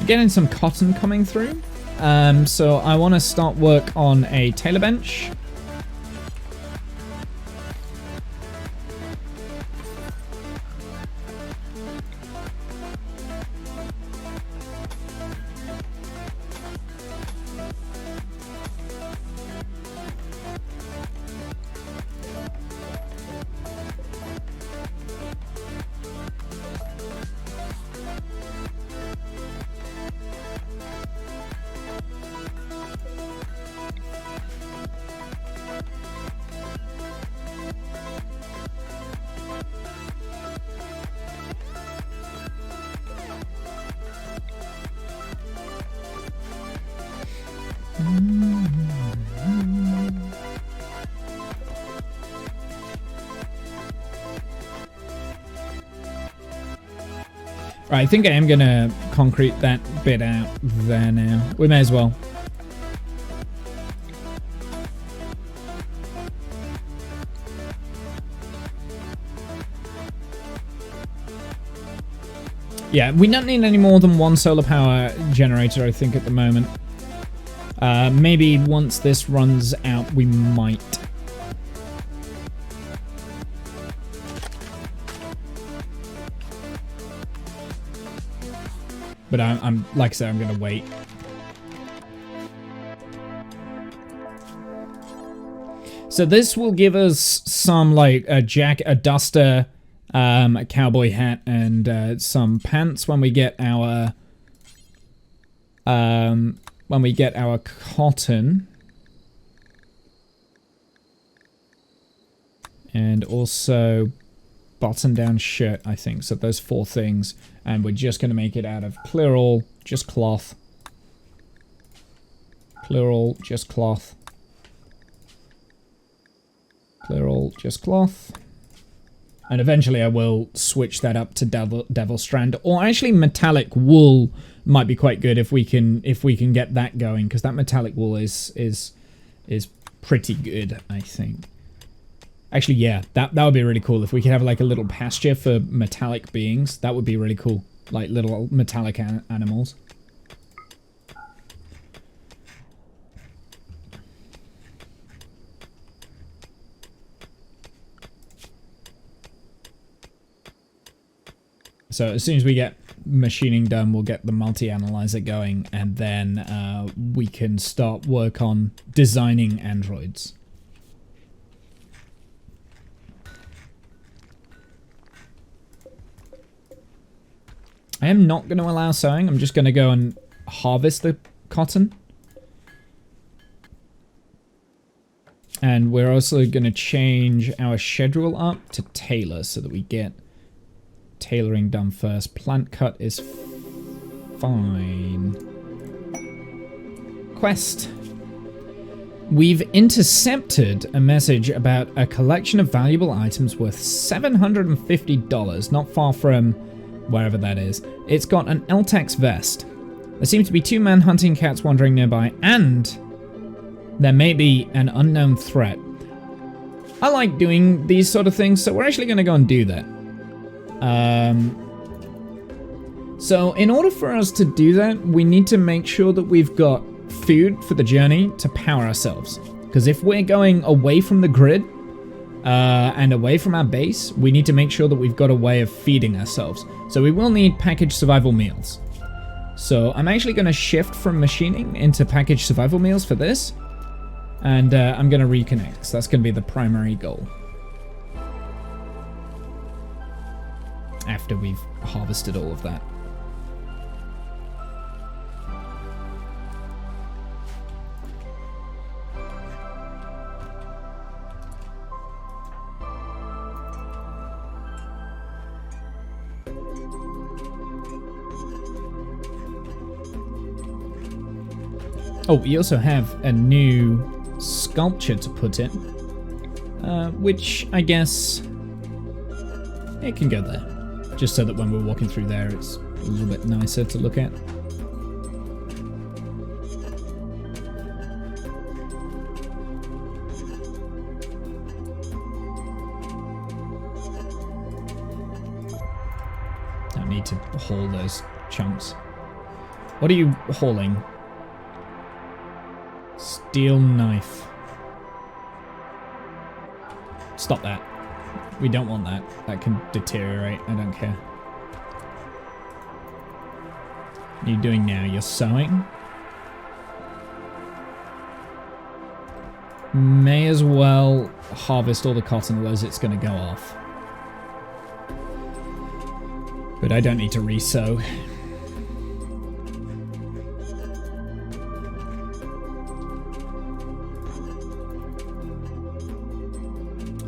Getting some cotton coming through. So I want to start work on a tailor bench. Right, I think I am gonna concrete that bit out there now. We may as well. Yeah, we don't need any more than one solar power generator, I think, at the moment. Maybe once this runs out, we might. But I'm like I said, I'm gonna wait. So this will give us some like a duster, a cowboy hat, and some pants when we get our cotton, and also button-down shirt, I think. So those 4 things, and we're just going to make it out of clear all, just cloth. Clear all, just cloth. Clear all, just cloth. And eventually I will switch that up to devil strand, or actually metallic wool might be quite good if we can get that going, because that metallic wool is pretty good, I think. Actually, yeah, that would be really cool if we could have like a little pasture for metallic beings. That would be really cool, like little metallic animals. So as soon as we get machining done, we'll get the multi-analyzer going, and then we can start work on designing androids. I am not going to allow sowing. I'm just going to go and harvest the cotton. And we're also going to change our schedule up to tailor so that we get tailoring done first. Plant cut is fine. Quest. We've intercepted a message about a collection of valuable items worth $750, not far from wherever that is. It's got an Eltex vest. There seem to be 2 man-hunting cats wandering nearby, and there may be an unknown threat. I like doing these sort of things, so we're actually going to go and do that. So in order for us to do that, we need to make sure that we've got food for the journey to power ourselves. Because if we're going away from the grid, and away from our base, we need to make sure that we've got a way of feeding ourselves. So we will need packaged survival meals. So I'm actually going to shift from machining into packaged survival meals for this. And I'm going to reconnect, so that's going to be the primary goal. After we've harvested all of that. Oh, we also have a new sculpture to put in, which I guess it can go there. Just so that when we're walking through there, it's a little bit nicer to look at. Don't need to haul those chunks. What are you hauling? Steel knife. Stop that. We don't want that. That can deteriorate. I don't care. What are you doing now? You're sewing? May as well harvest all the cotton, otherwise it's going to go off. But I don't need to re-sew.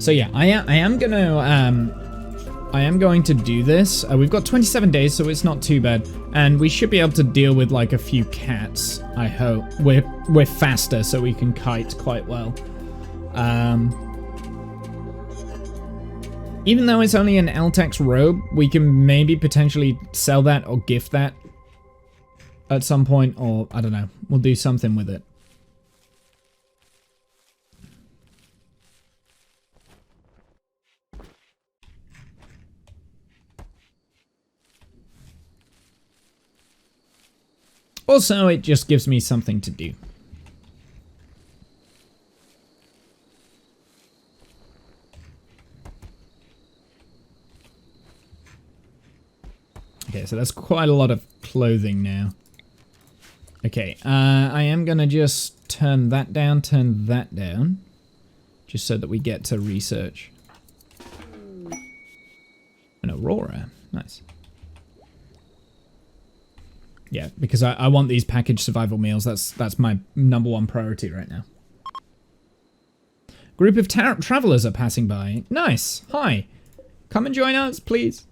So yeah, I am going to do this. We've got 27 days, so it's not too bad, and we should be able to deal with like a few cats. I hope we're faster, so we can kite quite well. Even though it's only an Eltex robe, we can maybe potentially sell that or gift that at some point, or I don't know. We'll do something with it. Also, it just gives me something to do. Okay, so that's quite a lot of clothing now. Okay, I am gonna just turn that down, just so that we get to research. An Aurora, nice. Yeah, because I want these packaged survival meals. That's my #1 priority right now. Group of travelers are passing by. Nice. Hi. Come and join us, please.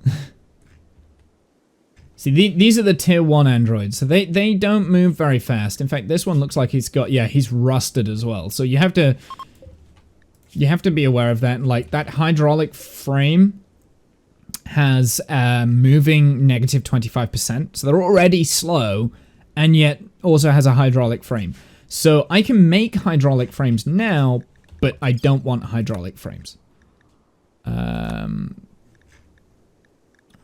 See, these are the tier 1 androids, so they don't move very fast. In fact, this one looks like he's got, yeah, he's rusted as well. So you have to be aware of that. Like, that hydraulic frame has moving negative 25%, so they're already slow, and yet also has a hydraulic frame. So I can make hydraulic frames now, but I don't want hydraulic frames.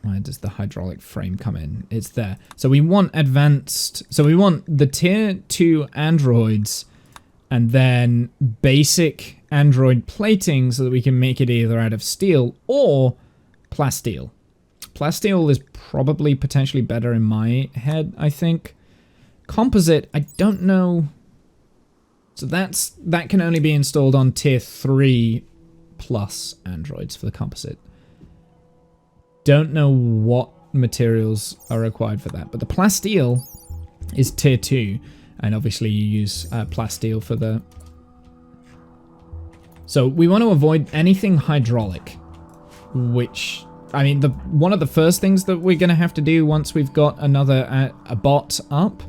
Where does the hydraulic frame come in? It's there. So we want advanced... So we want the tier 2 androids and then basic android plating so that we can make it either out of steel or plasteel. Plasteel is probably potentially better in my head, I think. Composite, I don't know. So that can only be installed on tier 3 plus androids for the composite. Don't know what materials are required for that, but the plasteel is tier 2, and obviously you use plasteel for the... So we want to avoid anything hydraulic, which, I mean, one of the first things that we're going to have to do once we've got another a bot up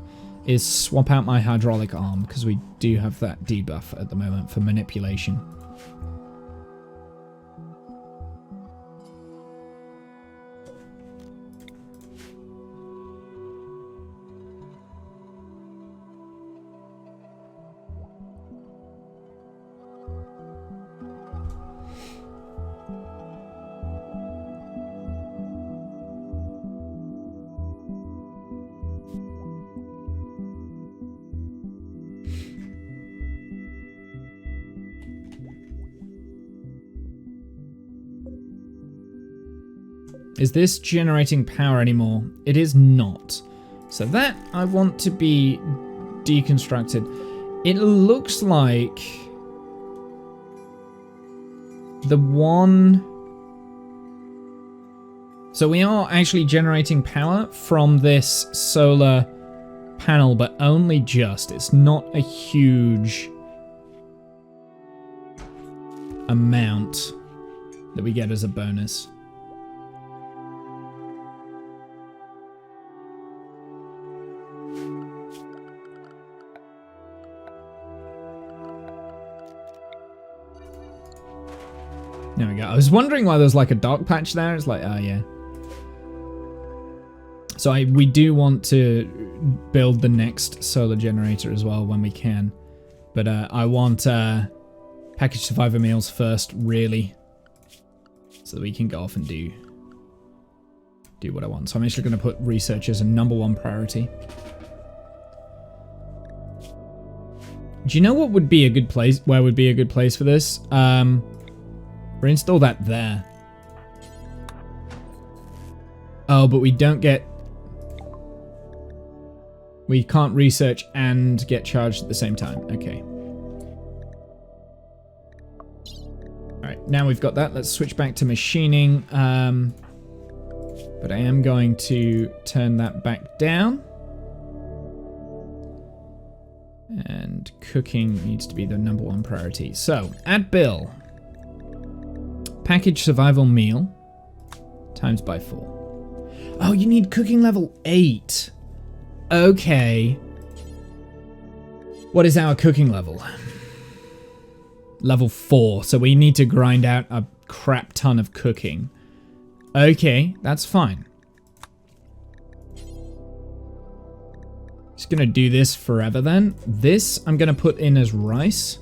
is swap out my hydraulic arm, because we do have that debuff at the moment for manipulation. Is this generating power anymore? It is not. So that I want to be deconstructed. It looks like the one... So we are actually generating power from this solar panel, but only just. It's not a huge amount that we get as a bonus. There we go. I was wondering why there's like a dark patch there. It's like, oh yeah. So we do want to build the next solar generator as well when we can. But I want packaged survivor meals first, really. So that we can go off and do what I want. So I'm actually going to put research as a #1 priority. Do you know what would be a good place? Where would be a good place for this? We'll install that there. Oh, but we don't get... We can't research and get charged at the same time. Okay. Alright, now we've got that. Let's switch back to machining. But I am going to turn that back down. And cooking needs to be the #1 priority. So, add bill. Package survival meal times by 4. Oh, you need cooking level 8. Okay. What is our cooking level? Level 4. So we need to grind out a crap ton of cooking. Okay, that's fine. Just gonna do this forever then. This I'm gonna put in as rice.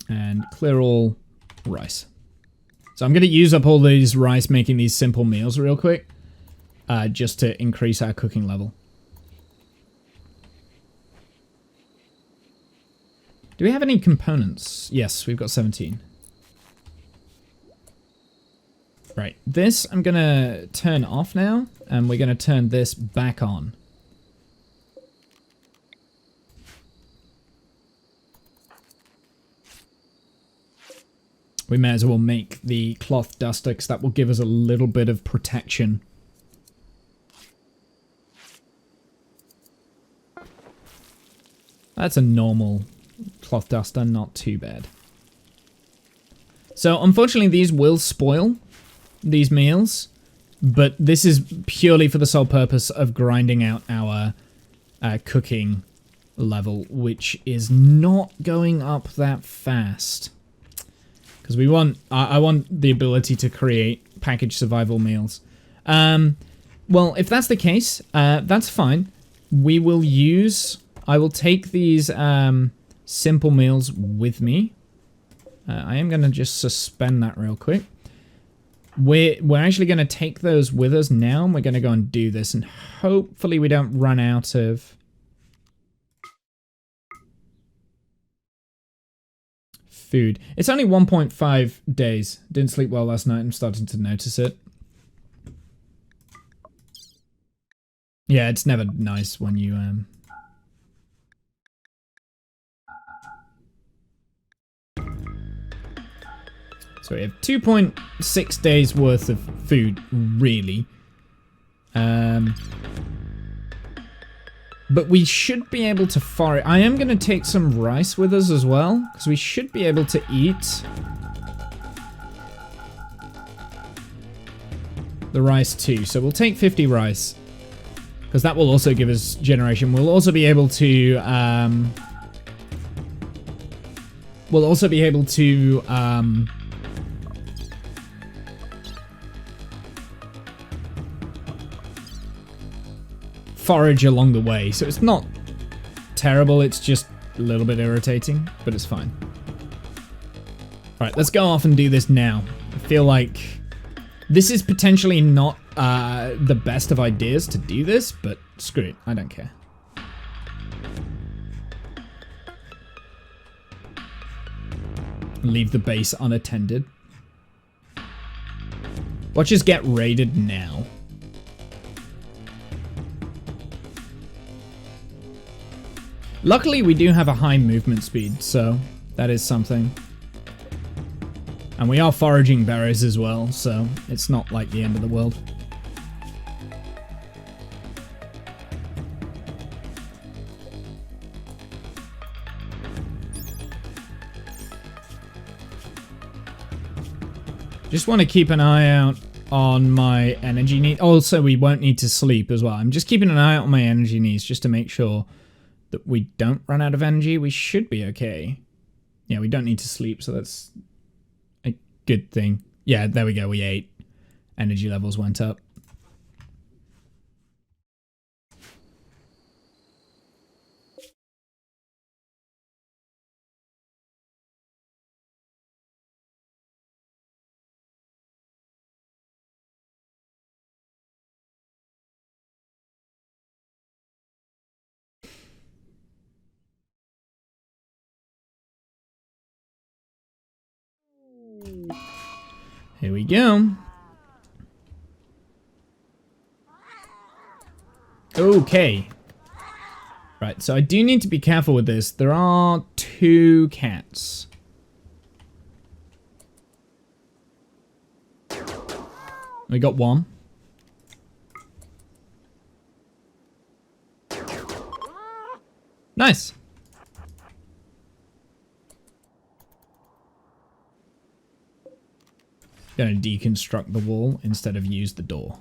And clear all rice. So I'm going to use up all these rice making these simple meals real quick. Just to increase our cooking level. Do we have any components? Yes, we've got 17. Right, this I'm going to turn off now. And we're going to turn this back on. We may as well make the cloth duster because that will give us a little bit of protection. That's a normal cloth duster, not too bad. So unfortunately these will spoil, these meals, but this is purely for the sole purpose of grinding out our cooking level, which is not going up that fast. Because we want, I want the ability to create packaged survival meals. Well, if that's the case, that's fine. We will use, I will take these simple meals with me. I am going to just suspend that real quick. We're actually going to take those with us now, and we're going to go and do this, and hopefully we don't run out of food. It's only 1.5 days. Didn't sleep well last night. I'm starting to notice it. Yeah, it's never nice when you So we have 2.6 days worth of food, really. But we should be able to forage. I am going to take some rice with us as well, because we should be able to eat the rice too. So we'll take 50 rice, because that will also give us generation. We'll also be able to forage along the way, so it's not terrible, it's just a little bit irritating, but it's fine. Alright, let's go off and do this now. I feel like this is potentially not the best of ideas to do this, but screw it, I don't care. Leave the base unattended. Watch us get raided now. Luckily, we do have a high movement speed, so that is something. And we are foraging berries as well, so it's not like the end of the world. Just want to keep an eye out on my energy needs. Also, we won't need to sleep as well. I'm just keeping an eye out on my energy needs just to make sure that we don't run out of energy. We should be okay. Yeah, we don't need to sleep, so that's a good thing. Yeah, there we go, we ate. Energy levels went up. Here we go. Okay. Right, so I do need to be careful with this. There are 2 cats. We got 1. Nice. going to deconstruct the wall instead of use the door.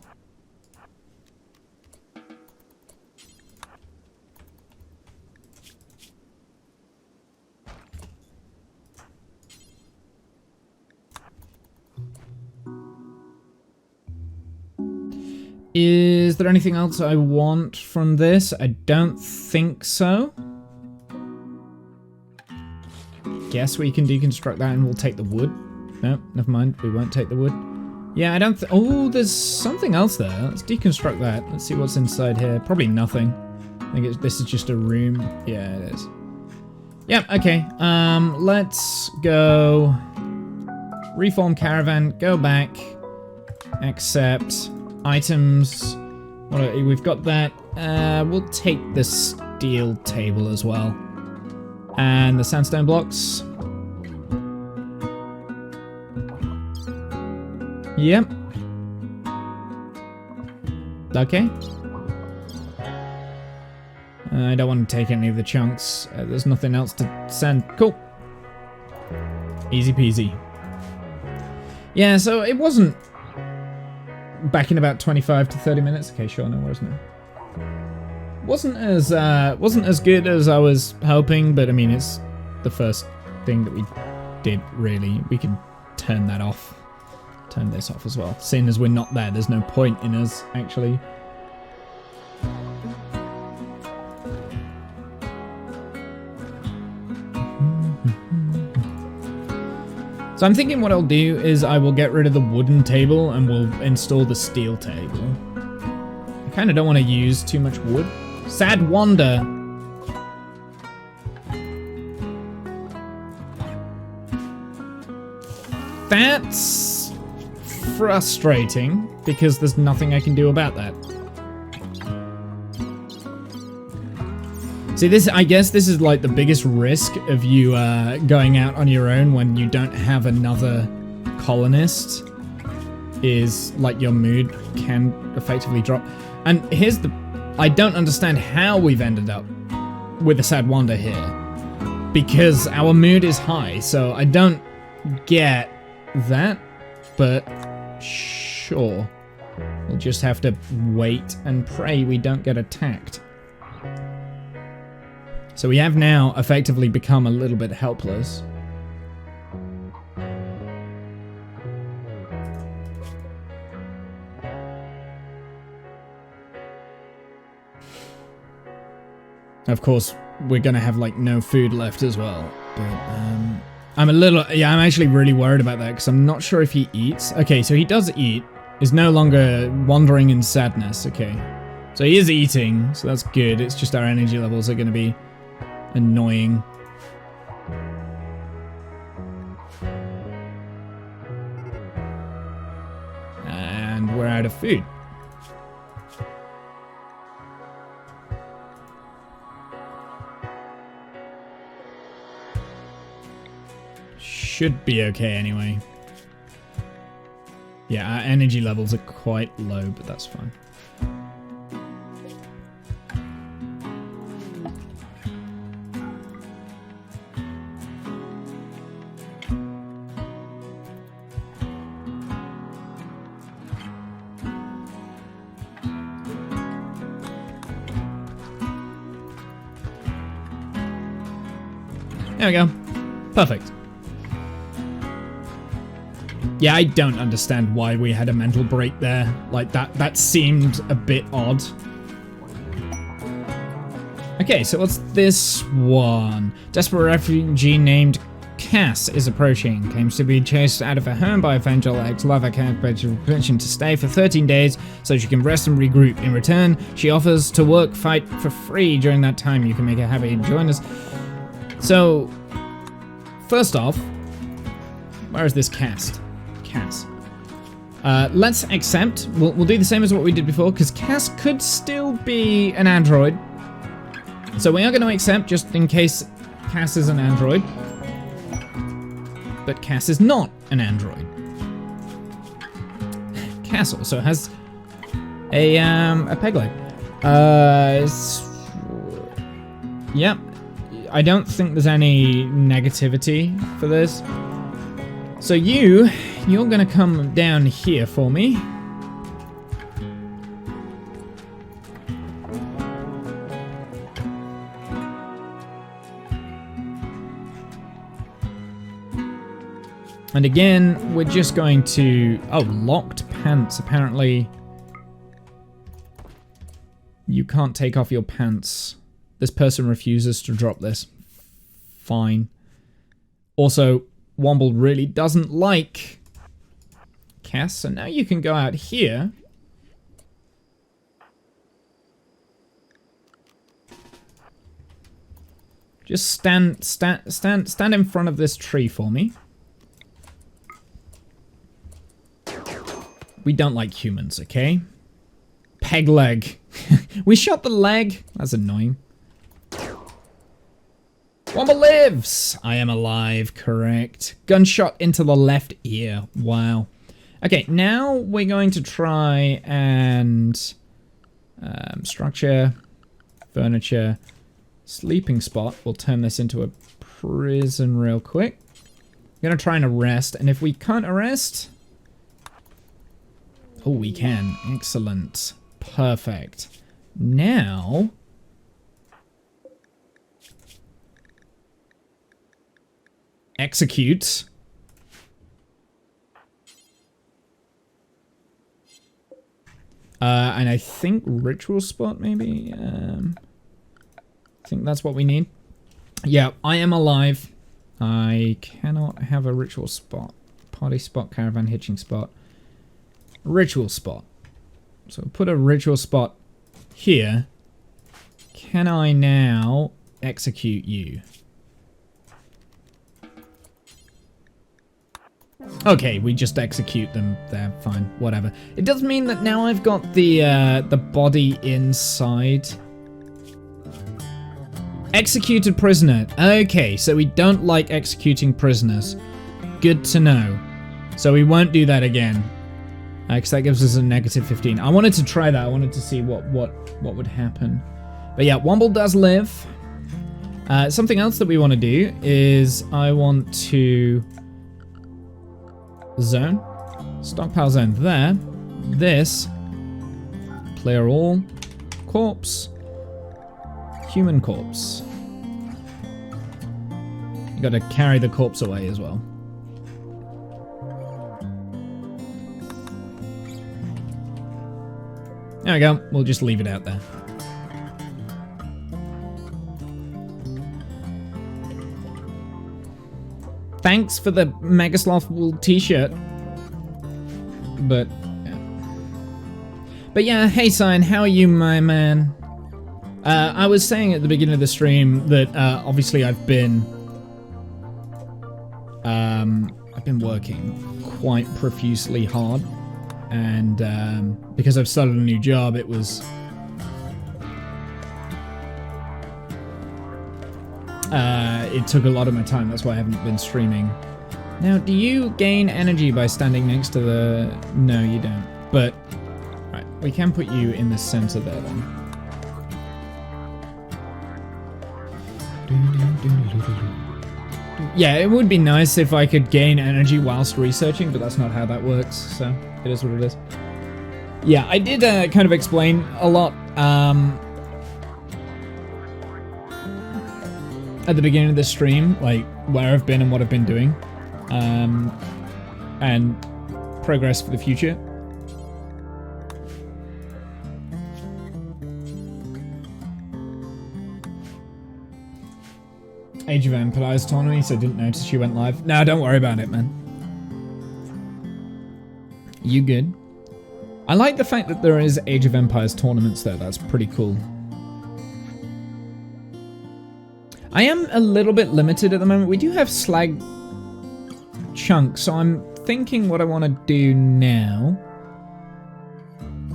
Is there anything else I want from this? I don't think so. Guess we can deconstruct that and we'll take the wood. No, never mind. We won't take the wood. Yeah, I don't oh, there's something else there. Let's deconstruct that. Let's see what's inside here. Probably nothing. I think this is just a room. Yeah, it is. Yeah, okay. Let's go. Reform caravan. Go back. Accept. Items. We've got that. We'll take the steel table as well. And the sandstone blocks. Yep. Okay. I don't want to take any of the chunks. There's nothing else to send. Cool. Easy peasy. Yeah, so it wasn't back in about 25 to 30 minutes. Okay, sure, no worries, no. Wasn't as good as I was hoping, but I mean, it's the first thing that we did, really. We can turn that off. Turn this off as well. Seeing as we're not there, there's no point in us, actually. So I'm thinking what I'll do is I will get rid of the wooden table and we'll install the steel table. I kind of don't want to use too much wood. Sad Wander. That's frustrating because there's nothing I can do about that. See, I guess this is like the biggest risk of you going out on your own when you don't have another colonist, is like your mood can effectively drop. And here's I don't understand how we've ended up with a Sad Wander here, because our mood is high, so I don't get that, but sure. We'll just have to wait and pray we don't get attacked. So we have now effectively become a little bit helpless. Of course, we're gonna have like no food left as well. But I'm actually really worried about that because I'm not sure if he eats. Okay, so he does eat. Is no longer wandering in sadness. Okay, so he is eating, so that's good. It's just our energy levels are gonna be annoying. And we're out of food. Should be okay anyway. Yeah, our energy levels are quite low, but that's fine. There we go. Perfect. Yeah, I don't understand why we had a mental break there. Like, that seemed a bit odd. Okay, so what's this one? Desperate refugee named Cass is approaching. Claims to be chased out of her home by evangel ex-lover. Can't beg her permission to stay for 13 days so she can rest and regroup. In return, she offers to fight for free during that time. You can make her happy and join us. So, first off, where is this Cass? Let's accept. We'll do the same as what we did before, because Cass could still be an android. So we are going to accept just in case Cass is an android. But Cass is not an android. Cass also has a peg leg. Yep. I don't think there's any negativity for this. So you're gonna come down here for me. And again, we're just going to... Oh, locked pants. Apparently, you can't take off your pants. This person refuses to drop this. Fine. Also, Womble really doesn't like Cass, so now you can go out here. Just stand in front of this tree for me. We don't like humans, okay? Peg leg. We shot the leg. That's annoying. Womble lives! I am alive, correct. Gunshot into the left ear. Wow. Okay, now we're going to try and... structure, furniture, sleeping spot. We'll turn this into a prison real quick. I'm gonna try and arrest, and if we can't arrest... Oh, we can. Excellent. Perfect. Now... execute. And I think ritual spot, maybe? I think that's what we need. Yeah, I am alive. I cannot have a ritual spot. Party spot, caravan hitching spot. Ritual spot. So put a ritual spot here. Can I now execute you? Okay, we just execute them there. Fine, whatever. It does mean that now I've got the body inside. Executed prisoner. Okay, so we don't like executing prisoners. Good to know. So we won't do that again. Because that gives us a negative 15. I wanted to try that. I wanted to see what would happen. But yeah, Womble does live. Something else that we want to do is I want to... zone. Stockpile zone there. This. Clear all. Corpse. Human corpse. You gotta carry the corpse away as well. There we go. We'll just leave it out there. Thanks for the Megasloth wool t-shirt. But yeah, hey Sign, how are you, my man? I was saying at the beginning of the stream that obviously I've been working quite profusely hard, and because I've started a new job, it was it took a lot of my time. That's why I haven't been streaming. Now, do you gain energy by standing next to the... No, you don't. But, right, we can put you in the center there then. Yeah, it would be nice if I could gain energy whilst researching, but that's not how that works, so it is what it is. Yeah, I did kind of explain a lot at the beginning of the stream, like where I've been and what I've been doing, and progress for the future. Age of Empires tournament, so I didn't notice you went live. No, don't worry about it, man. You good? I like the fact that there is Age of Empires tournaments though, that's pretty cool. I am a little bit limited at the moment. We do have slag chunks, so I'm thinking what I want to do now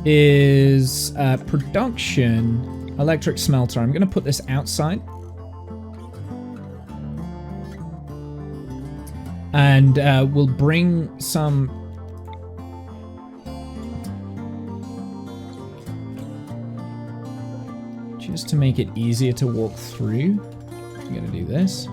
is production, electric smelter. I'm going to put this outside. And we'll bring some... just to make it easier to walk through. I'm gonna do this.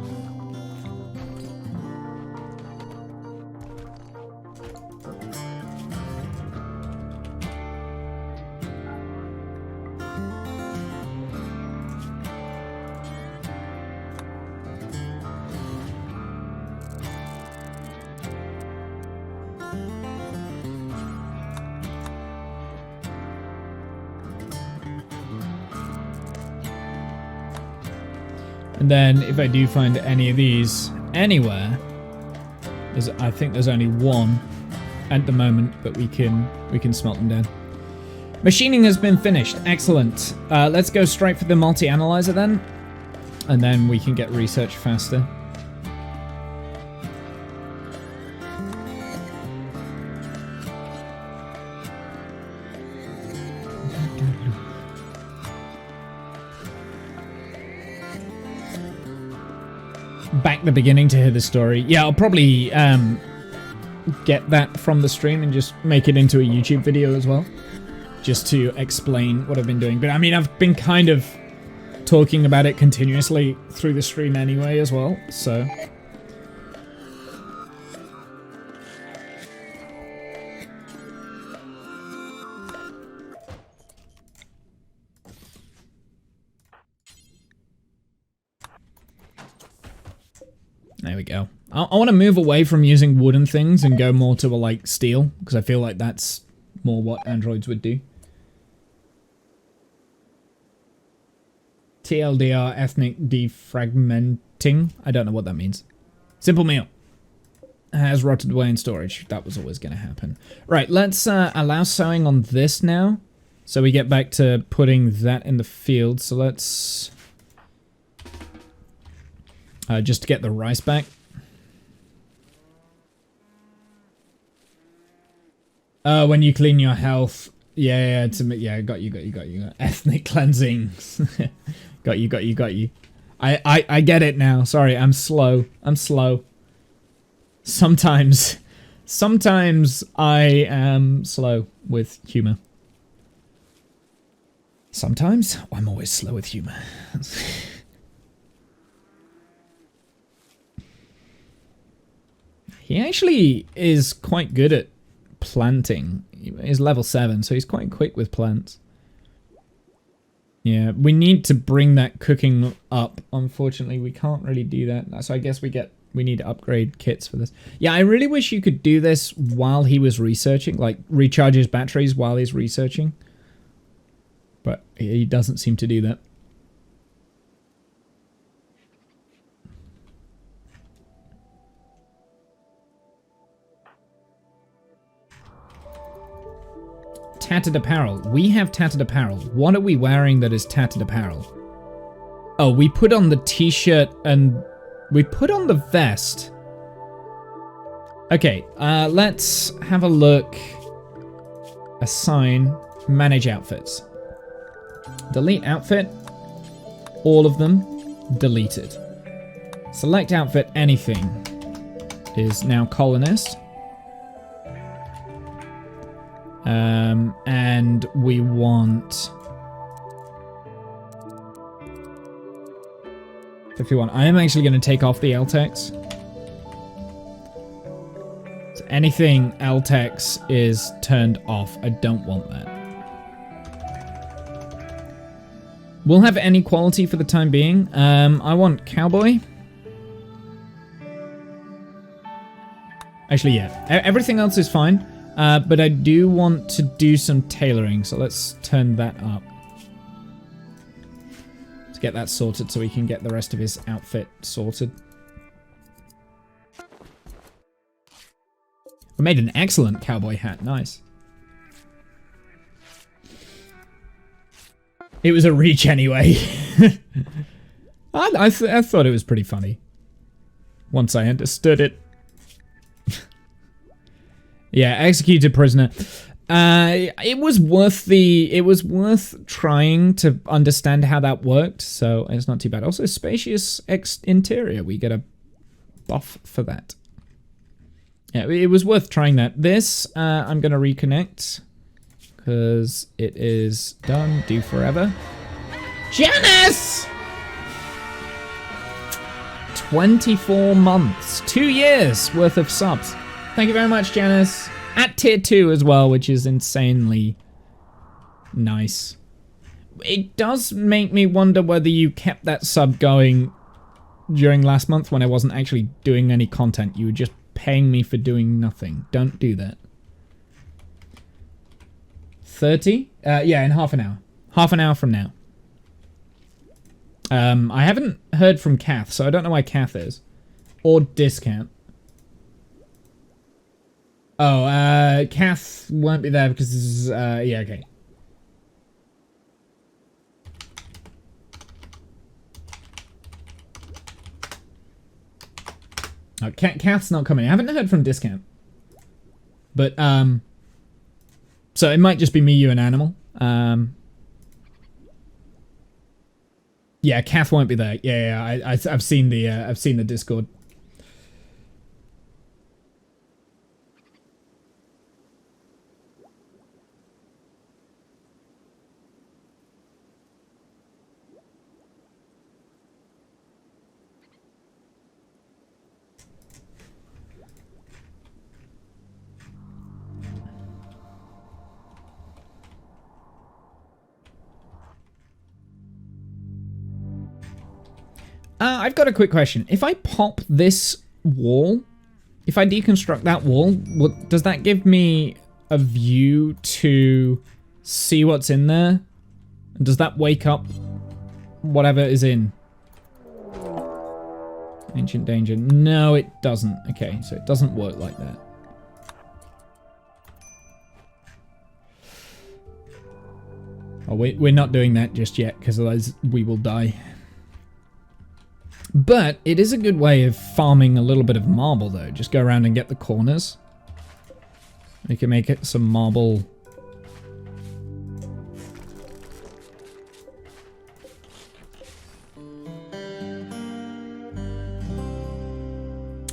And then if I do find any of these anywhere, I think there's only one at the moment, but we can smelt them down. Machining has been finished. Excellent. Let's go straight for the multi-analyzer then, and then we can get research faster. Back the beginning to hear the story. Yeah, I'll probably get that from the stream and just make it into a YouTube video as well, just to explain what I've been doing. But I mean, I've been kind of talking about it continuously through the stream anyway as well, so... There we go. I want to move away from using wooden things and go more to like steel, because I feel like that's more what androids would do. TLDR, ethnic defragmenting. I don't know what that means. Simple meal. Has rotted away in storage. That was always going to happen. Right, let's allow sowing on this now. So we get back to putting that in the field. So let's... just to get the rice back. When you clean your health. Yeah, got you. Ethnic cleansing. got you. I get it now. Sorry, I'm slow. Sometimes I am slow with humor. Sometimes I'm always slow with humor. He actually is quite good at planting. He's level 7, so he's quite quick with plants. Yeah, we need to bring that cooking up. Unfortunately, we can't really do that. So I guess we need to upgrade kits for this. Yeah, I really wish you could do this while he was researching, like recharge his batteries while he's researching. But he doesn't seem to do that. Tattered apparel. We have tattered apparel. What are we wearing that is tattered apparel? Oh, we put on the t-shirt and we put on the vest. Okay, let's have a look. Assign, manage outfits. Delete outfit. All of them deleted. Select outfit, anything is now colonist. And we want 51. I am actually going to take off the LTEX. So anything LTEX is turned off. I don't want that. We'll have any quality for the time being. I want cowboy. Actually, yeah. Everything else is fine. But I do want to do some tailoring, so let's turn that up. To get that sorted so we can get the rest of his outfit sorted. We made an excellent cowboy hat, nice. It was a reach anyway. I thought it was pretty funny. Once I understood it. Yeah, executed prisoner. It was worth trying to understand how that worked, so it's not too bad. Also, spacious interior. We get a buff for that. Yeah, it was worth trying that. This, I'm gonna reconnect because it is done. Do forever. Janice! 24 months, 2 years worth of subs. Thank you very much, Janice. At tier 2 as well, which is insanely nice. It does make me wonder whether you kept that sub going during last month when I wasn't actually doing any content. You were just paying me for doing nothing. Don't do that. 30? Yeah, in half an hour. Half an hour from now. I haven't heard from Kath, so I don't know why Kath is. Or Discount. Oh, Kath won't be there because, yeah, okay. Oh, Kath's not coming. I haven't heard from Discount. But, so it might just be me, you, and Animal. Yeah, Kath won't be there. Yeah, I've seen the Discord. I've got a quick question. If I pop this wall, if I deconstruct that wall, does that give me a view to see what's in there? And does that wake up whatever is in? Ancient danger. No, it doesn't. Okay, so it doesn't work like that. Oh, we're not doing that just yet, because otherwise we will die. But it is a good way of farming a little bit of marble, though. Just go around and get the corners. We can make it some marble.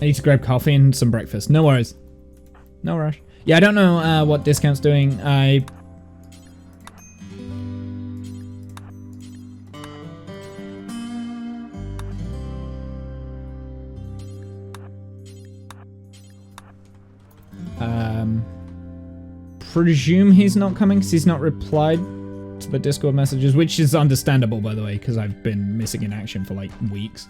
I need to grab coffee and some breakfast. No worries. No rush. Yeah, I don't know what Discount's doing. Presume he's not coming because he's not replied to the Discord messages, which is understandable, by the way, because I've been missing in action for like weeks.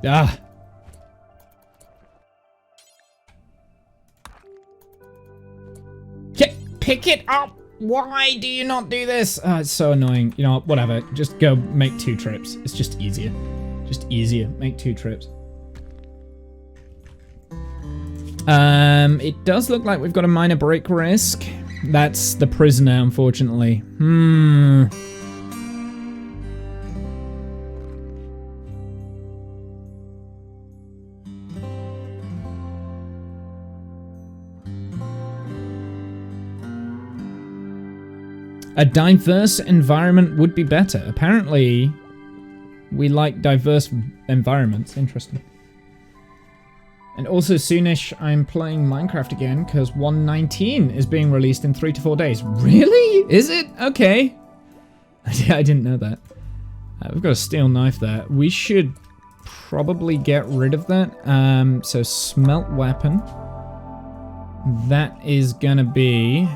Ah. Pick it up! Why do you not do this? Oh, it's so annoying. You know what? Whatever. Just go make 2 trips. It's just easier. Just easier. Make 2 trips. It does look like we've got a minor break risk. That's the prisoner, unfortunately. A diverse environment would be better. Apparently, we like diverse environments. Interesting. And also, soonish, I'm playing Minecraft again because 1.19 is being released in 3 to 4 days. Really? Is it? Okay. I didn't know that. We've got a steel knife there. We should probably get rid of that. So, smelt weapon. That is gonna be...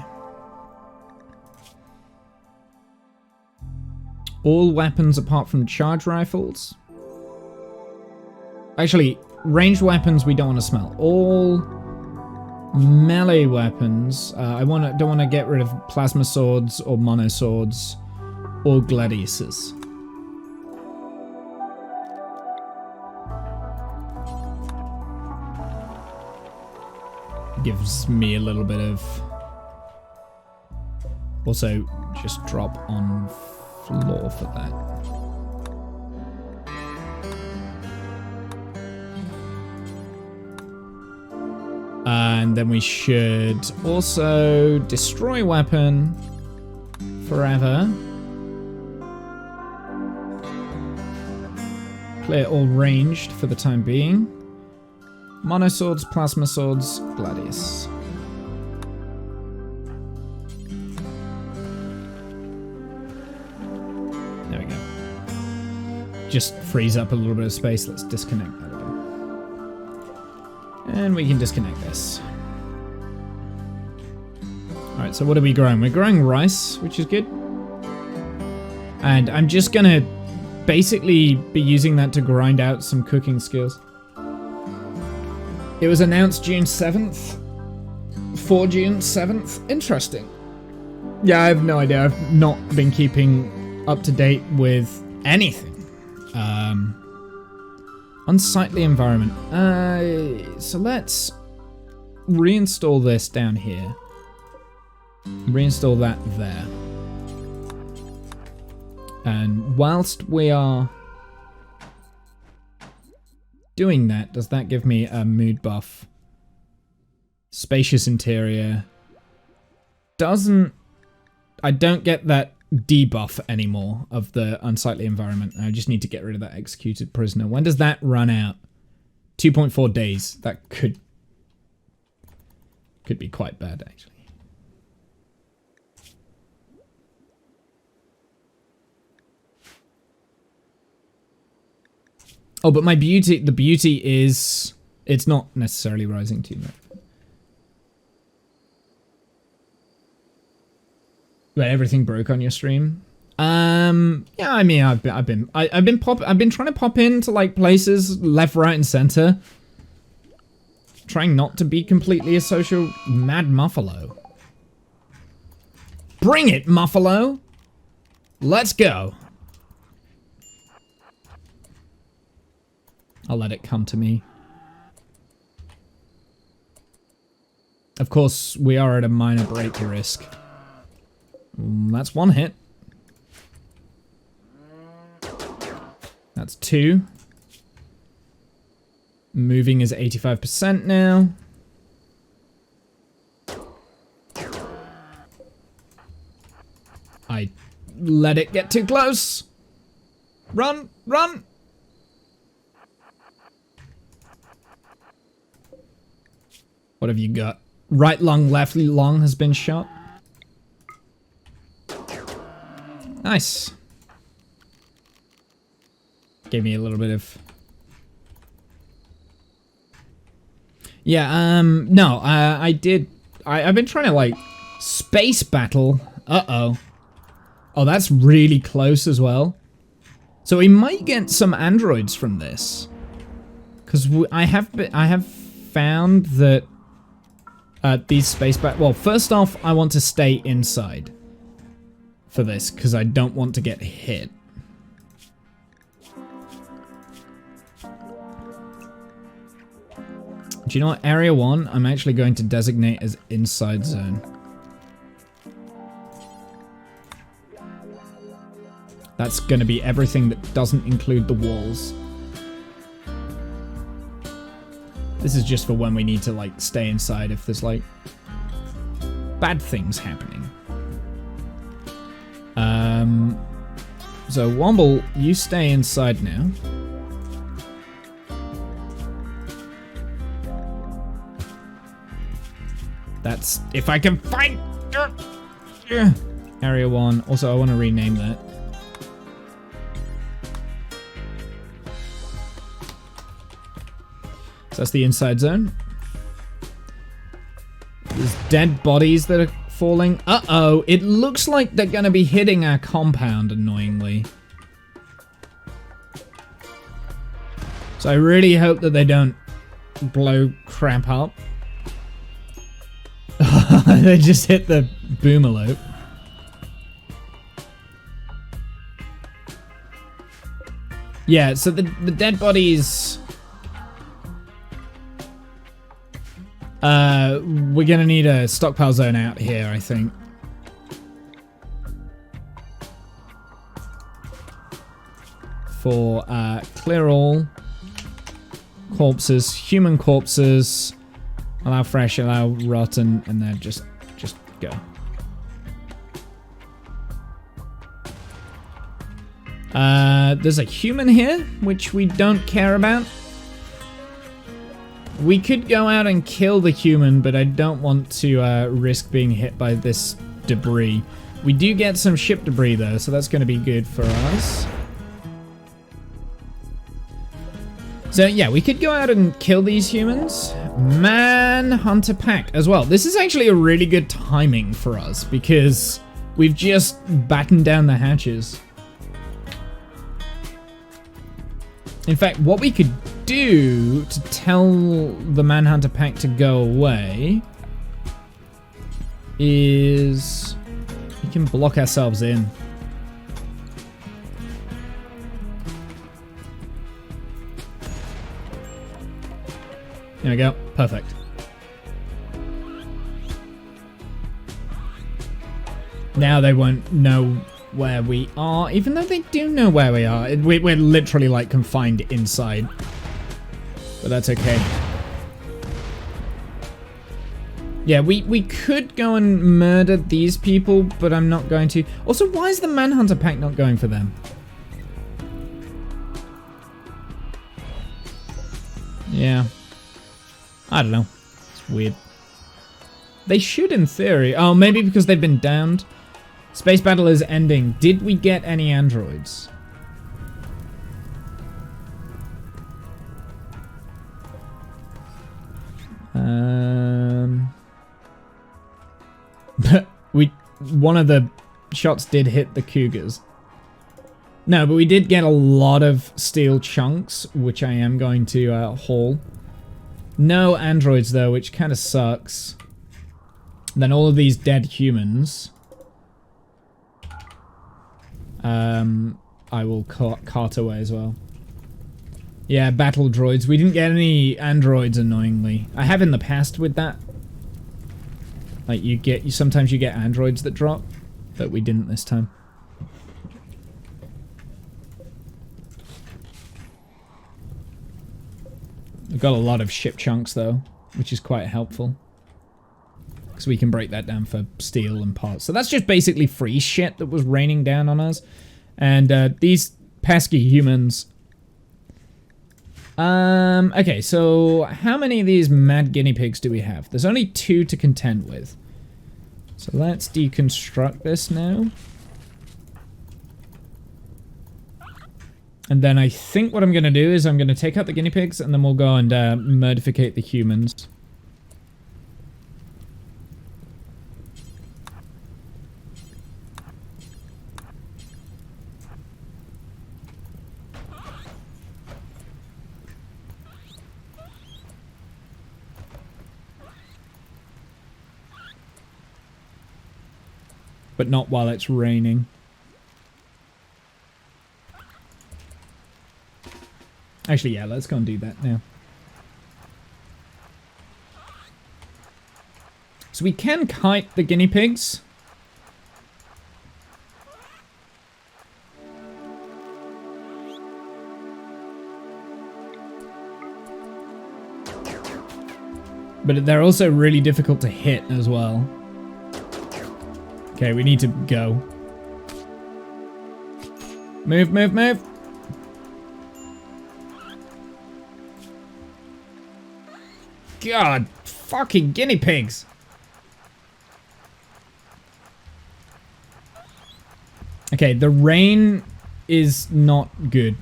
all weapons apart from charge rifles. Actually, ranged weapons we don't want to smelt. All melee weapons. I don't want to get rid of plasma swords or mono swords or gladiuses. Gives me a little bit of... also, just drop on floor for that. And then we should also destroy weapon forever. Clear all ranged for the time being. Mono swords, plasma swords, gladius. There we go. Just frees up a little bit of space. Let's disconnect that again. And we can disconnect this. Alright, so what are we growing? We're growing rice, which is good. And I'm just gonna basically be using that to grind out some cooking skills. It was announced June 7th. For June 7th. Interesting. Yeah, I have no idea. I've not been keeping up to date with anything. Unsightly environment. So let's reinstall this down here. Reinstall that there. And whilst we are doing that, does that give me a mood buff? Spacious interior. I don't get that debuff anymore of the unsightly environment. I just need to get rid of that executed prisoner. When does that run out? 2.4 days. That could be quite bad, actually. Oh, but the beauty is, it's not necessarily rising too much. Wait, everything broke on your stream? Yeah, I mean, I've been trying to pop into like places left, right, and center, trying not to be completely a social mad muffalo. Bring it, muffalo! Let's go. I'll let it come to me. Of course, we are at a minor break risk. That's one hit. That's two. Moving is 85% now. I let it get too close. Run, run! What have you got? Right lung, left lung has been shot. Nice. Gave me a little bit of... Yeah, no, I've been trying to, like, space battle. Uh-oh. Oh, that's really close as well. So we might get some androids from this. Because I have found that these space bat... Well, first off, I want to stay inside for this, because I don't want to get hit. Do you know what? Area 1, I'm actually going to designate as inside zone. That's going to be everything that doesn't include the walls. This is just for when we need to, like, stay inside if there's, like, bad things happening. So, Womble, you stay inside now. That's if I can find... Area 1. Also, I want to rename that. So that's the inside zone. There's dead bodies that are falling. Uh-oh, it looks like they're gonna be hitting our compound, annoyingly. So I really hope that they don't blow crap up. They just hit the boomalope. Yeah, so the dead bodies... we're gonna need a stockpile zone out here, I think. For, clear all corpses, human corpses, allow fresh, allow rotten, and then just go. There's a human here, which we don't care about. We could go out and kill the human, but I don't want to risk being hit by this debris. We do get some ship debris though, so that's going to be good for us. So yeah, we could go out and kill these humans, Manhunter Pack as well. This is actually a really good timing for us because we've just battened down the hatches. In fact, what we could do to tell the Manhunter Pack to go away is we can block ourselves in. There we go. Perfect. Now they won't know where we are, even though they do know where we are. We're literally like confined inside. But that's okay. Yeah, we could go and murder these people, but I'm not going to. Also, why is the Manhunter Pack not going for them? Yeah. I don't know. It's weird. They should in theory. Oh, maybe because they've been downed. Space battle is ending. Did we get any androids? One of the shots did hit the Cougars. No, but we did get a lot of steel chunks, which I am going to haul. No androids though, which kind of sucks. Then all of these dead humans. I will cart away as well. Yeah, battle droids. We didn't get any androids, annoyingly. I have in the past with that. Like sometimes you get androids that drop, but we didn't this time. We've got a lot of ship chunks though, which is quite helpful. Because we can break that down for steel and parts. So that's just basically free shit that was raining down on us. And these pesky humans. Okay, so how many of these mad guinea pigs do we have? There's only 2 to contend with. So let's deconstruct this now. And then I think what I'm going to do is I'm going to take out the guinea pigs and then we'll go and murdificate the humans. But not while it's raining. Actually, yeah, let's go and do that now. So we can kite the guinea pigs. But they're also really difficult to hit as well. Okay, we need to go. Move, move, move. God, fucking guinea pigs. Okay, the rain is not good.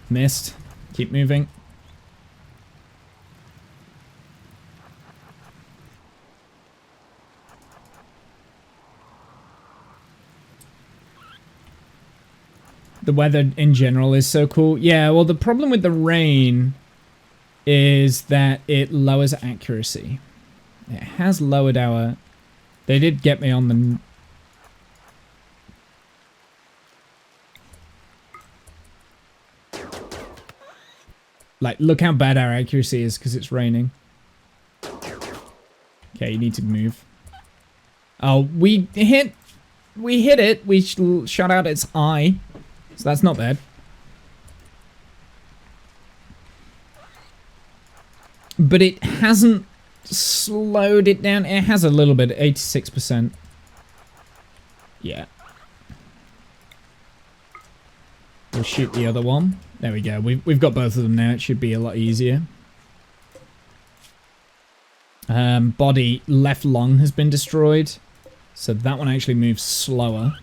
Missed. Keep moving. The weather in general is so cool. Yeah, well, the problem with the rain is that it lowers accuracy. It has lowered our... They did get me on the... Like, look how bad our accuracy is because it's raining. Okay, you need to move. Oh, we hit it. We shot out its eye. So that's not bad. But it hasn't slowed it down. It has a little bit, 86%. Yeah. We'll shoot the other one. There we go. We've got both of them now. It should be a lot easier. Body left lung has been destroyed. So that one actually moves slower.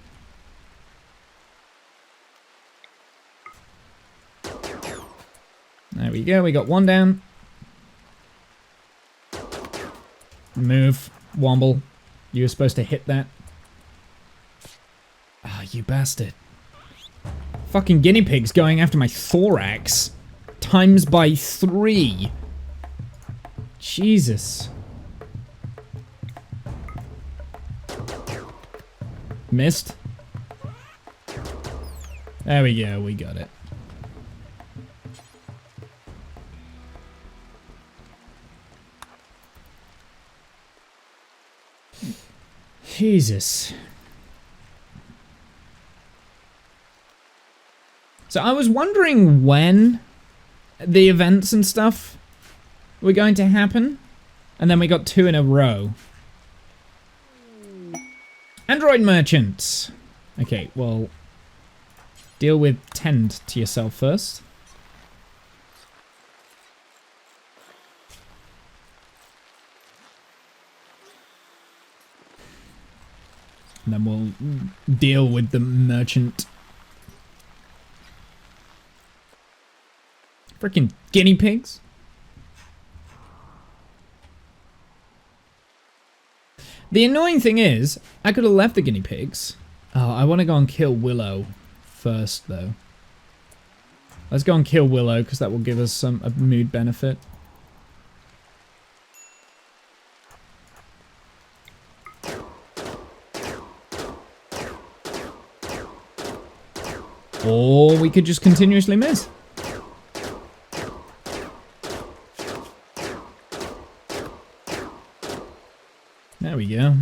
you go, we got one down. Move, Womble. You were supposed to hit that. Ah, you bastard. Fucking guinea pigs going after my thorax. Times by 3. Jesus. Missed. There we go, we got it. Jesus. So I was wondering when the events and stuff were going to happen, and then we got 2 in a row. Android merchants. Okay, well, deal with tend to yourself first. And then we'll deal with the merchant. Freaking guinea pigs. The annoying thing is, I could have left the guinea pigs. Oh, I want to go and kill Willow first, though. Let's go and kill Willow, because that will give us a mood benefit. Or we could just continuously miss. There we go.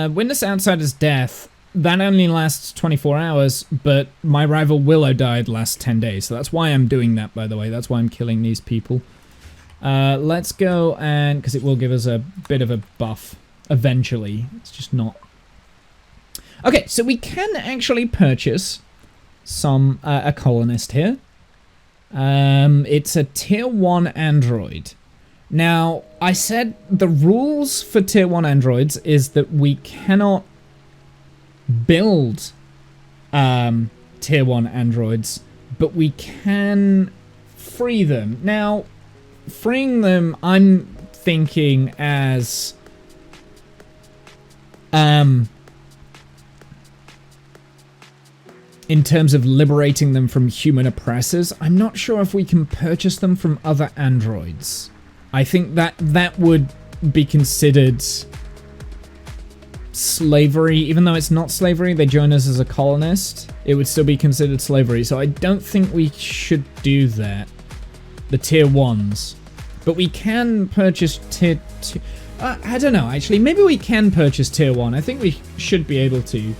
Witness Outsider's death. That only lasts 24 hours, but my rival Willow died last 10 days. So that's why I'm doing that, by the way. That's why I'm killing these people. Let's go and... because it will give us a bit of a buff eventually. It's just not... Okay, so we can actually purchase some a colonist here. It's a tier 1 android. Now, I said the rules for tier 1 androids is that we cannot build tier 1 androids, but we can free them. Now, freeing them, I'm thinking as... in terms of liberating them from human oppressors. I'm not sure if we can purchase them from other androids. I think that would be considered slavery. Even though it's not slavery, they join us as a colonist, it would still be considered slavery. So I don't think we should do that. The tier 1s. But we can purchase tier 2. I don't know, actually. Maybe we can purchase tier 1. I think we should be able to.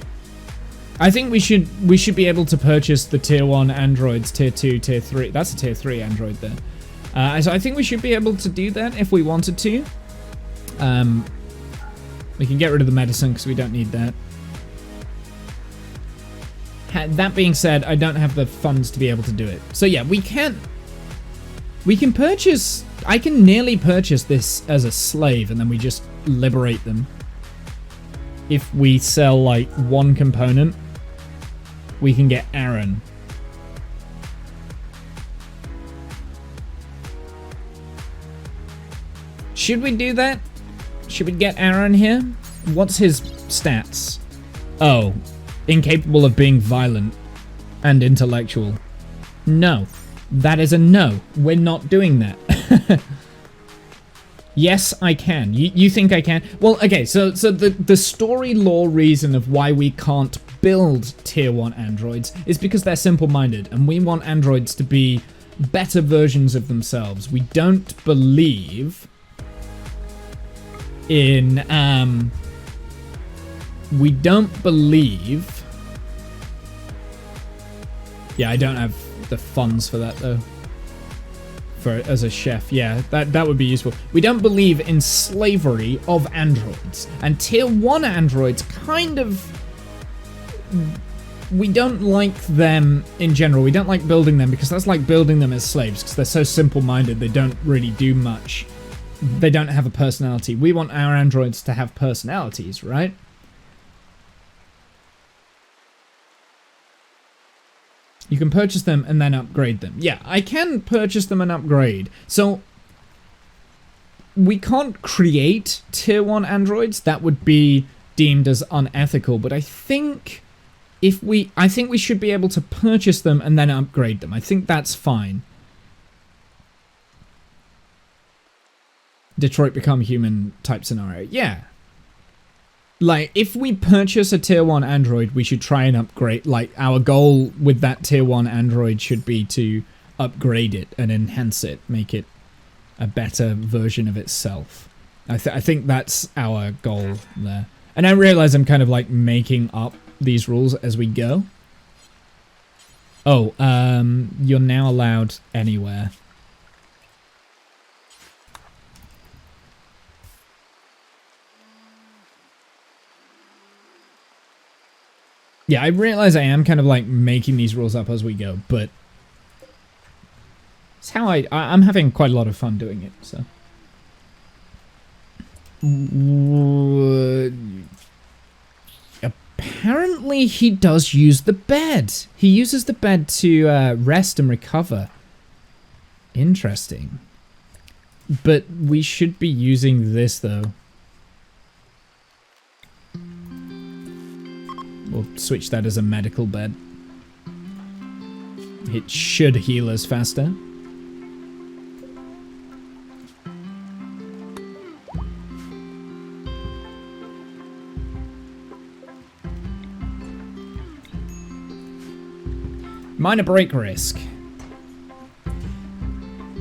I think we should be able to purchase the tier 1 androids, tier 2, tier 3. That's a tier 3 android there. So I think we should be able to do that if we wanted to. We can get rid of the medicine because we don't need that. That being said, I don't have the funds to be able to do it. So yeah, we can purchase... I can nearly purchase this as a slave and then we just liberate them. If we sell like one component, we can get Aaron. Should we do that? Should we get Aaron here? What's his stats? Oh, incapable of being violent and intellectual. No, that is a no. We're not doing that. Yes, I can. You think I can? Well, okay, so the story lore reason of why we can't build tier 1 androids is because they're simple-minded, and we want androids to be better versions of themselves. We don't believe in, we don't believe... Yeah, I don't have the funds for that, though. As a chef, yeah, that would be useful. We don't believe in slavery of androids, and tier 1 androids kind of... We don't like them in general. We don't like building them because that's like building them as slaves because they're so simple-minded. They don't really do much. They don't have a personality. We want our androids to have personalities, right? You can purchase them and then upgrade them. Yeah, I can purchase them and upgrade. So we can't create tier 1 androids. That would be deemed as unethical, but I think we should be able to purchase them and then upgrade them. I think that's fine. Detroit Become Human type scenario. Yeah. Like, if we purchase a tier 1 android, we should try and upgrade. Like, our goal with that tier 1 android should be to upgrade it and enhance it, make it a better version of itself. I think that's our goal there. And I realize I'm kind of like making up these rules as we go. Oh, you're now allowed anywhere. Yeah, I realize I am kind of like making these rules up as we go, but it's how I'm having quite a lot of fun doing it, so. Apparently he does use the bed. He uses the bed to rest and recover. Interesting. But we should be using this though. We'll switch that as a medical bed. It should heal us faster. Minor break risk.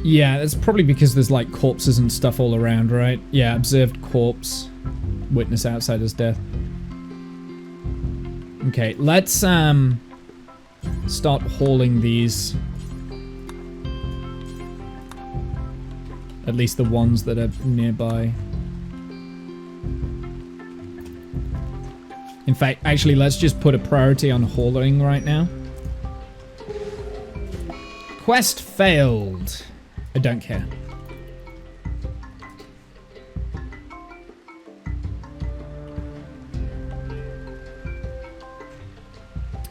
Yeah, that's probably because there's like corpses and stuff all around, right? Yeah, observed corpse. Witness outsider's death. Okay, let's start hauling these. At least the ones that are nearby. In fact, actually, let's just put a priority on hauling right now. Quest failed. I don't care.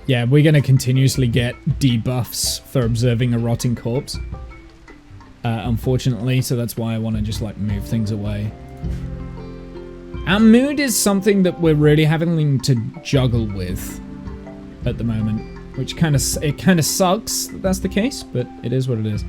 Yeah, we're going to continuously get debuffs for observing a rotting corpse. Unfortunately, so that's why I want to just like move things away. Our mood is something that we're really having to juggle with at the moment, which kind of sucks that that's the case, but it is what it is.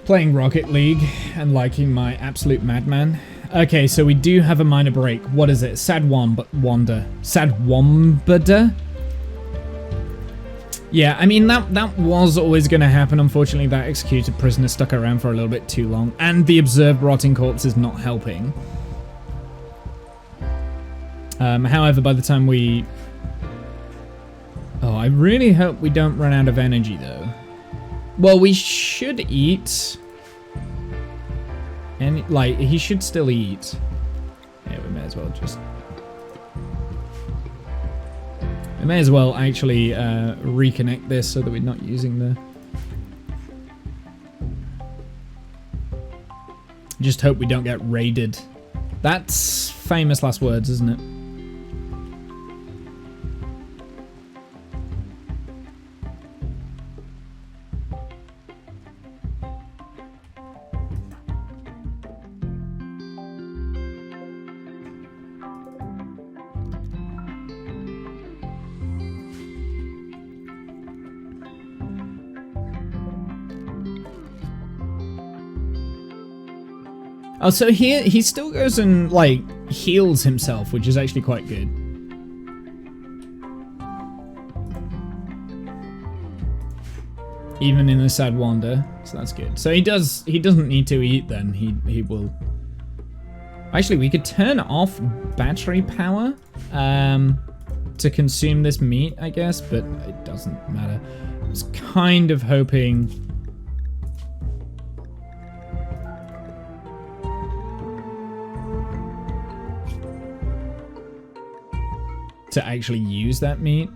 Playing Rocket League and liking my absolute madman. Okay, so we do have a minor break. What is it? Sad Wanda. Sad Wombada? Yeah, I mean, that was always going to happen. Unfortunately, that executed prisoner stuck around for a little bit too long. And the observed rotting corpse is not helping. However, by the time we... Oh, I really hope we don't run out of energy, though. Well, we should eat. And, like, he should still eat. Yeah, we may as well just... We may as well actually reconnect this so that we're not using the... Just hope we don't get raided. That's famous last words, isn't it? Oh, so he still goes and, like, heals himself, which is actually quite good. even in a sad wander, so that's good. So he doesn't need to eat then. He will. Actually, we could turn off battery power to consume this meat, I guess, but it doesn't matter. I was kind of hoping to actually use that meat.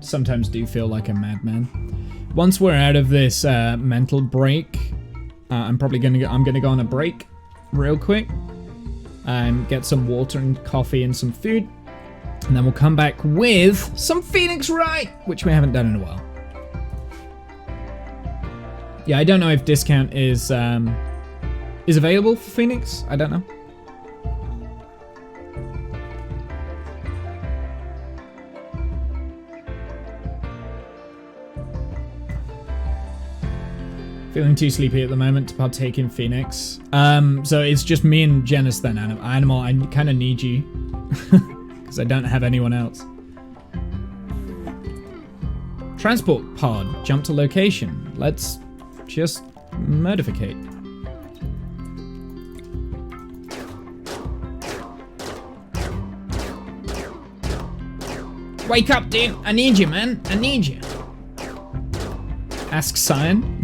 Sometimes do feel like a madman. Once we're out of this mental break, I'm gonna go on a break real quick and get some water and coffee and some food, and then we'll come back with some Phoenix Wright, which we haven't done in a while. Yeah, I don't know if discount is available for Phoenix. I don't know. Feeling too sleepy at the moment to partake in Phoenix. So it's just me and Janice then, Animal. I kind of need you because I don't have anyone else. Transport pod. Jump to location. Let's just murderficate. Wake up, dude. I need you, man. I need you. Ask Cyan.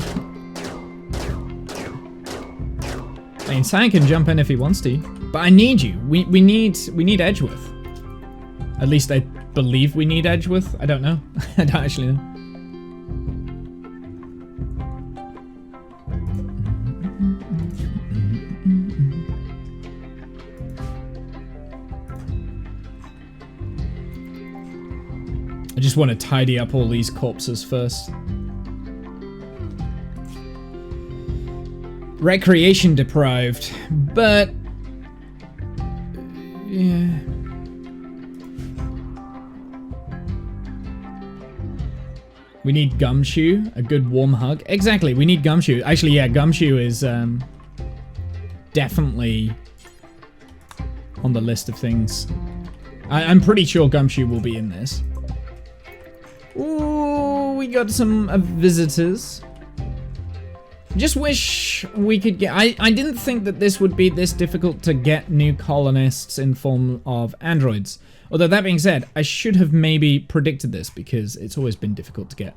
I mean, Cyan can jump in if he wants to, but I need you. We need Edgeworth. At least I believe we need Edgeworth. I don't know. I don't actually know. I just want to tidy up all these corpses first. Recreation deprived, but yeah. We need Gumshoe, a good warm hug. Exactly, we need Gumshoe. Actually, yeah, Gumshoe is definitely on the list of things. I'm pretty sure Gumshoe will be in this. Ooh, we got some visitors. Just wish we could get... I didn't think that this would be this difficult to get new colonists in form of androids. Although that being said, I should have maybe predicted this because it's always been difficult to get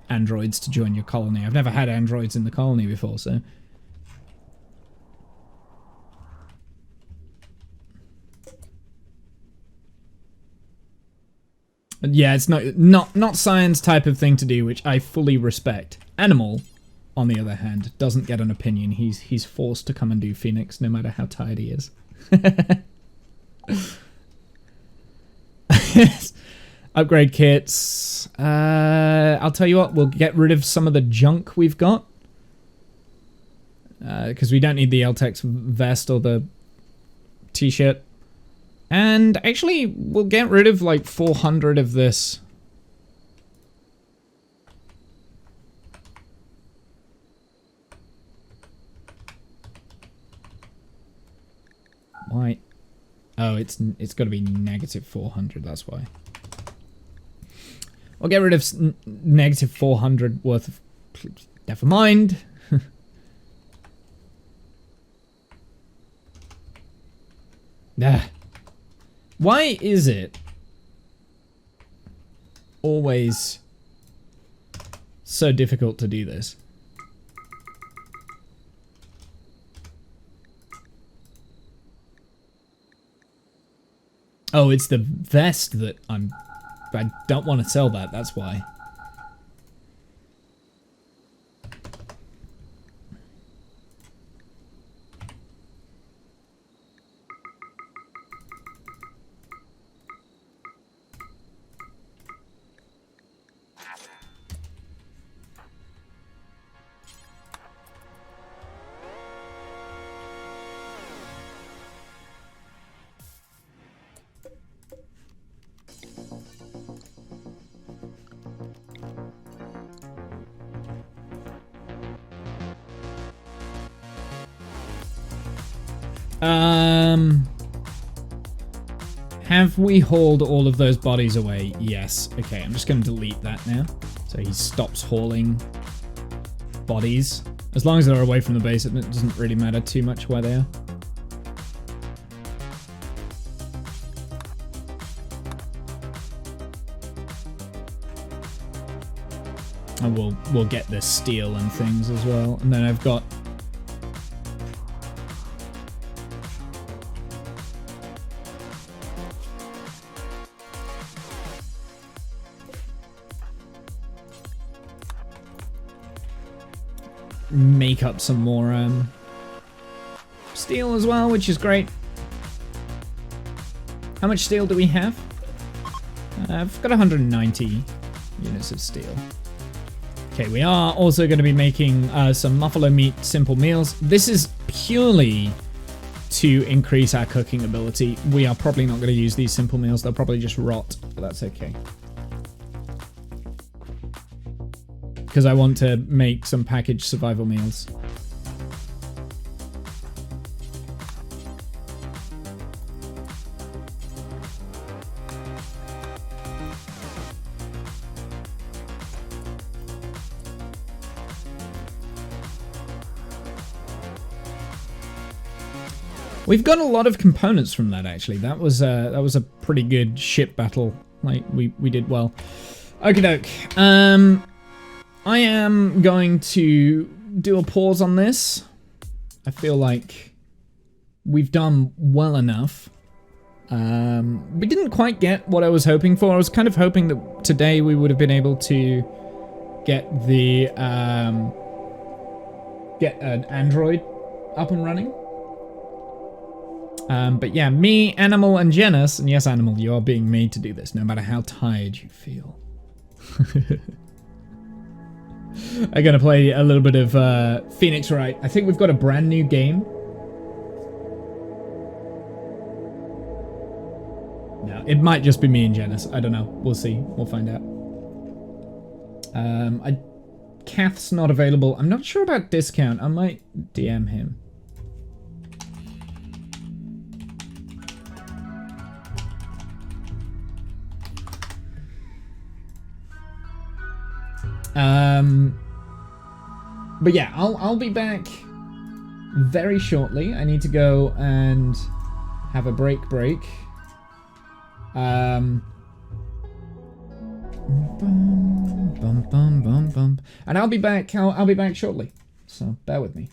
androids to join your colony. I've never had androids in the colony before, so... Yeah, it's not Cyan's type of thing to do, which I fully respect. Animal, on the other hand, doesn't get an opinion. He's forced to come and do Phoenix, no matter how tired he is. Upgrade kits. I'll tell you what, we'll get rid of some of the junk we've got. Because we don't need the Eltex vest or the t-shirt. And actually, we'll get rid of like 400 of this. Why? Oh, it's got to be negative 400, that's why. We'll get rid of negative 400 worth of... Never mind. Nah. Why is it always so difficult to do this? Oh, it's the vest that I don't want to sell that, that's why. Have we hauled all of those bodies away? Yes. Okay, I'm just going to delete that now. So he stops hauling bodies. As long as they're away from the base, it doesn't really matter too much where they are. And we'll get this steel and things as well. And then I've got make up some more steel as well, which is great. How much steel do we have? I've got 190 units of steel. Okay, we are also going to be making some buffalo meat simple meals. This is purely to increase our cooking ability. We are probably not going to use these simple meals. They'll probably just rot, but that's okay. Because I want to make some packaged survival meals. We've got a lot of components from that, actually. That was a pretty good ship battle. Like we did well. Okie doke. I am going to do a pause on this. I feel like we've done well enough. We didn't quite get what I was hoping for. I was kind of hoping that today we would have been able to get the get an android up and running. But yeah, me, Animal, and Janus, and yes, Animal, you are being made to do this, no matter how tired you feel. I'm gonna play a little bit of Phoenix Wright. I think we've got a brand new game. No, it might just be me and Janus. I don't know. We'll see. We'll find out. Kath's not available. I'm not sure about discount. I might DM him. But yeah, I'll be back very shortly. I need to go and have a break. And I'll be back. I'll be back shortly. So bear with me.